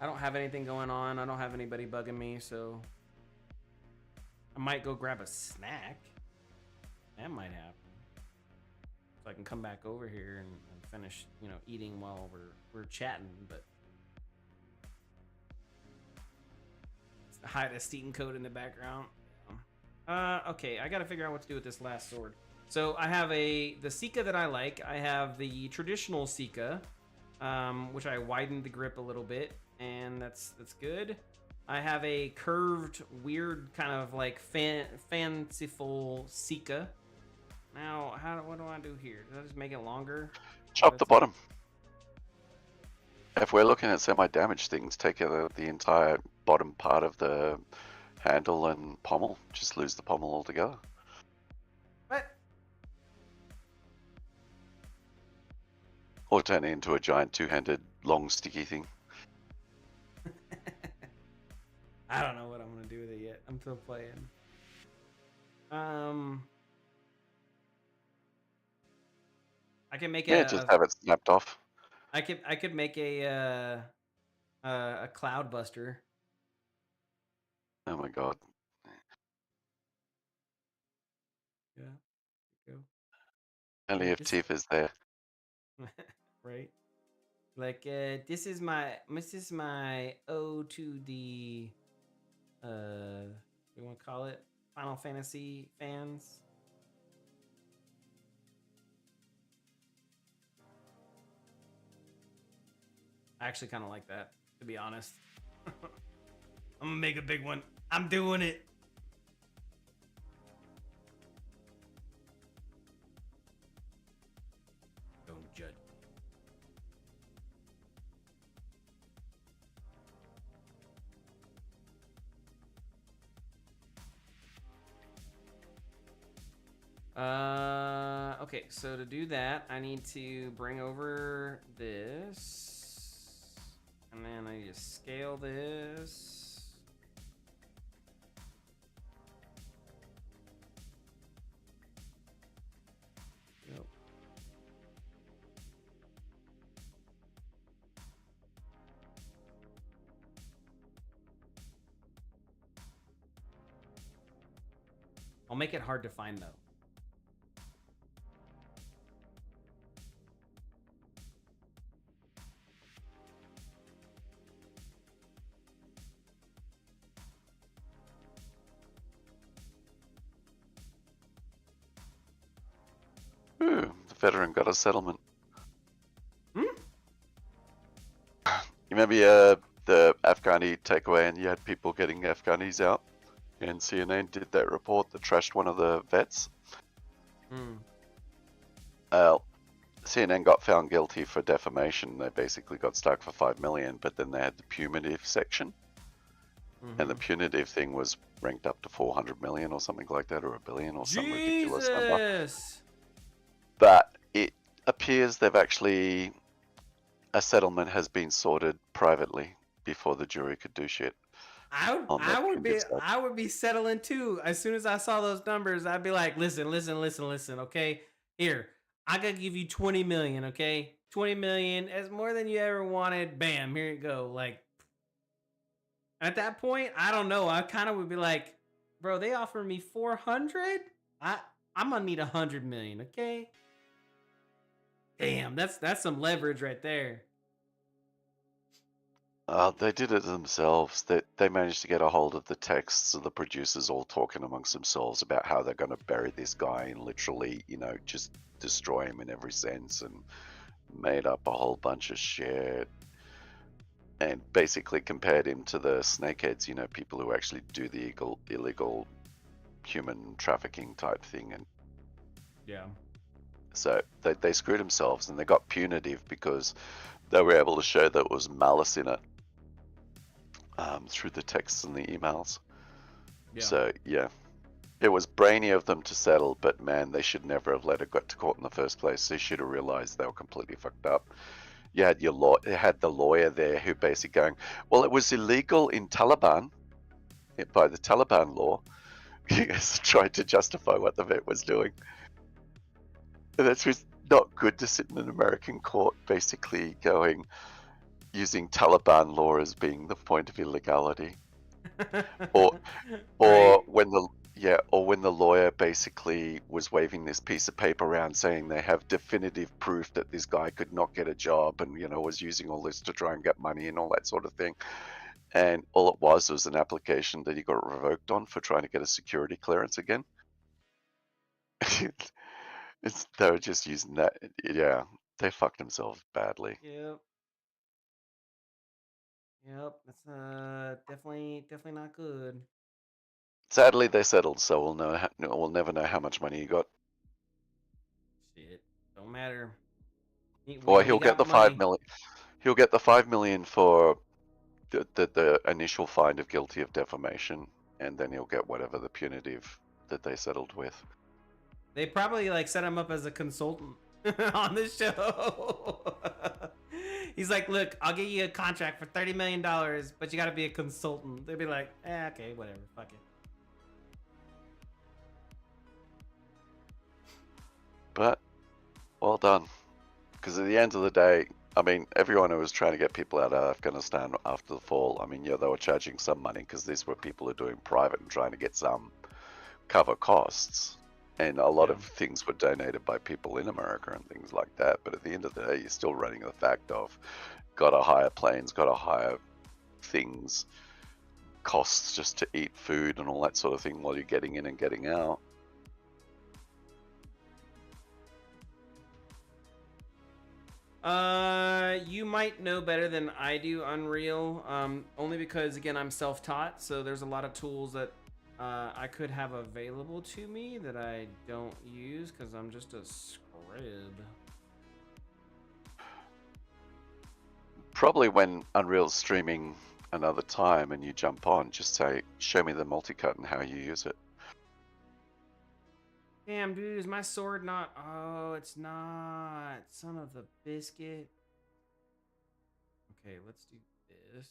Speaker 1: I don't have anything going on. I don't have anybody bugging me, so I might go grab a snack. That might happen. So I can come back over here and finish, you know, eating while we're chatting, but hide a Steam code in the background. Okay, I gotta figure out what to do with this last sword. So I have the Sika that I like. I have the traditional Sika, which I widened the grip a little bit, and that's good. I have a curved, weird kind of like fanciful Sika. Now, what do I do here? Did I just make it longer?
Speaker 2: Chop the bottom. If we're looking at semi-damaged things, take out the entire bottom part of the handle and pommel. Just lose the pommel altogether.
Speaker 1: What?
Speaker 2: Or turn it into a giant two-handed, long, sticky thing.
Speaker 1: I don't know what I'm gonna do with it yet. I'm still playing. I can make
Speaker 2: just have it snapped off.
Speaker 1: I could make a cloud buster.
Speaker 2: Oh my god.
Speaker 1: Yeah. Go.
Speaker 2: Only if Tiff is there.
Speaker 1: Right. Like this is my ode to the we want to call it Final Fantasy fans. I actually kind of like that, to be honest. I'm gonna make a big one. I'm doing it. Don't judge. Okay, so to do that, I need to bring over this, and then I need to scale this. Yep. I'll make it hard to find though.
Speaker 2: Ooh, the veteran got a settlement.
Speaker 1: Hmm?
Speaker 2: You remember the Afghani takeaway and you had people getting Afghanis out? And CNN did that report that trashed one of the vets. CNN got found guilty for defamation. They basically got stuck for $5 million, but then they had the punitive section. And the punitive thing was ranked up to 400 million or something like that, or $1 billion or some ridiculous number. But it appears they've actually, a settlement has been sorted privately before the jury could do shit.
Speaker 1: I would be settling too. As soon as I saw those numbers, I'd be like, listen, okay? Here, I gotta give you 20 million, okay? 20 million, as more than you ever wanted. Bam, here you go. Like, at that point, I don't know. I kind of would be like, bro, they offered me 400. I'm gonna need 100 million, okay? Damn, that's some leverage right there.
Speaker 2: They did it themselves. They managed to get a hold of the texts of the producers all talking amongst themselves about how they're going to bury this guy and literally, just destroy him in every sense, and made up a whole bunch of shit. And basically compared him to the snakeheads, people who actually do the illegal human trafficking type thing. And
Speaker 1: yeah.
Speaker 2: So they screwed themselves, and they got punitive because they were able to show that it was malice in it through the texts and the emails. Yeah. So, yeah. It was brainy of them to settle, but man, they should never have let it get to court in the first place. They should have realized they were completely fucked up. You had the lawyer there who basically going, well, it was illegal in Taliban, by the Taliban law. He tried to justify what the vet was doing. And that's just not good to sit in an American court basically using Taliban law as being the point of illegality. or
Speaker 1: Right.
Speaker 2: when the lawyer basically was waving this piece of paper around saying they have definitive proof that this guy could not get a job, and was using all this to try and get money and all that sort of thing. And all it was an application that he got revoked on for trying to get a security clearance again. They were just using that. Yeah, they fucked themselves badly.
Speaker 1: Yep. Yep. That's definitely not good.
Speaker 2: Sadly, they settled, so we'll know. We'll never know how much money you got.
Speaker 1: Shit. Don't matter. We
Speaker 2: Or
Speaker 1: know he
Speaker 2: he'll get
Speaker 1: got
Speaker 2: the five
Speaker 1: money.
Speaker 2: million. He'll get the 5 million for the initial find of guilty of defamation, and then he'll get whatever the punitive that they settled with.
Speaker 1: They probably like set him up as a consultant on the show. He's like, look, I'll give you a contract for $30 million, but you got to be a consultant. They'd be like, okay, whatever, fuck it.
Speaker 2: But well done, because at the end of the day, I mean, everyone who was trying to get people out of Afghanistan after the fall, I mean, yeah, they were charging some money because these were people who are doing private and trying to get some cover costs. And a lot of things were donated by people in America and things like that. But at the end of the day, you're still running the fact of gotta hire planes, gotta hire things, costs just to eat food and all that sort of thing while you're getting in and getting out.
Speaker 1: You might know better than I do Unreal, only because again I'm self-taught, so there's a lot of tools that I could have available to me that I don't use because I'm just a scrub.
Speaker 2: Probably when Unreal's streaming another time and you jump on, just say, show me the multicut and how you use it.
Speaker 1: Damn, dude, is my sword not? Oh, it's not. Son of the biscuit. Okay, let's do this.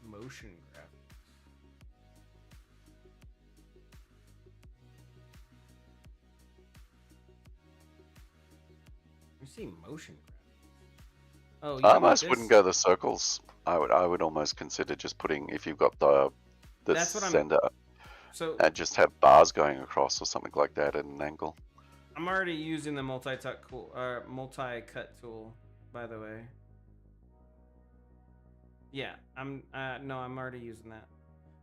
Speaker 1: Motion graphics. You see motion graphics. Oh, you
Speaker 2: I
Speaker 1: talking about
Speaker 2: almost wouldn't
Speaker 1: this?
Speaker 2: go the circles. I would almost consider just putting, if you've got the
Speaker 1: That's what I'm.
Speaker 2: sender,
Speaker 1: So
Speaker 2: and just have bars going across or something like that at an angle.
Speaker 1: I'm already using the multi-cut tool, by the way. Yeah, I'm. No, I'm already using that.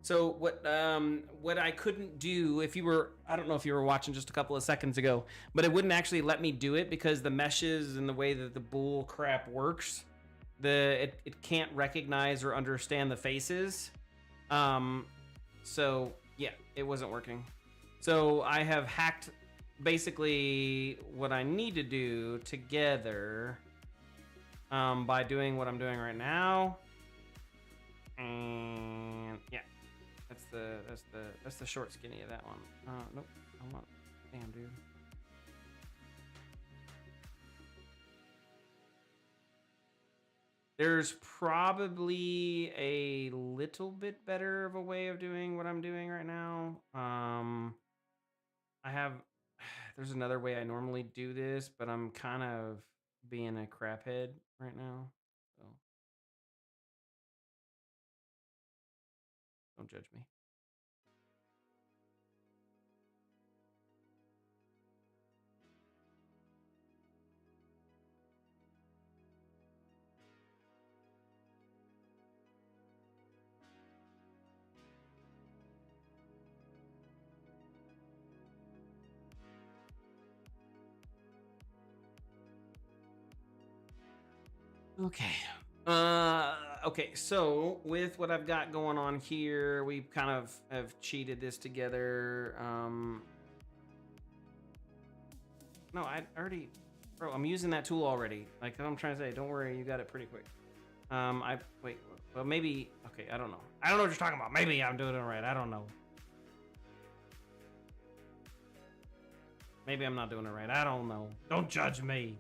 Speaker 1: So what I couldn't do, if you were, I don't know if you were watching just a couple of seconds ago, but it wouldn't actually let me do it because the meshes and the way that the bull crap works, it can't recognize or understand the faces. So yeah, it wasn't working. So I have hacked basically what I need to do together by doing what I'm doing right now. And yeah, that's the short skinny of that one. Nope, I want. Damn, dude. There's probably a little bit better of a way of doing what I'm doing right now. I have. There's another way I normally do this, but I'm kind of being a craphead right now, so don't judge me. Okay. Okay, so with what I've got going on here, we kind of have cheated this together. No, I already, bro, I'm using that tool already. Like I'm trying to say, don't worry, you got it pretty quick. I wait, Well, maybe. Okay, I don't know. I don't know what you're talking about. Maybe I'm doing it right. I don't know. Maybe I'm not doing it right. I don't know. Don't judge me.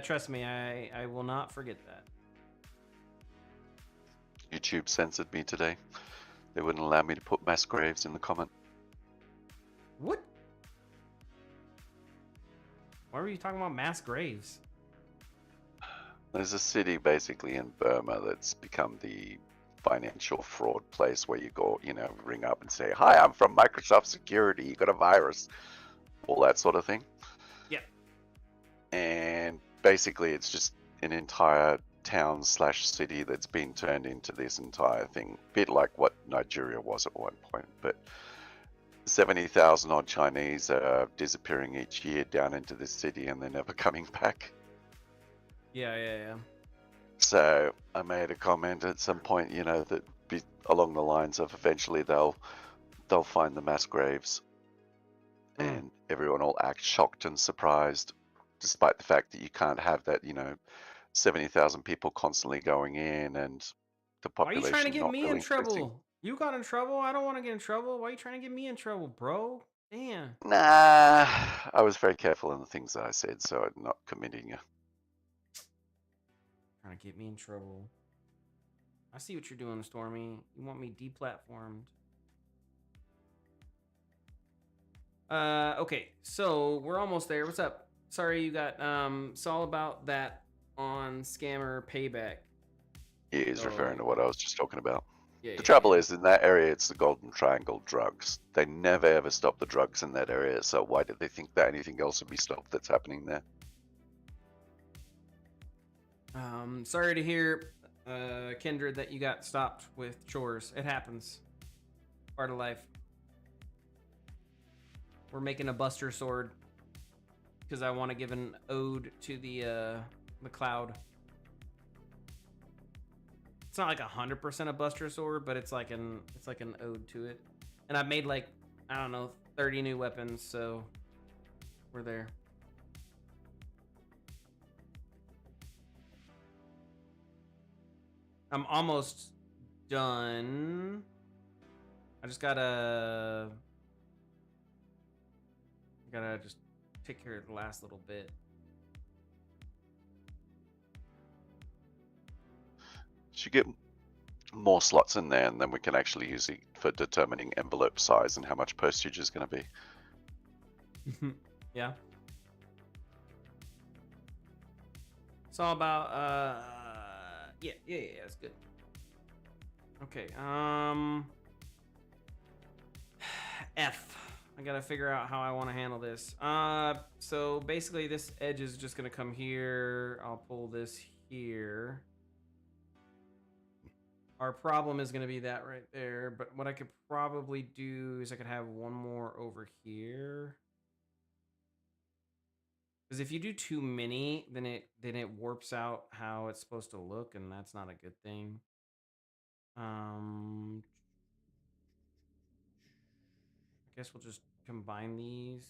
Speaker 1: Trust me, I will not forget that.
Speaker 2: YouTube censored me today. They wouldn't allow me to put mass graves in the comment.
Speaker 1: What? Why were you talking about mass graves?
Speaker 2: There's a city basically in Burma that's become the financial fraud place where you go, ring up and say, "Hi, I'm from Microsoft Security. You got a virus," all that sort of thing.
Speaker 1: Yeah.
Speaker 2: And basically, it's just an entire town/city that's been turned into this entire thing, a bit like what Nigeria was at one point. But 70,000 odd Chinese are disappearing each year down into this city, and they're never coming back.
Speaker 1: Yeah.
Speaker 2: So I made a comment at some point, that be along the lines of eventually they'll find the mass graves, and everyone will act shocked and surprised, despite the fact that you can't have that, 70,000 people constantly going in and the
Speaker 1: Why are you trying to
Speaker 2: population
Speaker 1: get
Speaker 2: not
Speaker 1: me
Speaker 2: really
Speaker 1: in
Speaker 2: increasing.
Speaker 1: trouble? You got in trouble. I don't want to get in trouble. Why are you trying to get me in trouble, bro? Damn.
Speaker 2: Nah, I was very careful in the things that I said, so I'm not committing you.
Speaker 1: Trying to get me in trouble. I see what you're doing, Stormy. You want me deplatformed. Okay, so we're almost there. What's up? Sorry you got it's all about that on Scammer Payback.
Speaker 2: He is referring to what I was just talking about.
Speaker 1: Yeah,
Speaker 2: The trouble is, in that area, it's the Golden Triangle drugs. They never ever stop the drugs in that area, so why did they think that anything else would be stopped that's happening there?
Speaker 1: Sorry to hear, Kindred, that you got stopped with chores. It happens. Part of life. We're making a Buster Sword because I want to give an ode to the cloud. It's not like 100% a Buster Sword, but it's like an ode to it. And I've made like, I don't know, 30 new weapons, so we're there. I'm almost done. I just gotta just take care of the last little bit.
Speaker 2: Should get more slots in there, and then we can actually use it for determining envelope size and how much postage is going to be.
Speaker 1: Yeah. It's all about yeah, it's good. Okay, F. I gotta figure out how I want to handle this. So basically this edge is just gonna come here. I'll pull this here. Our problem is gonna be that right there, but what I could probably do is I could have one more over here. Because if you do too many, then it warps out how it's supposed to look, and that's not a good thing. I guess we'll just combine these.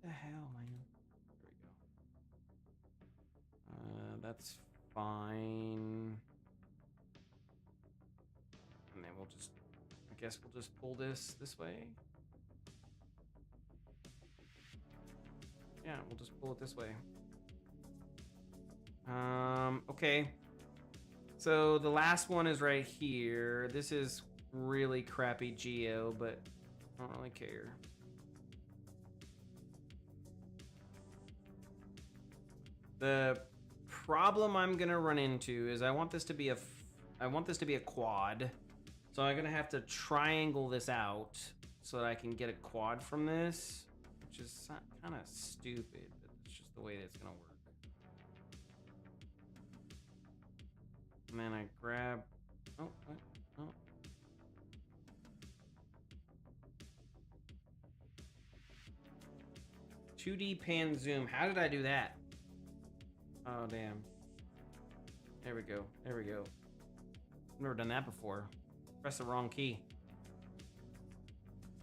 Speaker 1: What the hell, man? There we go. That's fine. And then we'll just, I guess we'll just pull this way. Yeah, we'll just pull it this way. Okay. So the last one is right here. This is really crappy geo, but I don't really care. The problem I'm gonna run into is I want this to be a quad. So I'm gonna have to triangle this out so that I can get a quad from this, which is kind of stupid, but it's just the way that's gonna work. And then I grab, oh, what? Oh. "2D pan zoom." How did I do that? Oh, damn. There we go. There we go. I've never done that before. Press the wrong key.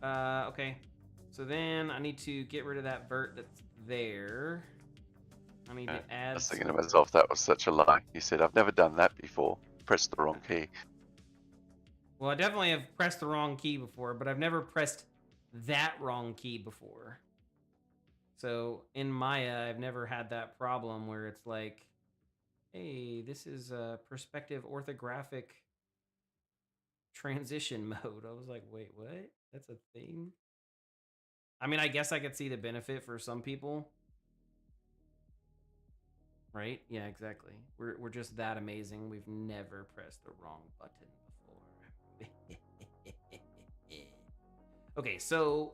Speaker 1: Okay. So then I need to get rid of that vert that's there. I need
Speaker 2: Yeah,
Speaker 1: to
Speaker 2: I
Speaker 1: add
Speaker 2: was thinking
Speaker 1: some
Speaker 2: to myself, that was
Speaker 1: words.
Speaker 2: such a lie. He said, I've never done that before. Pressed the wrong key.
Speaker 1: Well, I definitely have pressed the wrong key before, but I've never pressed that wrong key before. So in Maya, I've never had that problem where it's like, hey, this is a perspective orthographic transition mode. I was like, wait, what? That's a thing? I mean, I guess I could see the benefit for some people, right? Yeah, exactly. We're just that amazing. We've never pressed the wrong button before. Okay, so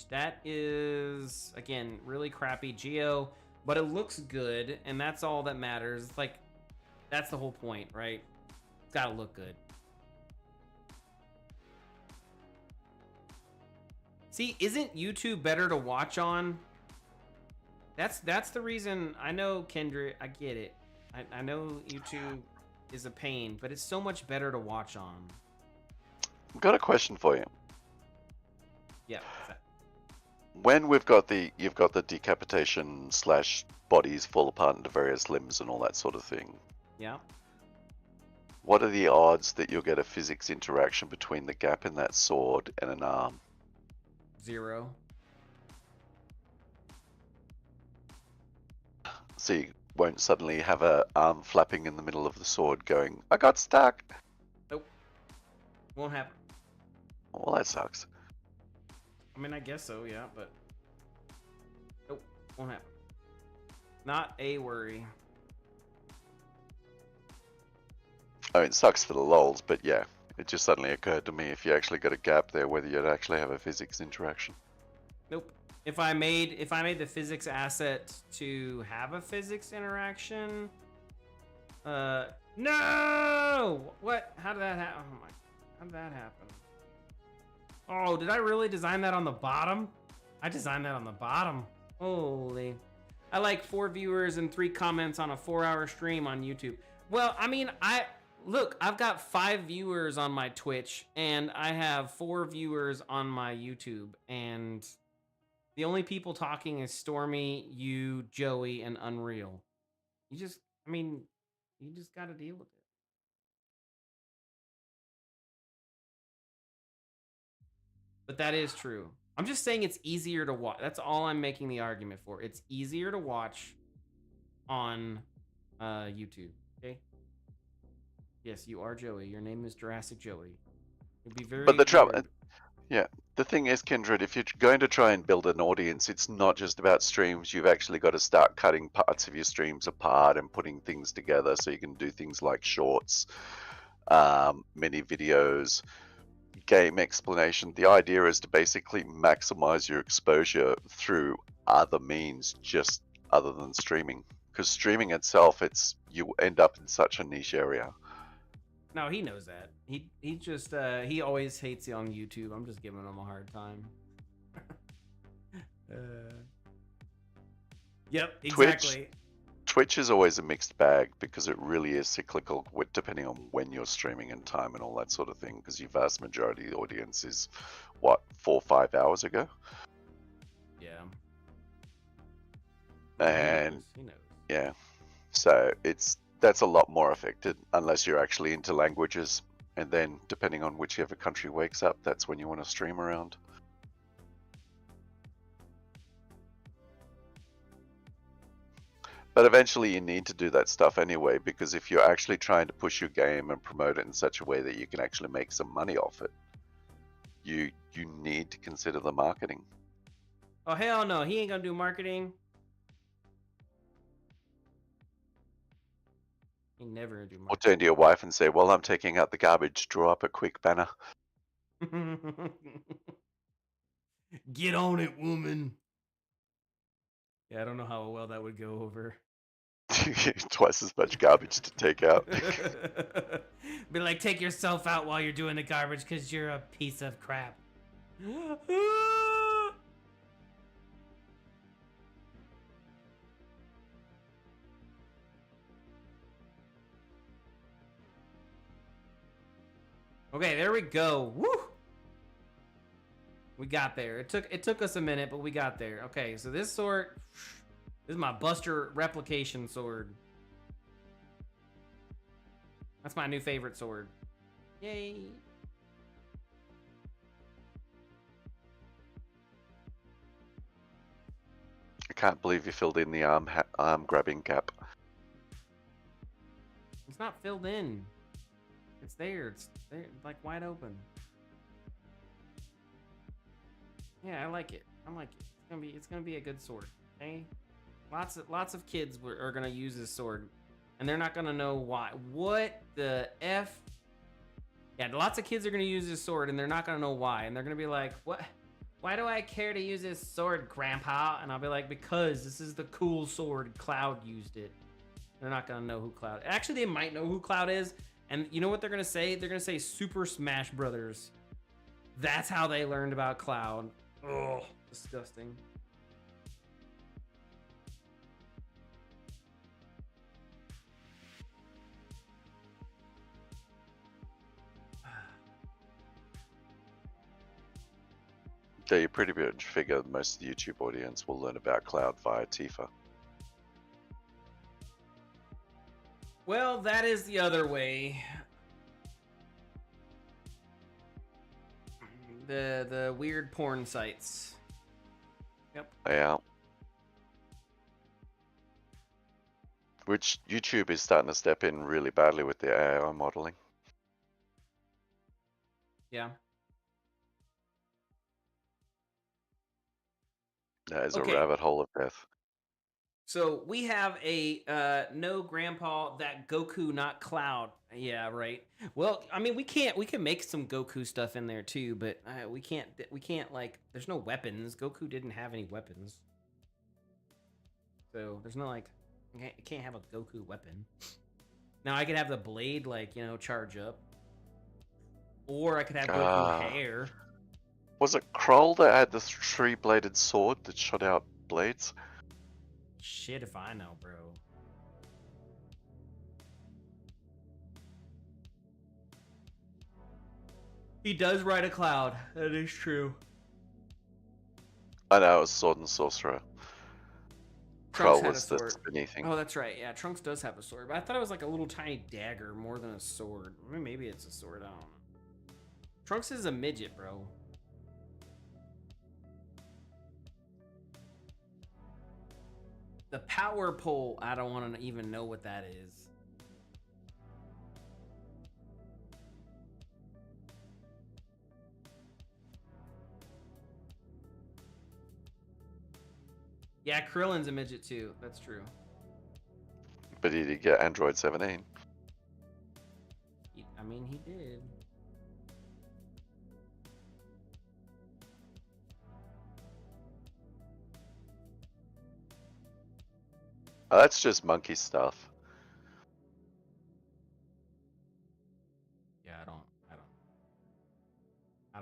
Speaker 1: that is again really crappy geo, but it looks good, and that's all that matters. It's like that's the whole point, right? It's gotta look good. See, isn't YouTube better to watch on? That's the reason. I know, Kendra, I get it. I know YouTube is a pain, but it's so much better to watch on.
Speaker 2: I've got a question for you.
Speaker 1: Yeah, what's that?
Speaker 2: When you've got the decapitation / bodies fall apart into various limbs and all that sort of thing.
Speaker 1: Yeah.
Speaker 2: What are the odds that you'll get a physics interaction between the gap in that sword and an arm?
Speaker 1: 0.
Speaker 2: So you won't suddenly have a arm flapping in the middle of the sword going, I got stuck.
Speaker 1: Nope. Won't happen.
Speaker 2: Well, that sucks.
Speaker 1: I mean, I guess so, yeah, but nope, won't happen. Not a worry.
Speaker 2: I mean, it sucks for the lols, but yeah, it just suddenly occurred to me if you actually got a gap there, whether you'd actually have a physics interaction.
Speaker 1: Nope. If I made the physics asset to have a physics interaction, no! What? How did that happen? Oh my, how did that happen? Oh, did I really design that on the bottom? I designed that on the bottom. Holy. I like 4 viewers and 3 comments on a 4-hour stream on YouTube. Well, I mean, look, I've got 5 viewers on my Twitch and I have 4 viewers on my YouTube, and the only people talking is Stormy, you, Joey, and Unreal. You just got to deal with it. But that is true. I'm just saying it's easier to watch. That's all I'm making the argument for. It's easier to watch on YouTube. Okay. Yes, you are Joey. Your name is Jurassic Joey. It'd be very
Speaker 2: But the trouble,
Speaker 1: weird.
Speaker 2: yeah, the thing is, Kindred, if you're going to try and build an audience, it's not just about streams. You've actually got to start cutting parts of your streams apart and putting things together so you can do things like shorts, mini videos, game explanation. The idea is to basically maximize your exposure through other means, just other than streaming. Because streaming itself, you end up in such a niche area.
Speaker 1: No, he knows that. He just he always hates it on YouTube. I'm just giving him a hard time. Yep, exactly.
Speaker 2: Twitch is always a mixed bag because it really is cyclical depending on when you're streaming and time and all that sort of thing, because your vast majority of the audience is, what, 4 or 5 hours ago?
Speaker 1: Yeah.
Speaker 2: And
Speaker 1: he knows.
Speaker 2: yeah, so that's a lot more affected unless you're actually into languages, and then depending on whichever country wakes up, that's when you want to stream around. But eventually you need to do that stuff anyway, because if you're actually trying to push your game and promote it in such a way that you can actually make some money off it, you need to consider the marketing.
Speaker 1: Oh, hell no. He ain't gonna do marketing. He never gonna do
Speaker 2: Or
Speaker 1: marketing.
Speaker 2: turn to your wife and say, well, I'm taking out the garbage, draw up a quick banner.
Speaker 1: Get on it, woman. Yeah, I don't know how well that would go over.
Speaker 2: Twice as much garbage to take out.
Speaker 1: Be like, take yourself out while you're doing the garbage because you're a piece of crap. Okay, there we go. Woo! We got there. It took us a minute, but we got there. Okay, so this sword, this is my Buster replication sword. That's my new favorite sword. Yay!
Speaker 2: I can't believe you filled in the arm grabbing gap.
Speaker 1: It's not filled in. It's there. It's there, like wide open. Yeah, I like it. I like it. It's gonna be a good sword. Okay, lots of kids are gonna use this sword, and they're not gonna know why. What the f? Yeah, lots of kids are gonna use this sword, and they're not gonna know why, and they're gonna be like, "What? Why do I care to use this sword, Grandpa?" And I'll be like, "Because this is the cool sword. Cloud used it." They're not gonna know who Cloud. Actually, they might know who Cloud is, and you know what they're gonna say? They're gonna say Super Smash Brothers. That's how they learned about Cloud. Oh, disgusting.
Speaker 2: Yeah, you pretty much figure most of the YouTube audience will learn about Cloud via Tifa.
Speaker 1: Well, that is the other way. The weird porn sites. Yep.
Speaker 2: Yeah. Which YouTube is starting to step in really badly with the AI modeling.
Speaker 1: Yeah.
Speaker 2: That is
Speaker 1: Okay.
Speaker 2: a rabbit hole of death.
Speaker 1: So we have a no grandpa that Goku not Cloud. Yeah, right. Well, I mean we can make some Goku stuff in there too, but we can't like there's no weapons. Goku didn't have any weapons. So there's no like I can't have a Goku weapon. Now I could have the blade like, you know, charge up. Or I could have Goku hair.
Speaker 2: Was it Kroll that had the three-bladed sword that shot out blades?
Speaker 1: Shit if I know, bro. He does ride a Cloud. That is true.
Speaker 2: I know, it was Sword and Sorcerer.
Speaker 1: Trunks
Speaker 2: Kroll
Speaker 1: had a
Speaker 2: was the
Speaker 1: sword.
Speaker 2: spinny thing.
Speaker 1: Oh, that's right. Yeah, Trunks does have a sword, but I thought it was like a little tiny dagger more than a sword. I mean, maybe it's a sword. I don't know. Trunks is a midget, bro. The power pole, I don't want to even know what that is. Yeah, Krillin's a midget too. That's true.
Speaker 2: But he did get Android 17.
Speaker 1: I mean, he did.
Speaker 2: Oh, that's just monkey stuff.
Speaker 1: Yeah, I don't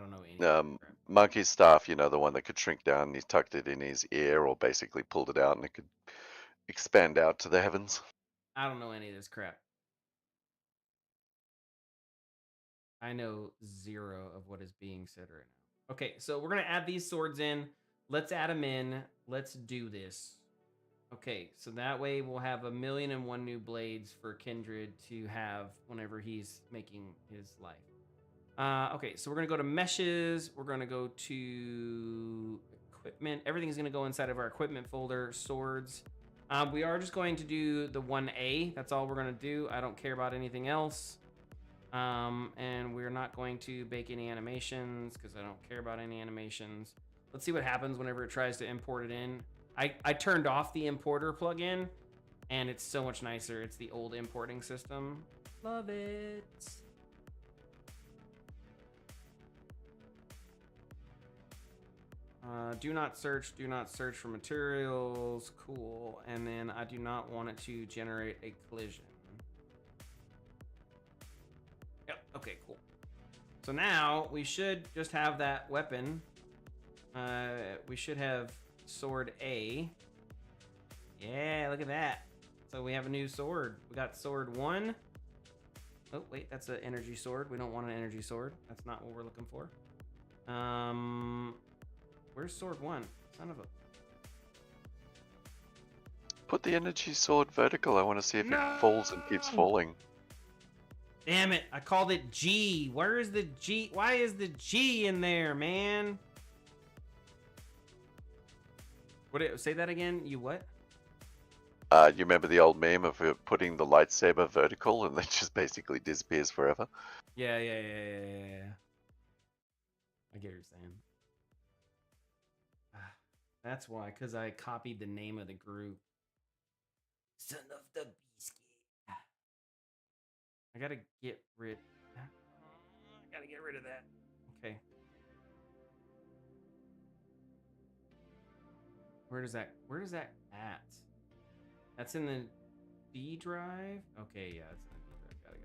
Speaker 1: know any.
Speaker 2: Monkey stuff, you know, the one that could shrink down and he tucked it in his ear or basically pulled it out and it could expand out to the heavens.
Speaker 1: I don't know any of this crap. I know zero of what is being said right now. Okay, so we're going to add these swords in. Let's add them in. Let's do this. Okay, so that way we'll have 1,000,001 new blades for Kindred to have whenever he's making his life. Okay, so we're going to go to meshes. We're going to go to equipment. Everything's going to go inside of our equipment folder, swords. We are just going to do the 1A. That's all we're going to do. I don't care about anything else. And we're not going to bake any animations because I don't care about any animations. Let's see what happens whenever it tries to import it in. I turned off the importer plugin, and it's so much nicer. It's the old importing system. Love it. Do not search for materials. Cool. And then I do not want it to generate a collision. Yep, okay, cool. So now we should just have that weapon. We should have sword A. Yeah, look at that. So we have a new sword. We got sword 1. Oh, wait, that's an energy sword. We don't want an energy sword. That's not what we're looking for. Where's sword 1? Son of a...
Speaker 2: Put the energy sword vertical. I want to see if it falls and keeps
Speaker 1: No!
Speaker 2: falling.
Speaker 1: Damn it, I called it G. Where is the G? Why is the G in there, man? Say that again? You what?
Speaker 2: You remember the old meme of putting the lightsaber vertical and then just basically disappears forever?
Speaker 1: Yeah. I get what you're saying. That's why, because I copied the name of the group. Son of the Biscuit. I gotta get rid of that. Okay. Where does that at? That's in the D drive? Okay, yeah, it's in the D drive.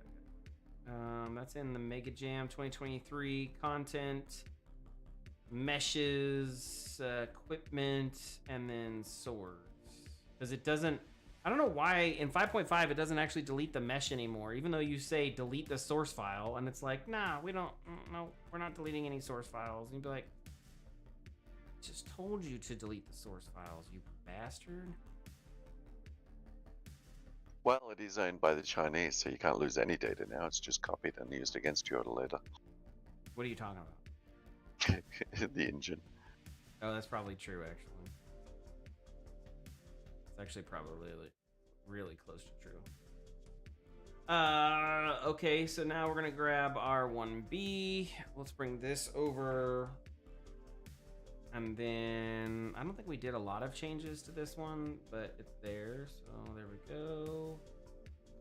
Speaker 1: Got it. That's in the Mega Jam 2023 content, meshes, equipment, and then swords. Because it doesn't, I don't know why in 5.5 it doesn't actually delete the mesh anymore, even though you say delete the source file, and it's like, nah, we don't, no, we're not deleting any source files. And you'd be like, just told you to delete the source files, you bastard.
Speaker 2: Well, it is owned by the Chinese, so you can't lose any data now. It's just copied and used against you at a later.
Speaker 1: What are you talking about?
Speaker 2: The engine.
Speaker 1: Oh, that's probably true, actually. It's actually probably really close to true. Okay, so now we're gonna grab our 1B. Let's bring this over. And then, I don't think we did a lot of changes to this one, but it's there, so there we go.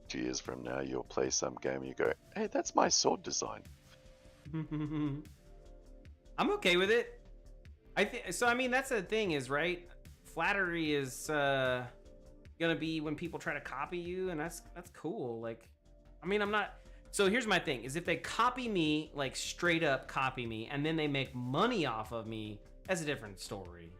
Speaker 2: 2 years from now, you'll play some game and you go, hey, that's my sword design.
Speaker 1: I'm okay with it. So, I mean, that's the thing is, right? Flattery is gonna be when people try to copy you, and that's cool. Like, I mean, I'm not... So here's my thing, is if they copy me, like straight up copy me, and then they make money off of me, that's a different story.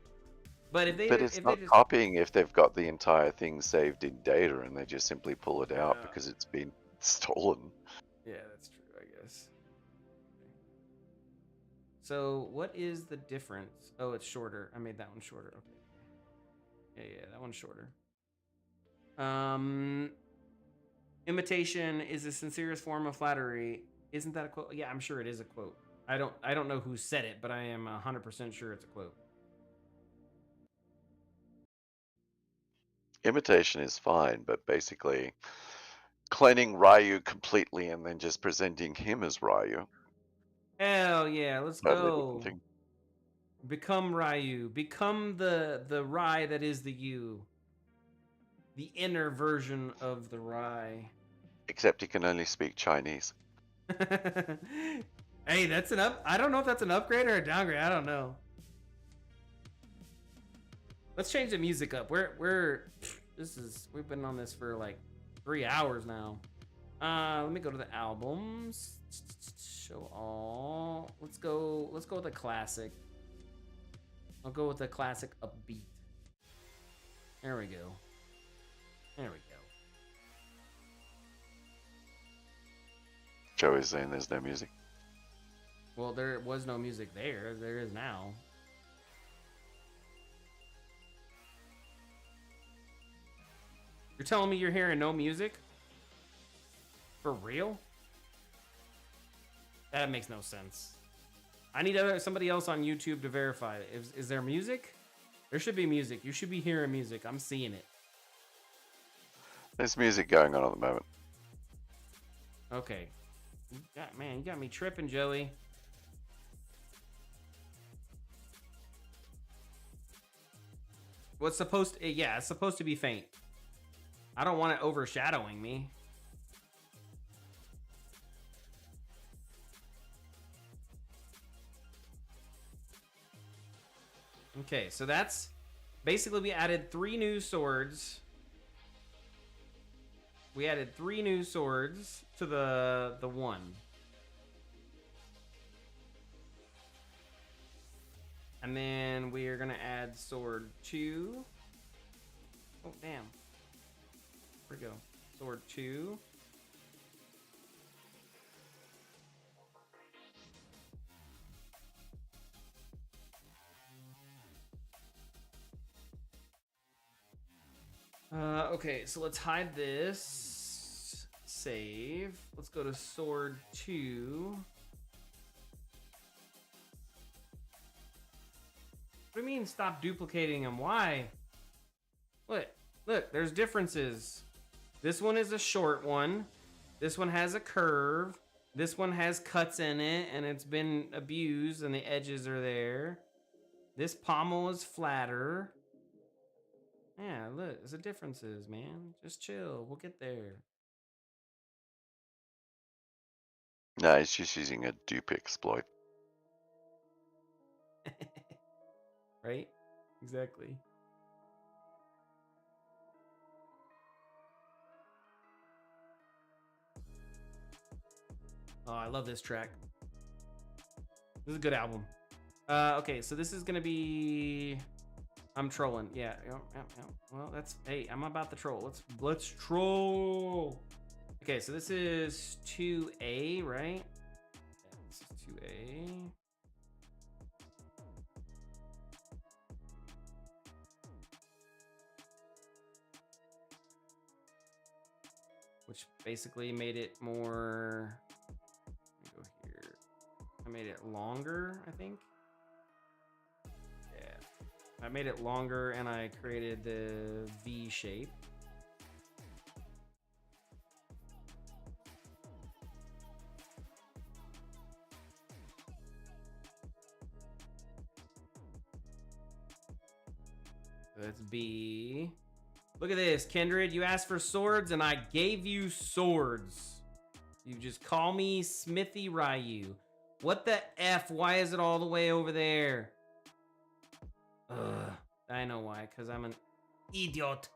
Speaker 1: But if they...
Speaker 2: But it's
Speaker 1: if
Speaker 2: not
Speaker 1: they just...
Speaker 2: copying if they've got the entire thing saved in data and they just simply pull it out because it's been stolen.
Speaker 1: Yeah, that's true, I guess. So what is the difference? Oh, it's shorter. I made that one shorter. Okay. Yeah, that one's shorter. Imitation is the sincerest form of flattery. Isn't that a quote? Yeah, I'm sure it is a quote. I don't know who said it, but I am 100% sure it's a quote.
Speaker 2: Imitation is fine, but basically cloning Ryu completely and then just presenting him as Ryu.
Speaker 1: Hell yeah, let's
Speaker 2: Totally
Speaker 1: go.
Speaker 2: different thing.
Speaker 1: Become Ryu. Become the Rai that is the you. The inner version of the Rai.
Speaker 2: Except he can only speak Chinese.
Speaker 1: Hey, that's an up. I don't know if that's an upgrade or a downgrade. I don't know. Let's change the music up. We've been on this for like 3 hours now. Let me go to the albums. Show all. Let's go with a classic. I'll go with the classic upbeat. There we go.
Speaker 2: Joey's saying there's no music.
Speaker 1: Well, there was no music there. There is now. You're telling me you're hearing no music? For real? That makes no sense. I need somebody else on YouTube to verify it. Is there music? There should be music. You should be hearing music. I'm seeing it.
Speaker 2: There's music going on at the moment.
Speaker 1: Okay. Man, you got me tripping, Joey. What's supposed to... Yeah, it's supposed to be faint. I don't want it overshadowing me. Okay, so that's... Basically, we added 3 new swords. We added 3 new swords to the one. And then we are gonna add sword 2. Oh, damn. Where'd it go? Sword 2. Okay, so let's hide this. Save. Let's go to sword 2. What do you mean stop duplicating them? Why? What? Look, there's differences. This one is a short one. This one has a curve. This one has cuts in it and it's been abused and the edges are there. This pommel is flatter. Yeah, look, there's the differences, man. Just chill. We'll get there.
Speaker 2: No, it's just using a dupe exploit.
Speaker 1: Right? Exactly. Oh, I love this track. This is a good album. Okay, so this is gonna be. I'm trolling. Yeah. Well, that's. Hey, I'm about to troll. Let's troll. Okay, so this is 2A, right? Yeah, this is 2A. Which basically made it more. Let me go here. I made it longer, I think. Yeah. I made it longer and I created the V shape. Let's B. Look at this, Kindred. You asked for swords and I gave you swords. You just call me Smithy Ryu. What the F? Why is it all the way over there? Ugh. I know why, because I'm an idiot.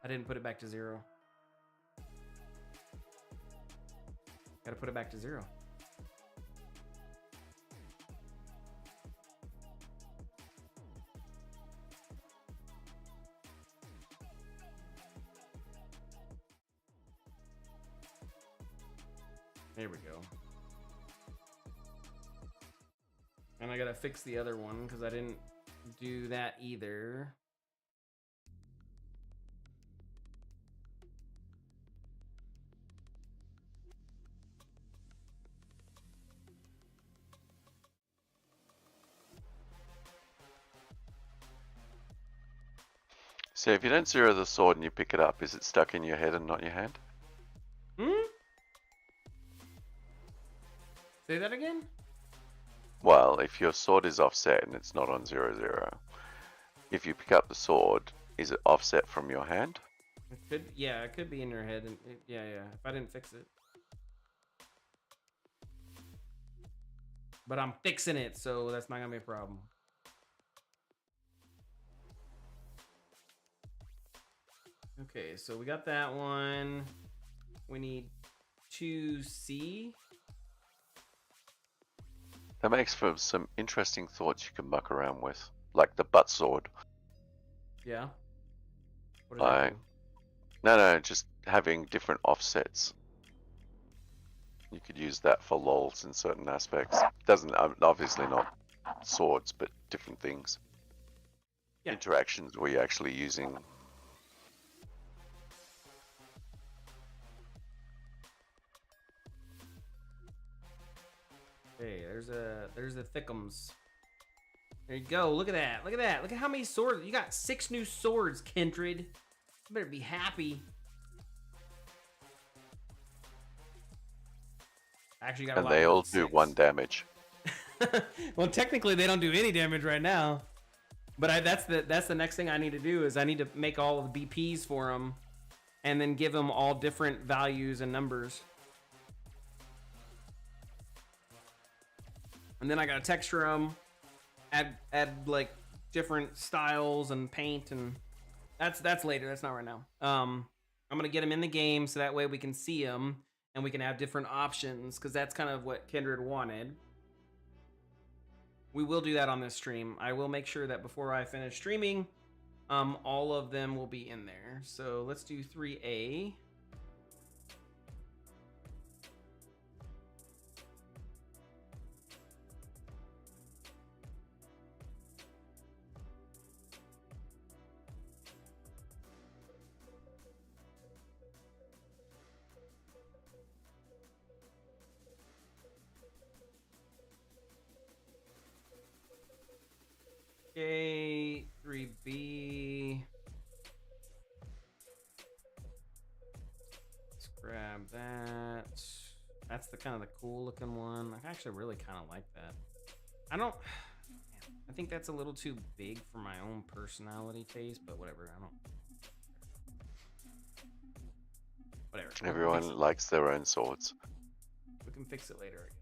Speaker 1: I didn't put it back to 0. Gotta put it back to 0. There we go. And I gotta fix the other one because I didn't do that either.
Speaker 2: So if you don't zero the sword and you pick it up, is it stuck in your head and not your hand?
Speaker 1: Say that again?
Speaker 2: Well, if your sword is offset and it's not on 0, if you pick up the sword, is it offset from your hand?
Speaker 1: It could, yeah, it could be in your head. And yeah, if I didn't fix it. But I'm fixing it, so that's not gonna be a problem. Okay, so we got that one. We need 2C.
Speaker 2: That makes for some interesting thoughts you can muck around with, like the butt sword.
Speaker 1: Yeah. What does that do?
Speaker 2: No, just having different offsets. You could use that for lols in certain aspects. Doesn't obviously not swords, but different things. Yeah. Interactions where you're actually using.
Speaker 1: Hey, there's a thickums. There you go. Look at that. Look at that. Look at how many swords. You got 6 new swords, Kindred. You better be happy. Actually, got a lot.
Speaker 2: And they all do 1 damage.
Speaker 1: Well, technically, they don't do any damage right now. But that's the next thing I need to do is I need to make all of the BPs for them, and then give them all different values and numbers. And then I gotta texture them, add like different styles and paint, and that's later. That's not right now. I'm gonna get them in the game so that way we can see them and we can have different options, because that's kind of what Kindred wanted. We will do that on this stream. I will make sure that before I finish streaming, all of them will be in there. So let's do 3A. 4K, 3B. Let's grab that. That's the kind of the cool looking one. I actually really kind of like that. I think that's a little too big for my own personality taste, but whatever. Whatever.
Speaker 2: Everyone likes their own swords.
Speaker 1: We can fix it later, I guess.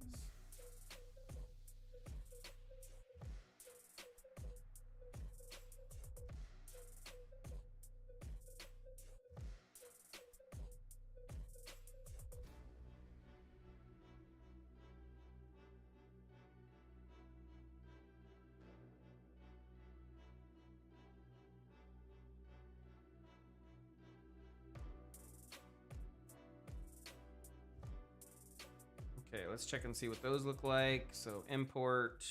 Speaker 1: Okay, let's check and see what those look like. So import,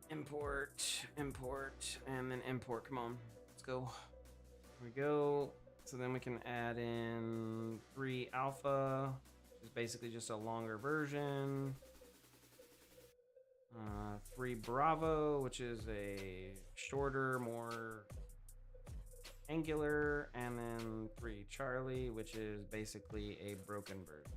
Speaker 1: import, and then import. Come on, let's go. Here we go. So then we can add in 3 alpha, which is basically just a longer version. 3 bravo, which is a shorter, more angular, and then 3 Charlie, which is basically a broken version.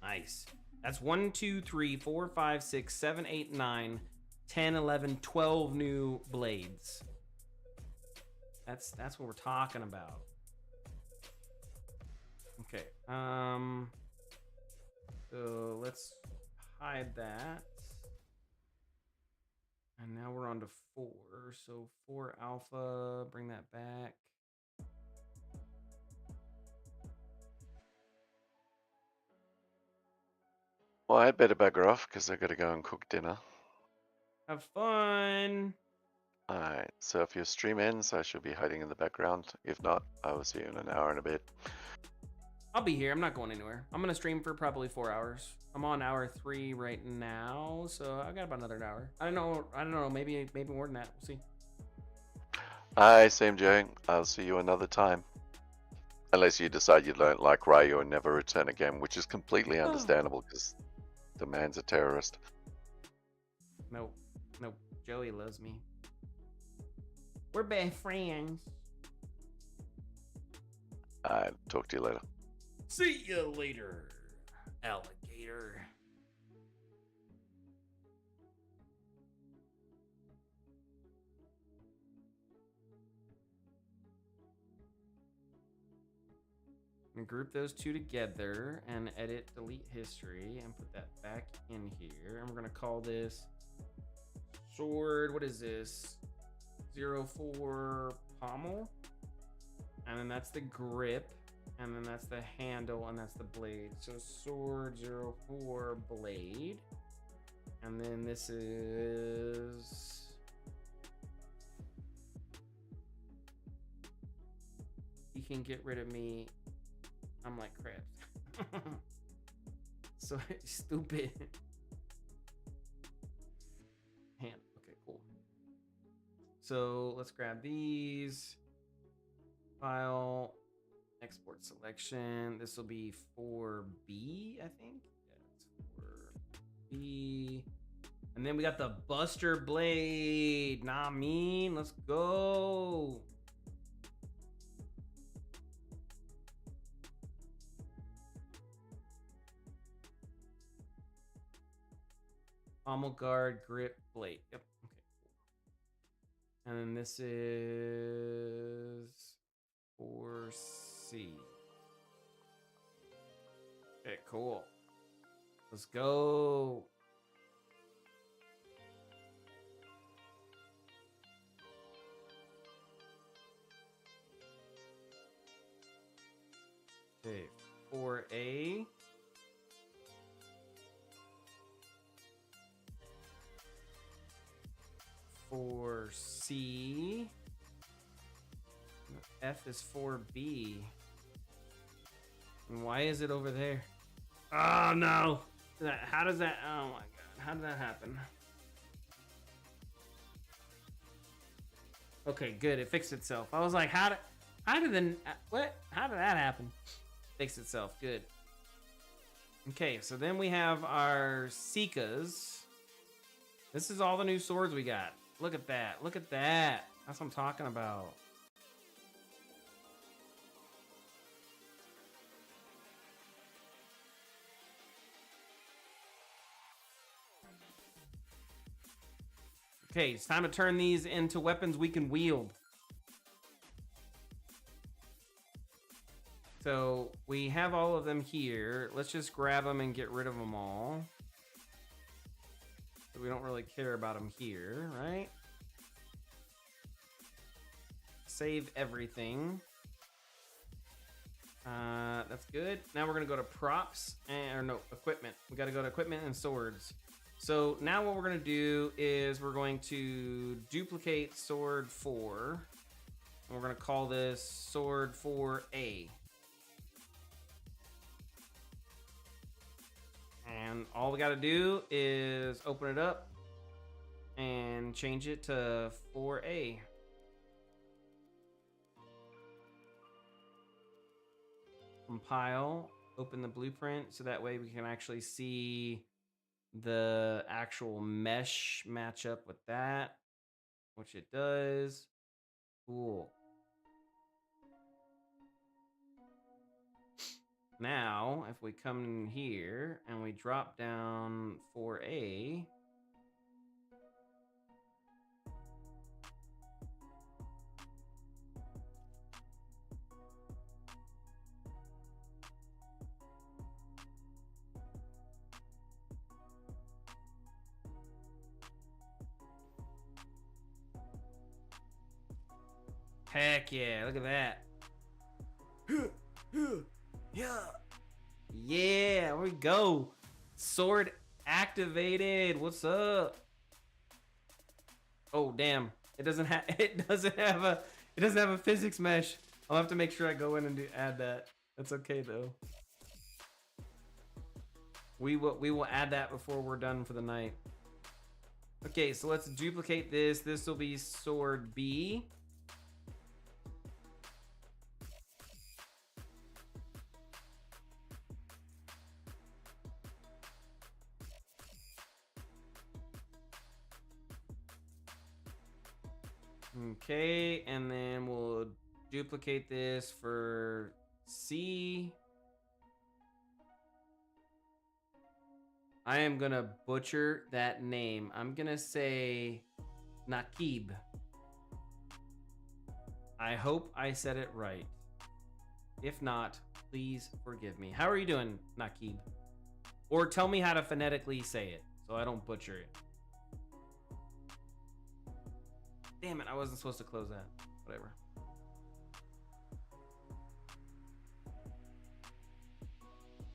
Speaker 1: Nice. That's 1, 2, 3, 4, 5, 6, 7, 8, 9, 10, 11, 12 new blades. That's what we're talking about. Okay. So let's hide that. And now we're on to 4. So 4 alpha, bring that back.
Speaker 2: Well, I'd better bugger off because I got to go and cook dinner.
Speaker 1: Have fun.
Speaker 2: Alright, so if your stream ends, I shall be hiding in the background. If not, I will see you in an hour and a bit.
Speaker 1: I'll be here. I'm not going anywhere. I'm gonna stream for probably 4 hours. I'm on hour 3 right now, so I got about another hour. I don't know. Maybe more than that. We'll see.
Speaker 2: Hi, same Joe. I'll see you another time. Unless you decide you don't like Ryu and never return again, which is completely understandable because the man's a terrorist.
Speaker 1: Nope. Joey loves me. We're best friends.
Speaker 2: Alright, talk to you later.
Speaker 1: See you later, alligator. And group those two together and edit delete history and put that back in here. And we're gonna call this sword. What is this? 04 pommel. And then that's the grip. And then that's the handle, and that's the blade. So sword 04 blade. And then this is... You can get rid of me. I'm like crap. So stupid. Hand. Okay, cool. So let's grab these. File. Export selection. This will be 4B, I think. Yeah, it's 4B. And then we got the Buster Blade. Nah, mean. Let's go. Pommel guard, grip, blade. Yep. Okay, cool. And then this is 4C. Okay, cool. Let's go. Okay, 4A. 4C. F is 4B. And why is it over there? Oh no! How does that? Oh my god! How did that happen? Okay, good. It fixed itself. I was like, How did the what? How did that happen? Fixed itself. Good. Okay, so then we have our Sikas. This is all the new swords we got. Look at that. Look at that. That's what I'm talking about. Okay, it's time to turn these into weapons we can wield. So we have all of them here. Let's just grab them and get rid of them all. We don't really care about them here, right? Save everything. That's good. Now we're gonna go to props or no, equipment. We gotta go to equipment and swords. So now what we're gonna do is we're going to duplicate sword 4. And we're gonna call this sword 4A. And all we gotta do is open it up and change it to 4A. Compile, open the blueprint so that way we can actually see the actual mesh match up with that, which it does. Cool. Now, if we come in here and we drop down 4A, heck yeah, look at that. Yeah. Yeah, there we go. Sword activated. What's up? Oh, damn. It doesn't have a physics mesh. I'll have to make sure I go in and add that. That's okay though. We will add that before we're done for the night. Okay, so let's duplicate this. This will be sword B. Okay, and then we'll duplicate this for C. I am gonna butcher that name. I'm gonna say Nakib. I hope I said it right. If not, please forgive me. How are you doing, Nakib? Or tell me how to phonetically say it so I don't butcher it. Damn it, I wasn't supposed to close that. Whatever.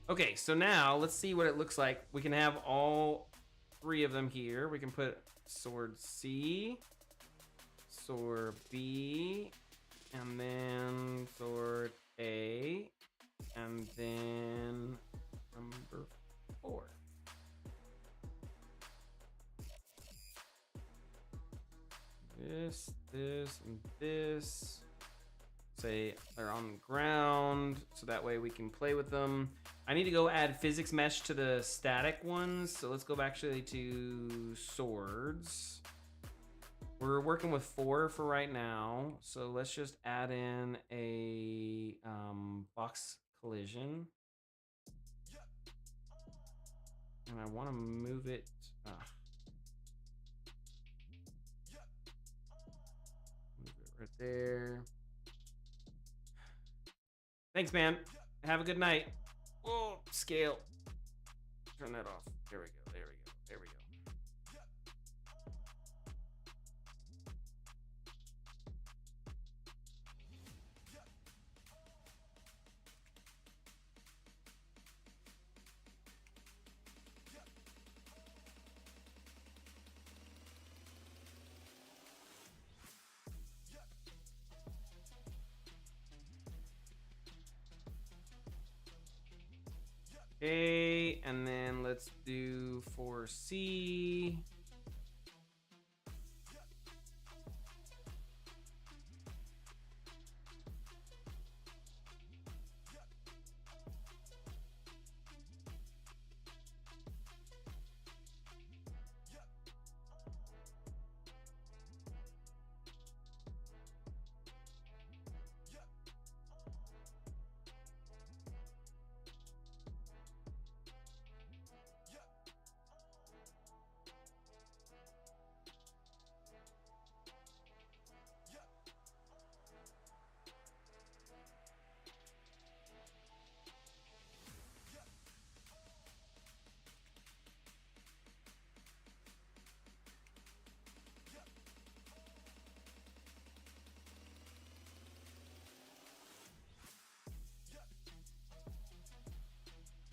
Speaker 1: Okay, so now let's see what it looks like. We can have all 3 of them here. We can put sword C, sword B, and then sword A, and then number 4. This, and this. Say they're on the ground, so that way we can play with them. I need to go add physics mesh to the static ones, so let's go actually to swords. We're working with 4 for right now, so let's just add in a box collision. And I want to move it. Move it right there. Thanks, man. Have a good night. Whoa, scale. Turn that off. There we go. There we go. There we go. Okay, and then let's do 4C.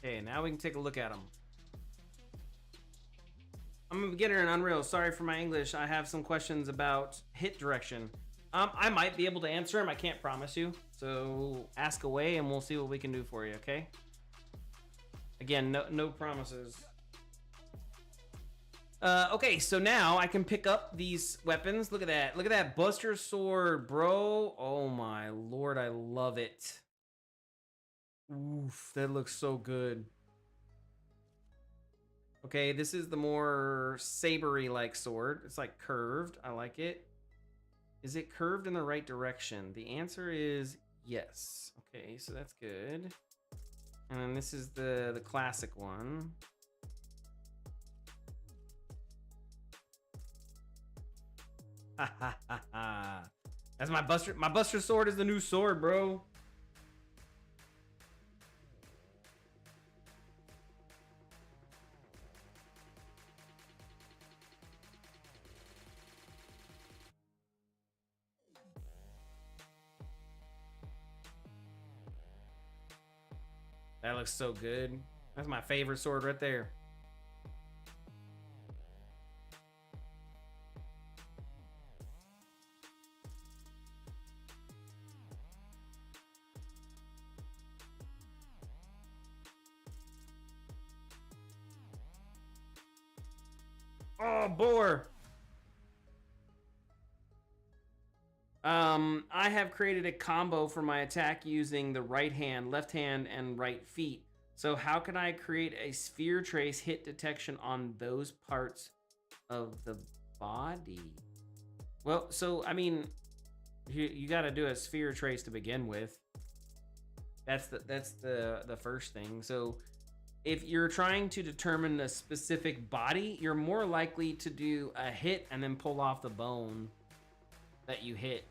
Speaker 1: Okay, now we can take a look at them. I'm a beginner in Unreal. Sorry for my English. I have some questions about hit direction. I might be able to answer them. I can't promise you. So ask away and we'll see what we can do for you, okay? Again, no promises. Okay, so now I can pick up these weapons. Look at that. Look at that Buster Sword, bro. Oh my lord, I love it. Oof, that looks so good. Okay, this is the more sabery like sword. It's like curved. I like it. Is it curved in the right direction? The answer is yes. Okay, so that's good. And then this is the classic one. Ha ha ha ha. That's my Buster Sword is the new sword, bro. That looks so good. That's my favorite sword right there. Oh, boar. I have created a combo for my attack using the right hand, left hand, and right feet. So how can I create a sphere trace hit detection on those parts of the body? Well, so I mean, you got to do a sphere trace to begin with. That's the first thing. So if you're trying to determine a specific body, you're more likely to do a hit and then pull off the bone that you hit.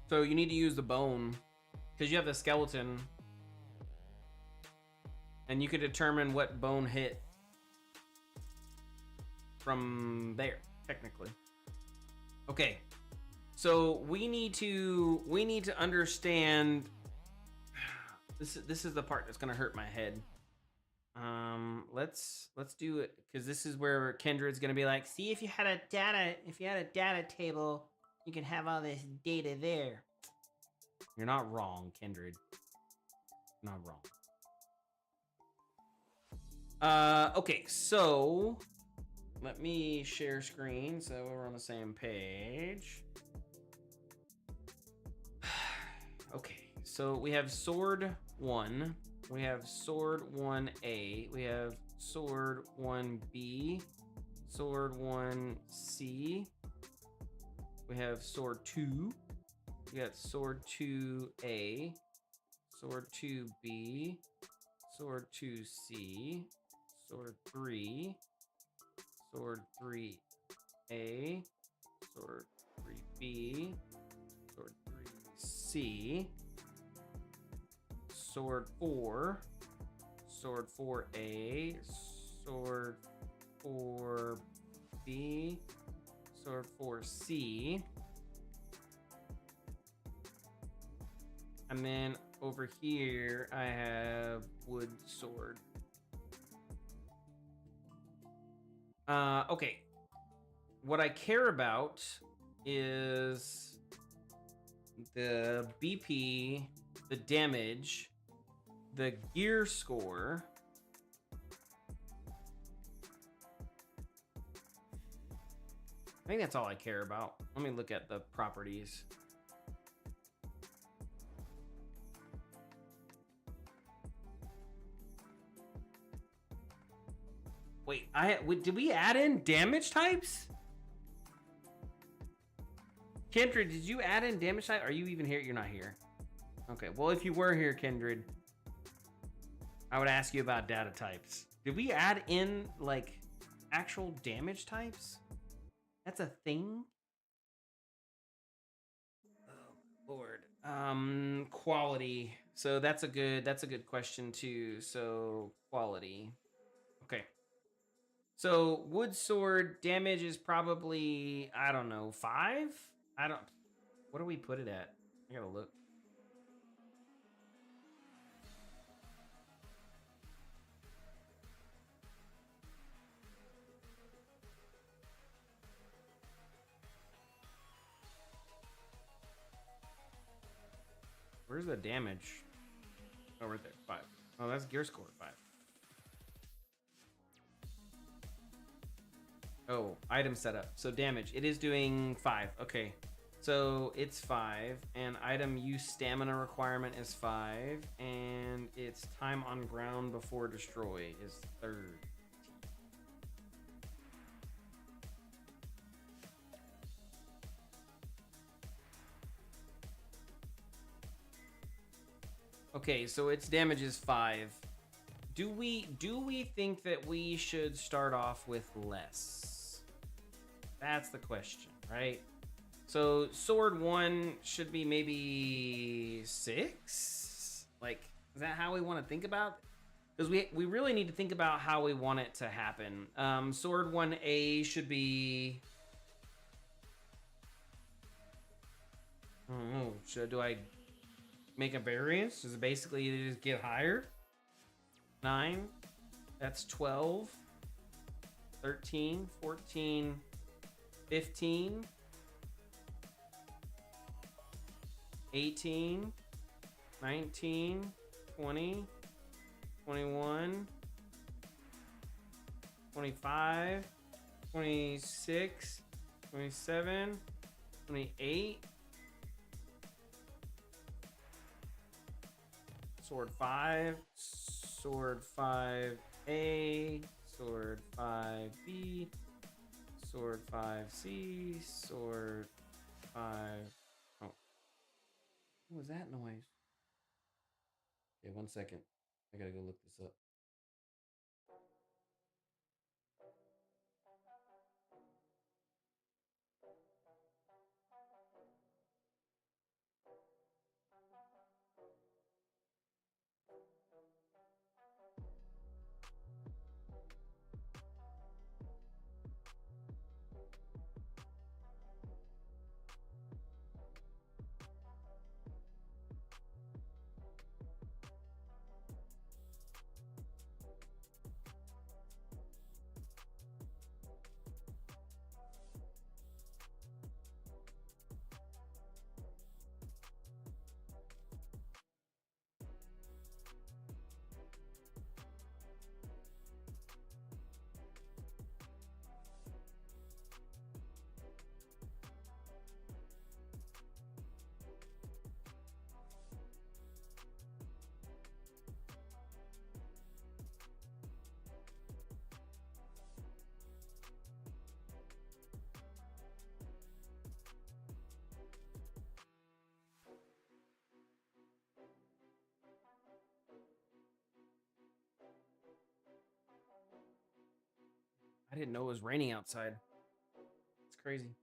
Speaker 1: So you need to use the bone because you have the skeleton and you can determine what bone hit from there, technically. Okay, so we need to understand. This is the part that's gonna hurt my head. Let's do it because this is where Kindred's gonna be like, see, if you had a data table, you can have all this data there. You're not wrong, Kindred. Not wrong. Okay, so let me share screen so we're on the same page. Okay, so we have sword 1, we have sword 1A, we have sword 1B, sword 1C, we have sword 2, we got sword 2A, sword 2B, sword 2C, sword 3, sword 3A, sword 3B, sword 3C, sword 4, sword 4A, sword 4B, sword 4C, and then over here I have wood sword. Okay, what I care about is the BP, the damage, the gear score, I think that's all I care about. Let me look at the properties. Wait, did we add in damage types? Kindred, did you add in damage type? Are you even here? You're not here. Okay, well, if you were here, Kindred, I would ask you about data types. Did we add in, like, actual damage types? That's a thing? Oh, Lord. Quality. So that's a good question, too. So, quality. Okay. So wood sword damage is probably, I don't know, 5? I don't, what do we put it at? I gotta look. Where's the damage? Oh, right there, 5. Oh, that's gear score, 5. Oh, item setup. So damage. It is doing 5. Okay. So it's 5. And item use stamina requirement is 5. And its time on ground before destroy is 3rd. Okay, so its damage is 5. Do we think that we should start off with less? That's the question, right? So sword 1 should be maybe 6? Like, is that how we want to think about? Because we really need to think about how we want it to happen. Sword 1A should be, I don't know, do I make a variance? Does it basically just get higher? 9, that's 12, 13, 14, 15, 18, 19, 20, 21, 25, 26, 27, 28. Sword 5, Sword 5A, Sword 5B, Sword 5C, Sword 5... Oh. What was that noise? Okay, 1 second. I gotta go look this up. I didn't know it was raining outside. It's crazy.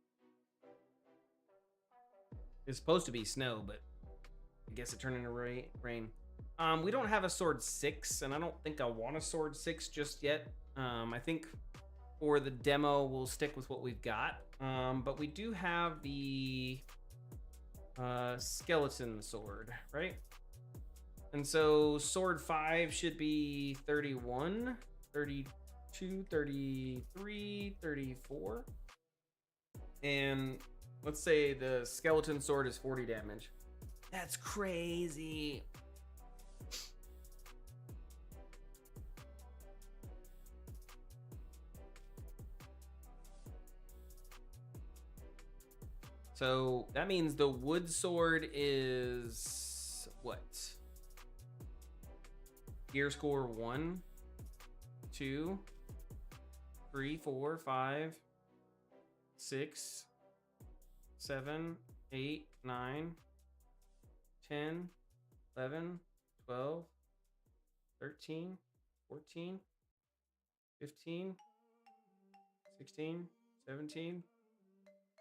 Speaker 1: It's supposed to be snow, but I guess it turned into rain. We don't have a sword 6, and I don't think I want a sword 6 just yet. I think for the demo, we'll stick with what we've got. But we do have the skeleton sword, right? And so sword 5 should be 31, 32, 33, 34. And let's say the skeleton sword is 40 damage. That's crazy. So that means the wood sword is what? Gear score 1, 2, 3, 4, 5, 6, 7, 8, 9, 10, 11, 12, 13, 14, 15, 16, 17,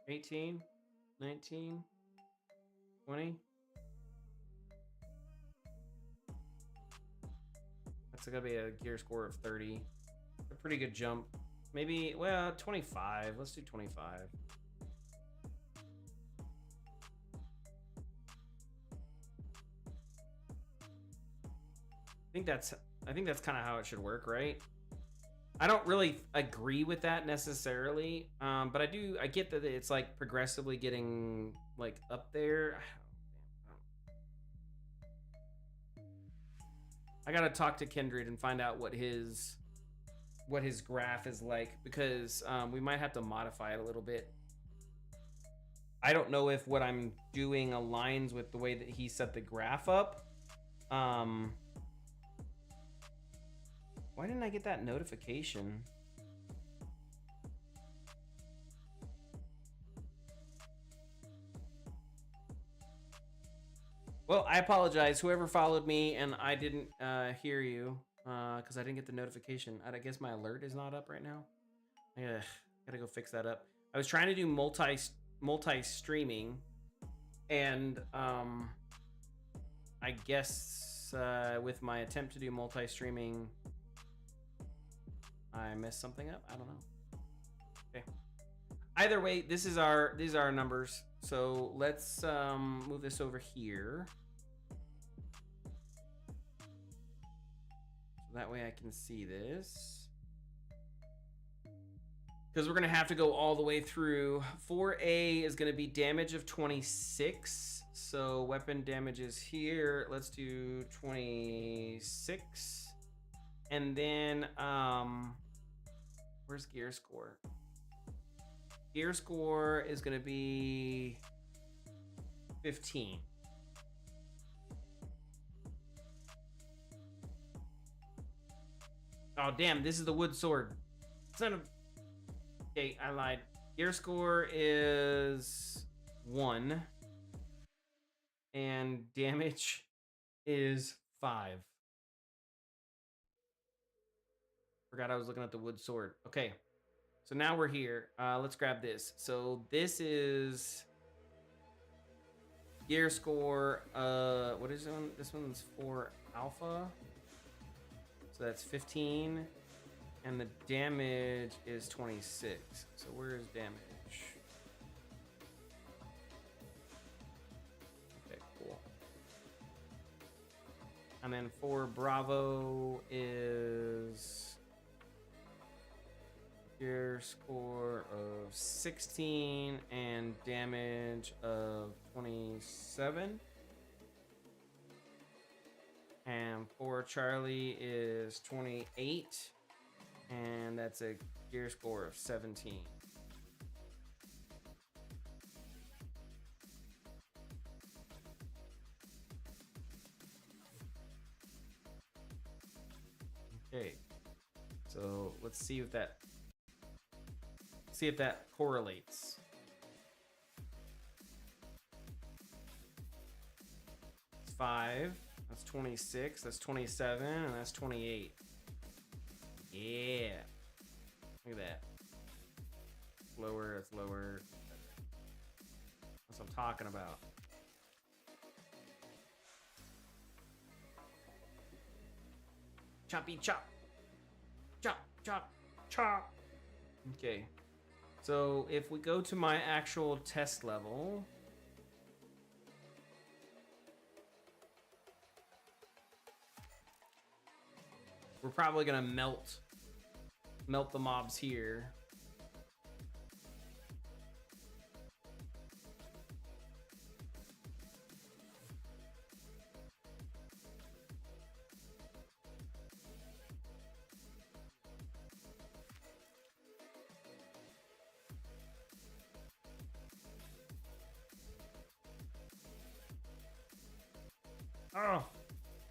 Speaker 1: 18, 19, 20. That's gonna be a gear score of 30. A pretty good jump. Maybe, well, 25. Let's do 25. I think that's kind of how it should work, right? I don't really agree with that necessarily, but I get that it's like progressively getting like up there. I gotta talk to Kindred and find out what his graph is like, because we might have to modify it a little bit. I don't know if what I'm doing aligns with the way that he set the graph up. Why didn't I get that notification? Well, I apologize, whoever followed me and I didn't hear you, because I didn't get the notification. I guess my alert is not up right now. Gotta go fix that up. I was trying to do multi-streaming, and I guess with my attempt to do multi-streaming, I messed something up. I don't know. Okay. Either way, these are our numbers. So let's move this over here. So that way I can see this. Because we're going to have to go all the way through. 4A is going to be damage of 26. So weapon damage is here. Let's do 26. And then, where's gear score? Gear score is going to be 15. Oh, damn, this is the wood sword. Son of... Okay, I lied. Gear score is 1. And damage is 5. Forgot I was looking at the wood sword. Okay, so now we're here. Let's grab this. So this is gear score. What is it? This one's for alpha. So that's 15. And the damage is 26. So where is damage? Okay, cool. And then for Bravo is gear score of 16 and damage of 27. And for Charlie is 28. And that's a gear score of 17. Okay. So let's see if that correlates. It's 5. That's 26. That's 27, and that's 28. Yeah. Look at that. It's lower, it's lower. That's what I'm talking about. Choppy chop. Chop, chop, chop. Okay. So if we go to my actual test level, we're probably gonna melt the mobs here. Oh,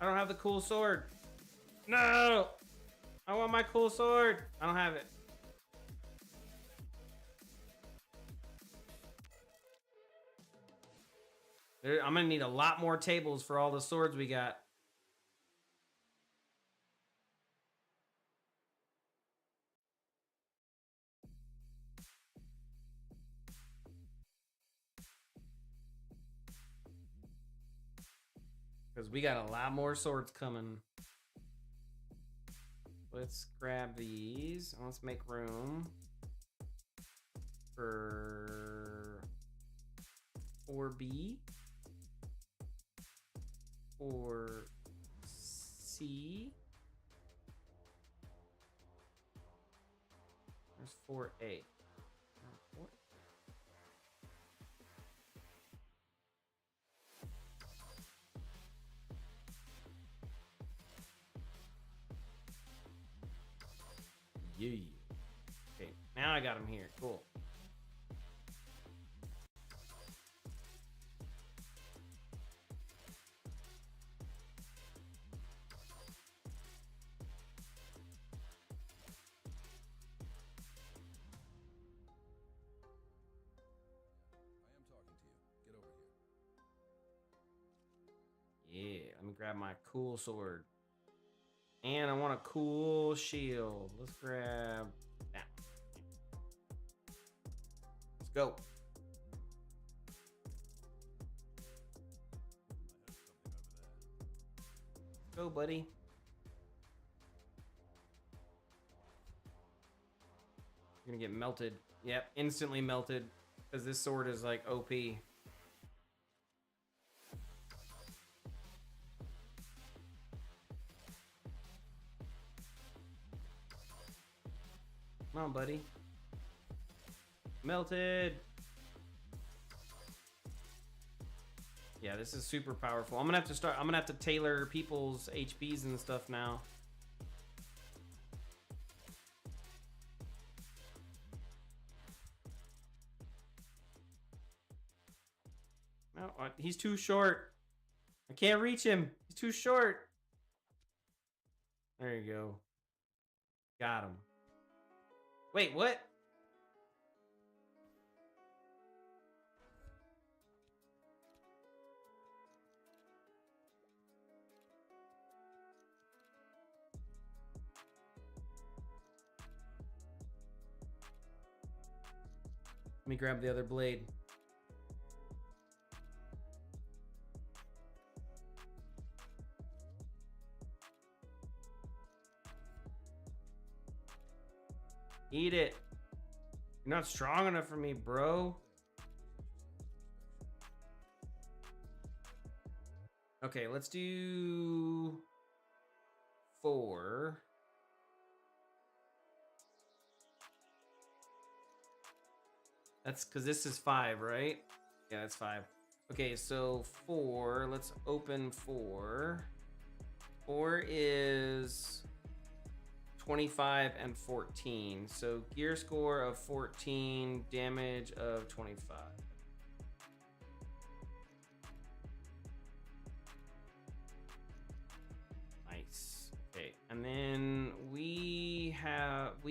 Speaker 1: I don't have the cool sword. No! I want my cool sword. I don't have it. I'm gonna need a lot more tables for all the swords we got. Because we got a lot more swords coming. let's grab these. Let's make room for 4B, 4C. There's 4A. Yeah. Okay, now I got him here. Cool. Yeah, let me grab my cool sword. And I want a cool shield. Let's grab that. Let's go. Let's go, buddy. You're gonna get melted. Yep, instantly melted. Because this sword is like OP. Come on, buddy. Melted. Yeah, this is super powerful. I'm gonna have to tailor people's HPs and stuff now. No, he's too short. I can't reach him. He's too short. There you go. Got him. Wait, what? Let me grab the other blade. Eat it. You're not strong enough for me, bro. Okay, let's do 4. That's because this is 5, right? Yeah, that's 5. Okay, so 4. Let's open 4. 4 is 25 and 14. So gear score of 14, damage of 25. Nice. Okay, and then we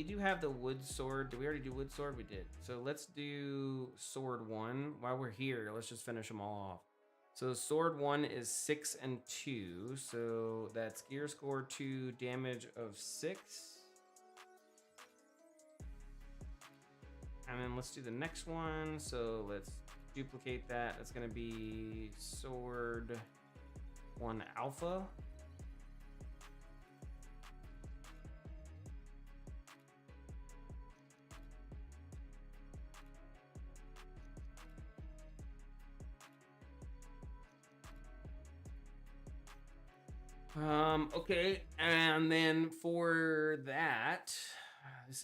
Speaker 1: do have the wood sword. Did we already do wood sword? We did. So let's do sword 1. While we're here, let's just finish them all off. So sword 1 is 6 and 2. So that's gear score 2, damage of 6. And then let's do the next one. So let's duplicate that. That's going to be sword 1 alpha. Okay, and then for that, this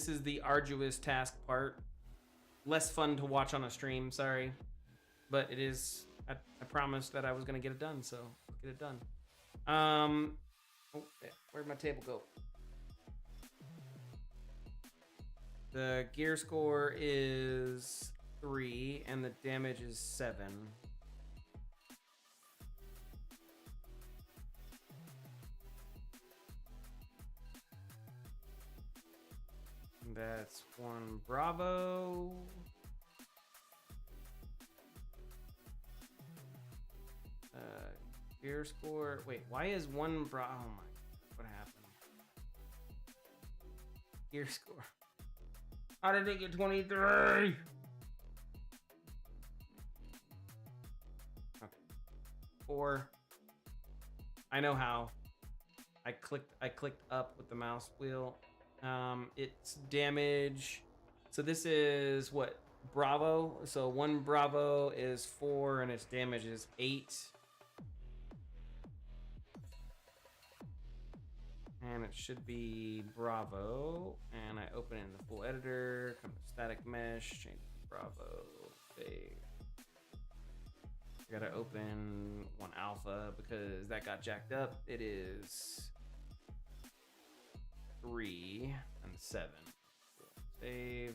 Speaker 1: is the arduous task part. Less fun to watch on a stream, sorry. But it is, I promised that I was gonna get it done, so let's get it done. Oh, where'd my table go? The gear score is 3 and the damage is 7. That's 1 Bravo. Gear score. Wait, why is 1 Bravo? Oh my, what happened? Gear score. How did it get 23? Okay. 4. I know how. I clicked up with the mouse wheel. It's damage. So this is what? Bravo. So 1 Bravo is 4 and its damage is 8. And it should be Bravo. And I open it in the full editor, come to static mesh, change it to Bravo, save. I gotta open 1 alpha because that got jacked up. It is 3 and 7. Save.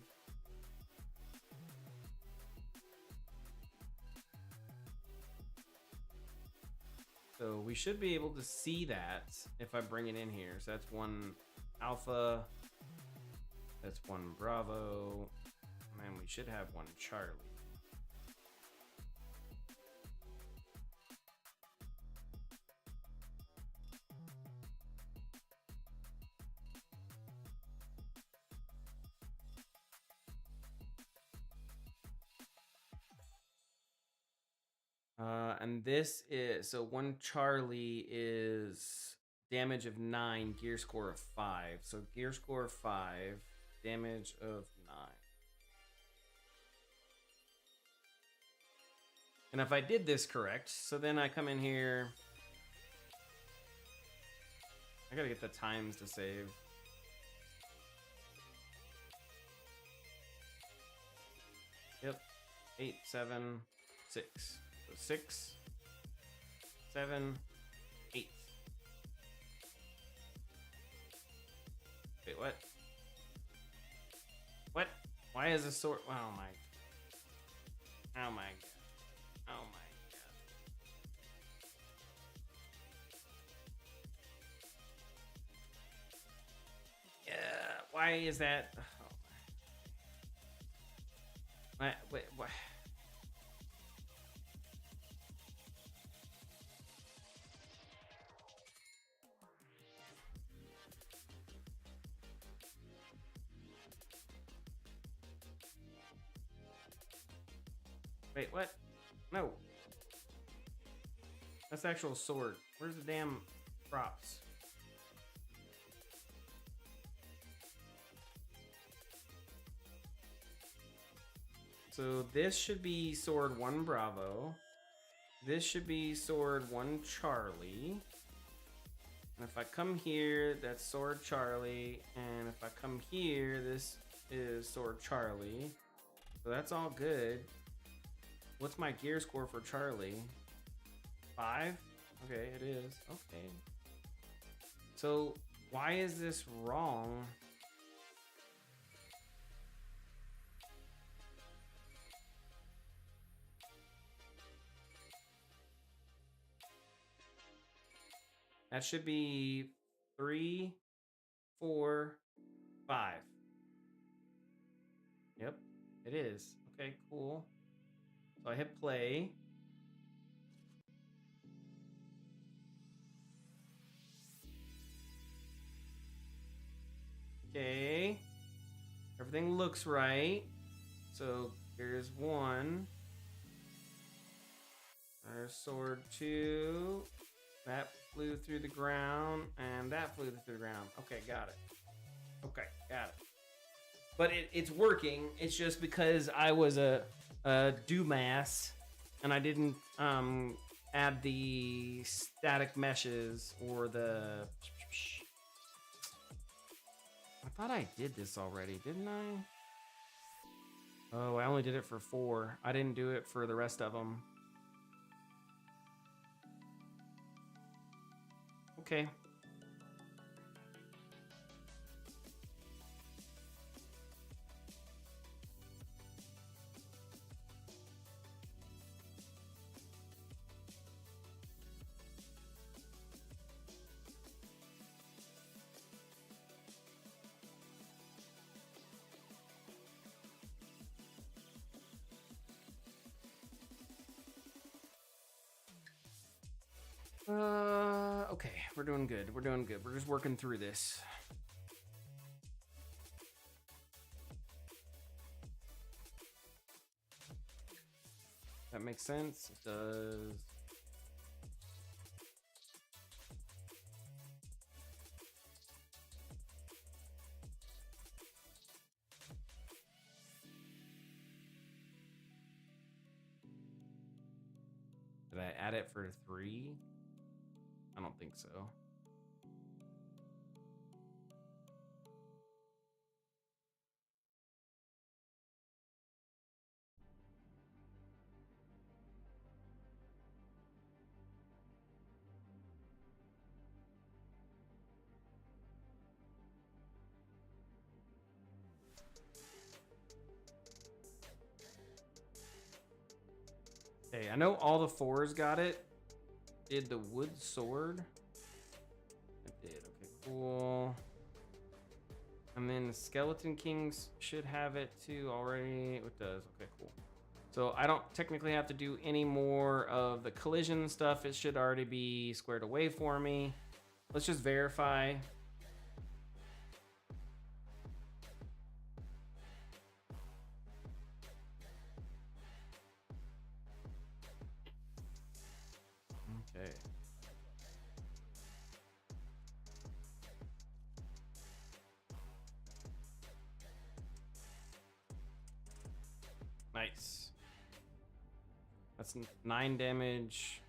Speaker 1: So we should be able to see that if I bring it in here. So that's 1 alpha. That's 1 Bravo. And we should have 1 Charlie. And this is, so 1 Charlie is damage of 9, gear score of 5. So gear score of 5, damage of 9. And if I did this correct, so then I come in here. I gotta get the times to save. Yep. 8, 7, 6. So 6, 7, 8. Wait, what? What? Why is a sword? Oh my. Oh my god. Oh my god. Yeah. Why is that? Oh my. Wait. What? Wait, what? No. That's the actual sword. Where's the damn props? So this should be sword 1 Bravo. This should be sword 1 Charlie. And if I come here, that's sword Charlie. And if I come here, this is sword Charlie. So that's all good. What's my gear score for Charlie? 5? Okay, it is. Okay. So why is this wrong? That should be 3, 4, 5. Yep, it is. Okay, cool. So I hit play. Okay. Everything looks right. So here's 1. There's sword 2. That flew through the ground, and that flew through the ground. Okay, got it. Okay, got it. But it's working. It's just because I was a dumbass, and I didn't add the static meshes or the. I thought I did this already, didn't I? Oh, I only did it for 4. I didn't do it for the rest of them. Okay. Okay, we're doing good. We're doing good. We're just working through this. That makes sense. It does. Did I add it for 3? I don't think so. Okay, I know all the 4s got it. Did the wood sword? It did. Okay, cool. And then the Skeleton Kings should have it too already. It does. Okay, cool. So I don't technically have to do any more of the collision stuff. It should already be squared away for me. Let's just verify. Okay. Nice. That's 9 damage.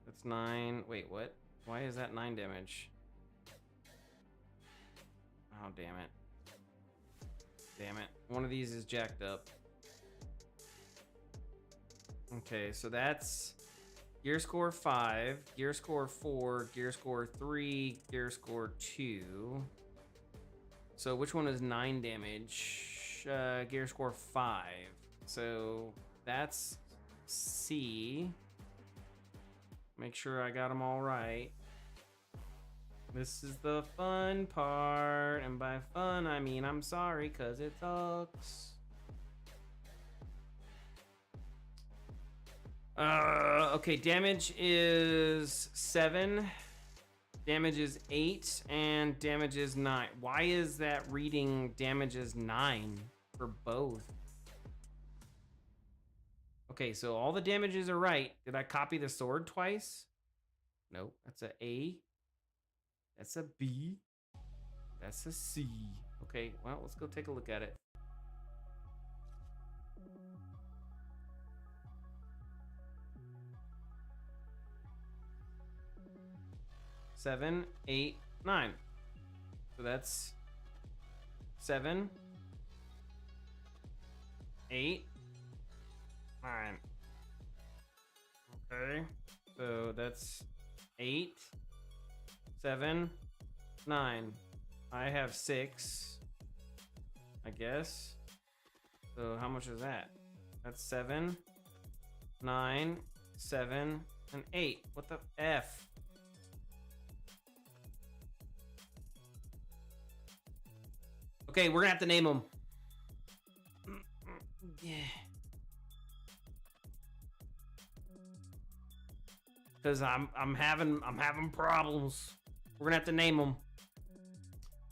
Speaker 1: That's 9. Wait, what? Why is that 9 damage? Oh, damn it. Damn it. One of these is jacked up. Okay, so that's gear score 5, gear score 4, gear score 3, gear score 2. So which one is 9 damage? Gear score 5. So that's C. Make sure I got them all right. This is the fun part, and by fun I mean I'm sorry because it sucks. Okay, damage is 7, damage is 8, and damage is 9. Why is that reading damage is 9 for both? Okay, so all the damages are right. Did I copy the sword twice? Nope, that's a A. That's a B. That's a C. Okay, well, let's go take a look at it. Seven, 8, 9. So that's 7, 8, 9. Okay, so that's 8, 7, 9. I have 6, I guess. So how much is that? That's 7, 9, 7, and 8. What the F? Okay, we're gonna have to name them. Yeah. Cause I'm having problems. We're gonna have to name them.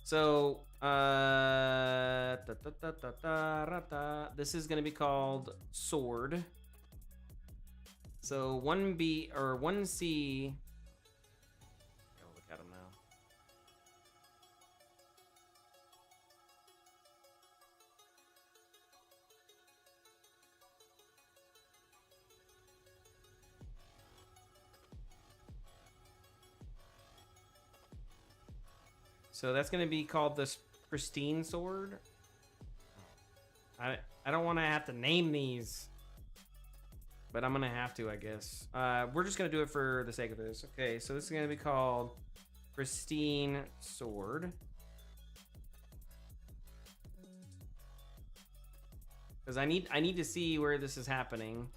Speaker 1: So this is gonna be called Sword. So 1B or 1C. I'll look at them now. So that's gonna be called the Pristine Sword. I don't want to have to name these, but I'm gonna have to, I guess. We're just gonna do it for the sake of this. Okay, so this is gonna be called Pristine Sword. Because I need to see where this is happening.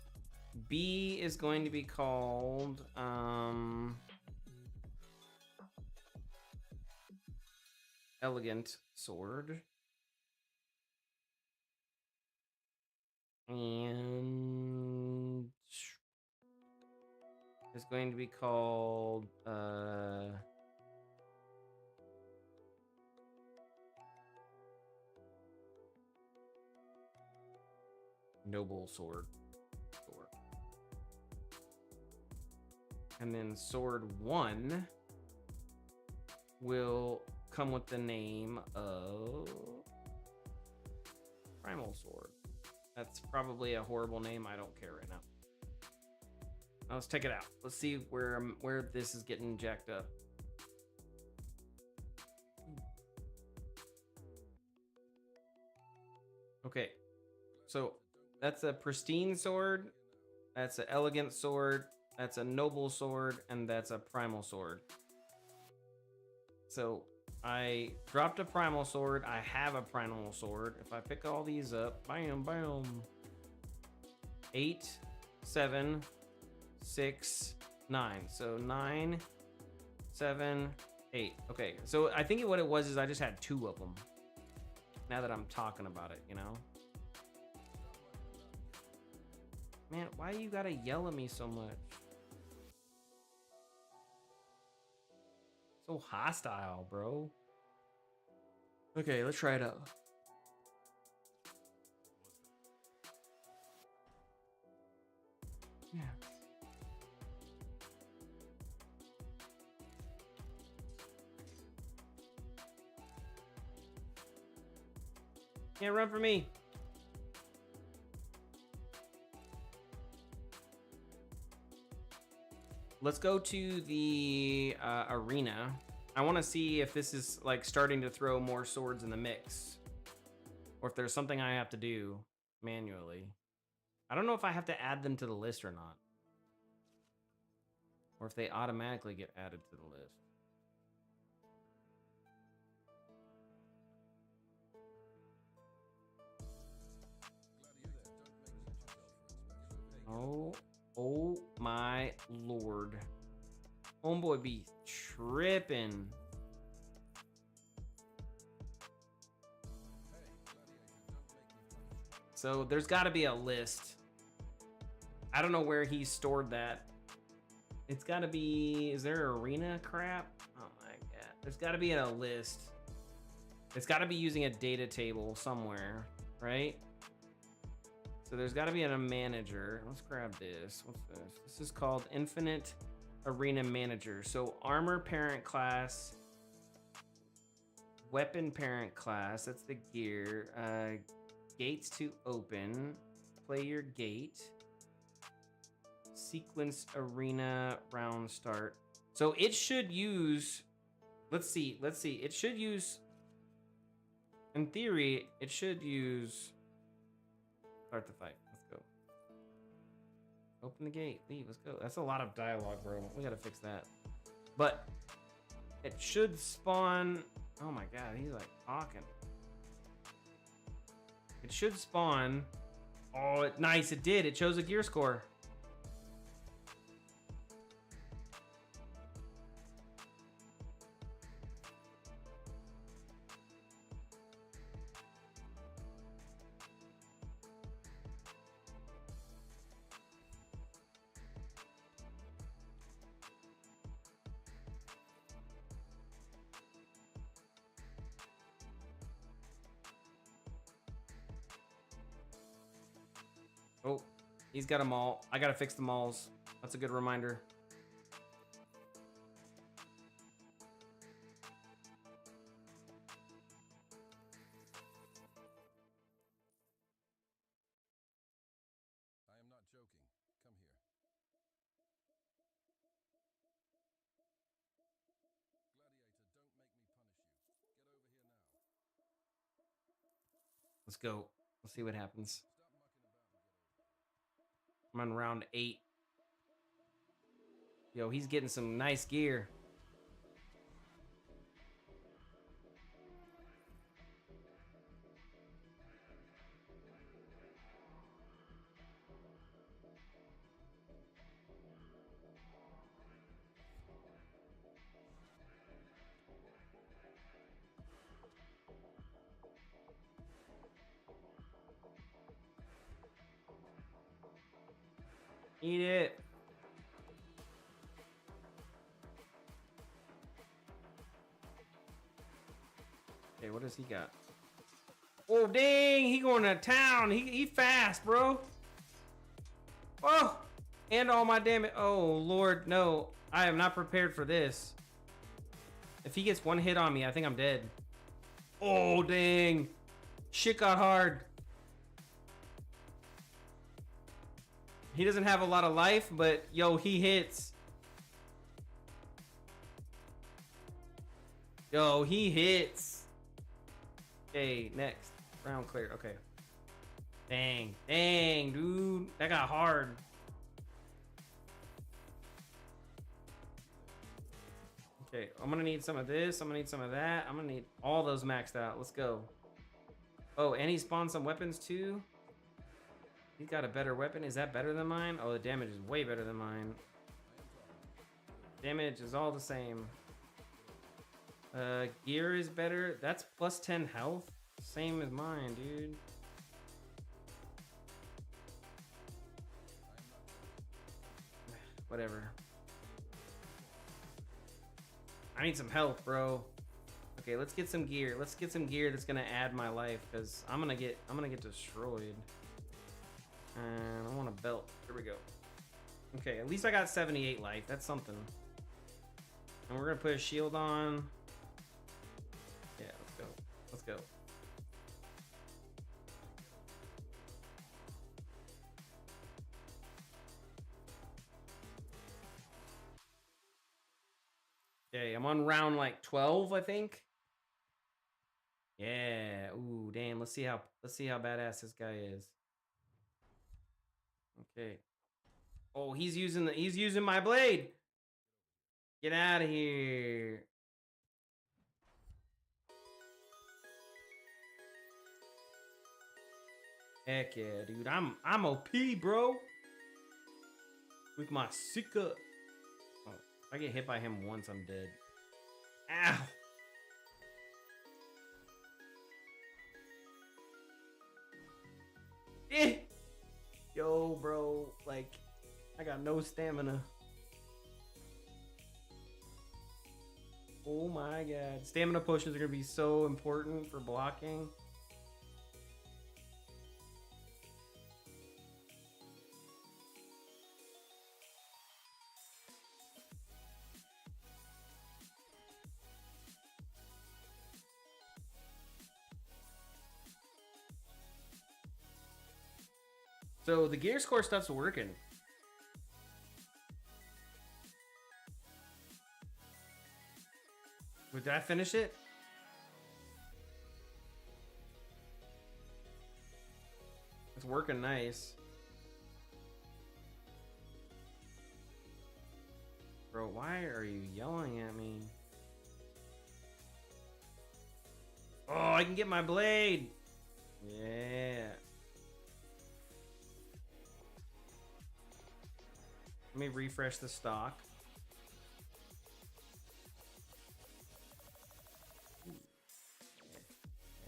Speaker 1: B is going to be called Elegant Sword. And it's going to be called Noble Sword. And then Sword 1 will come with the name of Primal Sword. That's probably a horrible name. I don't care right let's check it out. Let's see where this is getting jacked up. Okay, so that's a pristine sword, that's an elegant sword, that's a noble sword, and that's a primal sword. So I dropped a primal sword. I have a primal sword. If I pick all these up, bam, bam. 8, 7, 6, 9. So 9, 7, 8. Okay, so I think what it was is I just had 2 of them. Now that I'm talking about it, you know? Man, why you gotta yell at me so much? So hostile, bro. Okay, let's try it out. Yeah. Can't run for me. Let's go to the arena. I want to see if this is like starting to throw more swords in the mix, or if there's something I have to do manually. I don't know if I have to add them to the list or not, or if they automatically get added to the list. Oh my lord. Homeboy be tripping. So there's got to be a list. I don't know where he stored that. It's got to be, is there arena crap? Oh my god. There's got to be in a list. It's got to be using a data table somewhere, right? So there's got to be in a manager. Let's grab this. What's this? This is called Infinite Arena Manager. So armor parent class, weapon parent class. That's the gear. Gates to open. Play your gate. Sequence arena round start. So it should use. Let's see. It should use. In theory, it should use. Start the fight. Let's go. Open the gate. Leave. Let's go. That's a lot of dialogue, bro. We gotta fix that. But it should spawn. Oh my god, he's like talking. It should spawn. Oh, nice. It did. It shows a gear score. Oh, he's got them all. I gotta fix the malls. That's a good reminder.
Speaker 3: I am not joking. Come here. Gladiator, don't make me punish you. Get over here now.
Speaker 1: Let's go. Let's see what happens.
Speaker 3: Stop mucking about and get over.
Speaker 1: I'm on round 8. Yo, he's getting some nice gear. Eat it. Okay, what does he got? Oh, dang. He going to town. He fast, bro. Oh, and all my damage. Oh, Lord, no. I am not prepared for this. If he gets one hit on me, I think I'm dead. Oh, dang. Shit got hard. He doesn't have a lot of life, but yo, he hits. Yo, he hits. Okay, next. Round clear. Okay. Dang. Dang, dude. That got hard. Okay, I'm gonna need some of this. I'm gonna need some of that. I'm gonna need all those maxed out. Let's go. Oh, and he spawned some weapons too. He's got a better weapon. Is that better than mine? Oh, the damage is way better than mine. Damage is all the same. Gear is better. That's plus 10 health. Same as mine, dude. Whatever. I need some health, bro. Okay, let's get some gear. Let's get some gear that's gonna add my life, because I'm gonna get destroyed. And I want a belt. Here we go. Okay, at least I got 78 life. That's something. And we're gonna put a shield on. Yeah, let's go. Let's go. Okay, I'm on round like 12, I think. Yeah. Ooh, damn. Let's see how badass this guy is. Okay. Oh, he's using my blade. Get out of here. Heck yeah, dude. I'm OP, bro. With my Sika. Oh, if I get hit by him once, I'm dead. Ow. Eh. Yo, bro, like, I got no stamina. Oh my god. Stamina potions are gonna be so important for blocking. So the gear score stuff's working. Did I finish it? It's working nice. Bro, why are you yelling at me? Oh, I can get my blade. Yeah. Let me refresh the stock.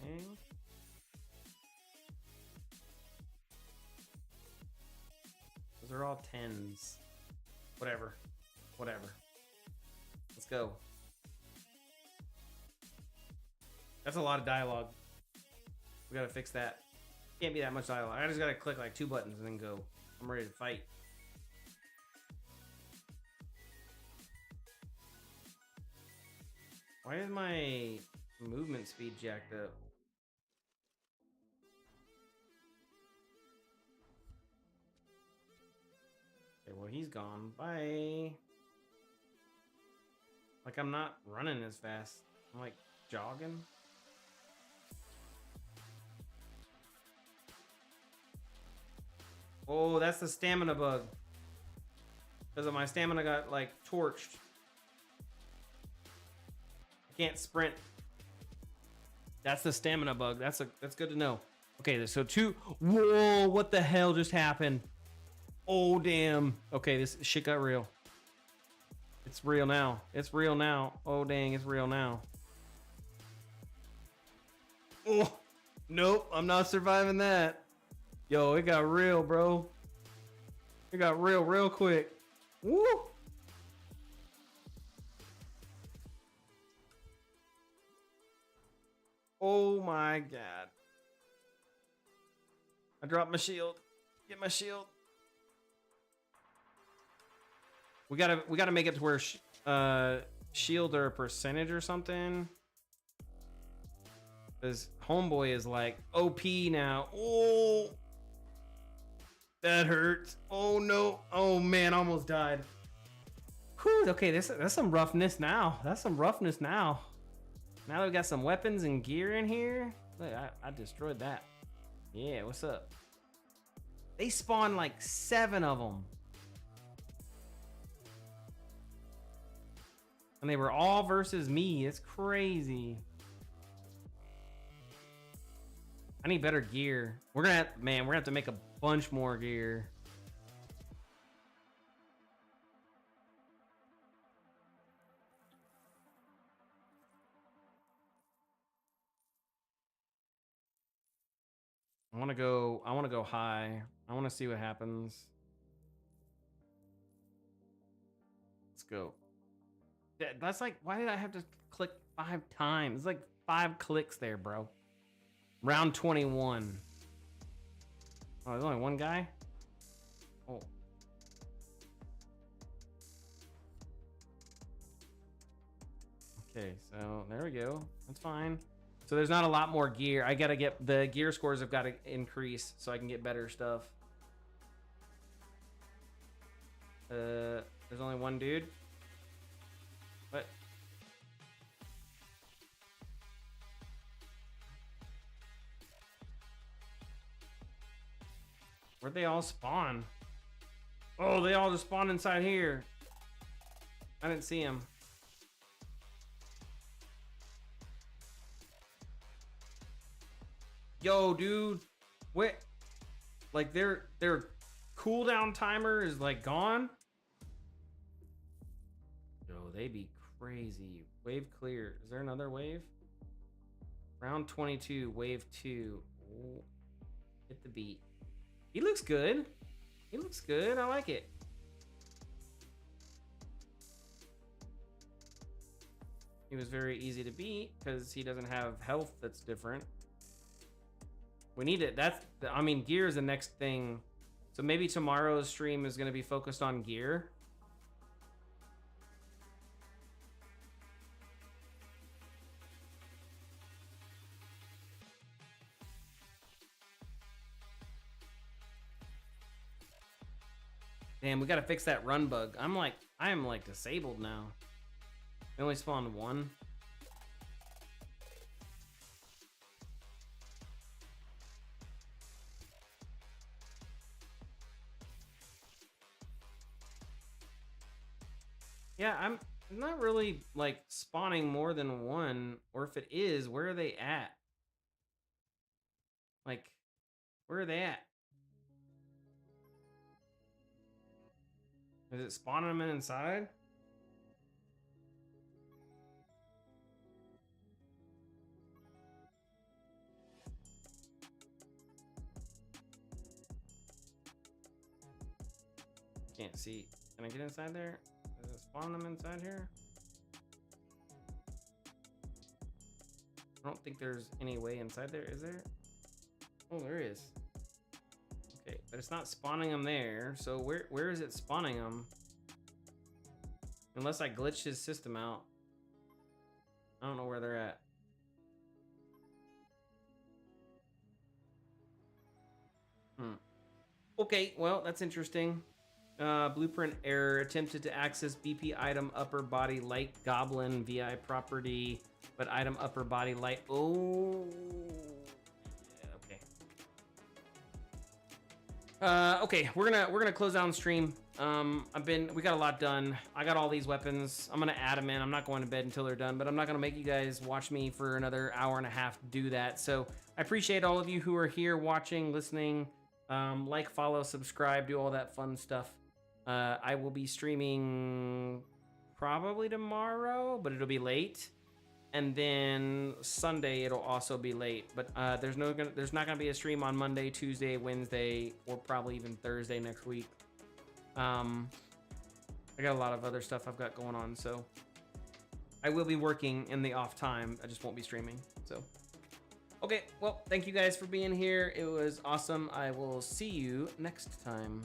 Speaker 1: Okay. Those are all 10s. Whatever. Whatever. Let's go. That's a lot of dialogue. We gotta fix that. Can't be that much dialogue. I just gotta click like 2 buttons and then go. I'm ready to fight. Why is my movement speed jacked up? Okay, well, he's gone. Bye. Like, I'm not running as fast. I'm like jogging. Oh, that's the stamina bug. Because my stamina got like torched. I can't sprint. That's the stamina bug. That's good to know. Okay, so 2. Whoa, what the hell just happened? Oh, damn. Okay, this shit got real. It's real now. It's real now. Oh, dang, it's real now. Oh, nope, I'm not surviving that. Yo, it got real, bro. It got real quick. Woo! Oh my god. I dropped my shield. Get my shield. We gotta make it to where shield are a percentage or something. Because homeboy is like OP now. Oh, That hurts. Oh no. Oh man, almost died. Whew, okay, that's some roughness now. That's some roughness now. Now that we got some weapons and gear in here. Look, I destroyed that. Yeah, what's up? They spawned like 7 of them. And they were all versus me. It's crazy. I need better gear. We're gonna have, man, we're gonna have to make a bunch more gear. I wanna go high. I wanna see what happens. Let's go. That's like, why did I have to click 5 times? It's like 5 clicks there, bro. Round 21. Oh, there's only one guy? Oh. Okay, so there we go. That's fine. So there's not a lot more gear. I gotta get, the gear scores have got to increase so I can get better stuff. There's only one dude. What? Where'd they all spawn? Oh, they all just spawned inside here. I didn't see him. Yo, dude. What? Like their cooldown timer is like gone? Yo, they be crazy. Wave clear. Is there another wave? Round 22, wave 2. Oh, hit the beat. He looks good. He looks good. I like it. He was very easy to beat because he doesn't have health that's different. We need it. That's, I mean, gear is the next thing. So maybe tomorrow's stream is going to be focused on gear. Damn, we gotta fix that run bug. I am like disabled now. They only spawned 1. Yeah, I'm not really like spawning more than 1, or if it is, where are they at? Like, where are they at? Is it spawning them inside? Can't see. Can I get inside there? Is it spawning them inside here? I don't think there's any way inside there, is there? Oh, there is. Okay, but it's not spawning them there. So where is it spawning them? Unless I glitched his system out. I don't know where they're at. Okay, well, that's interesting. Blueprint error. Attempted to access BP item upper body light goblin VI property, but item upper body light. Oh. Okay, we're gonna close down the stream. We got a lot done. I got all these weapons. I'm gonna add them in. I'm not going to bed until they're done, but I'm not gonna make you guys watch me for another hour and a half to do that. So I appreciate all of you who are here watching, listening. Like, follow, subscribe, do all that fun stuff. I will be streaming probably tomorrow, but it'll be late. And then Sunday it'll also be late, but there's not gonna be a stream on Monday, Tuesday, Wednesday, or probably even Thursday next week. I got a lot of other stuff I've got going on, so I will be working in the off time. I just won't be streaming. So, okay, well, thank you guys for being here. It was awesome. I will see you next time.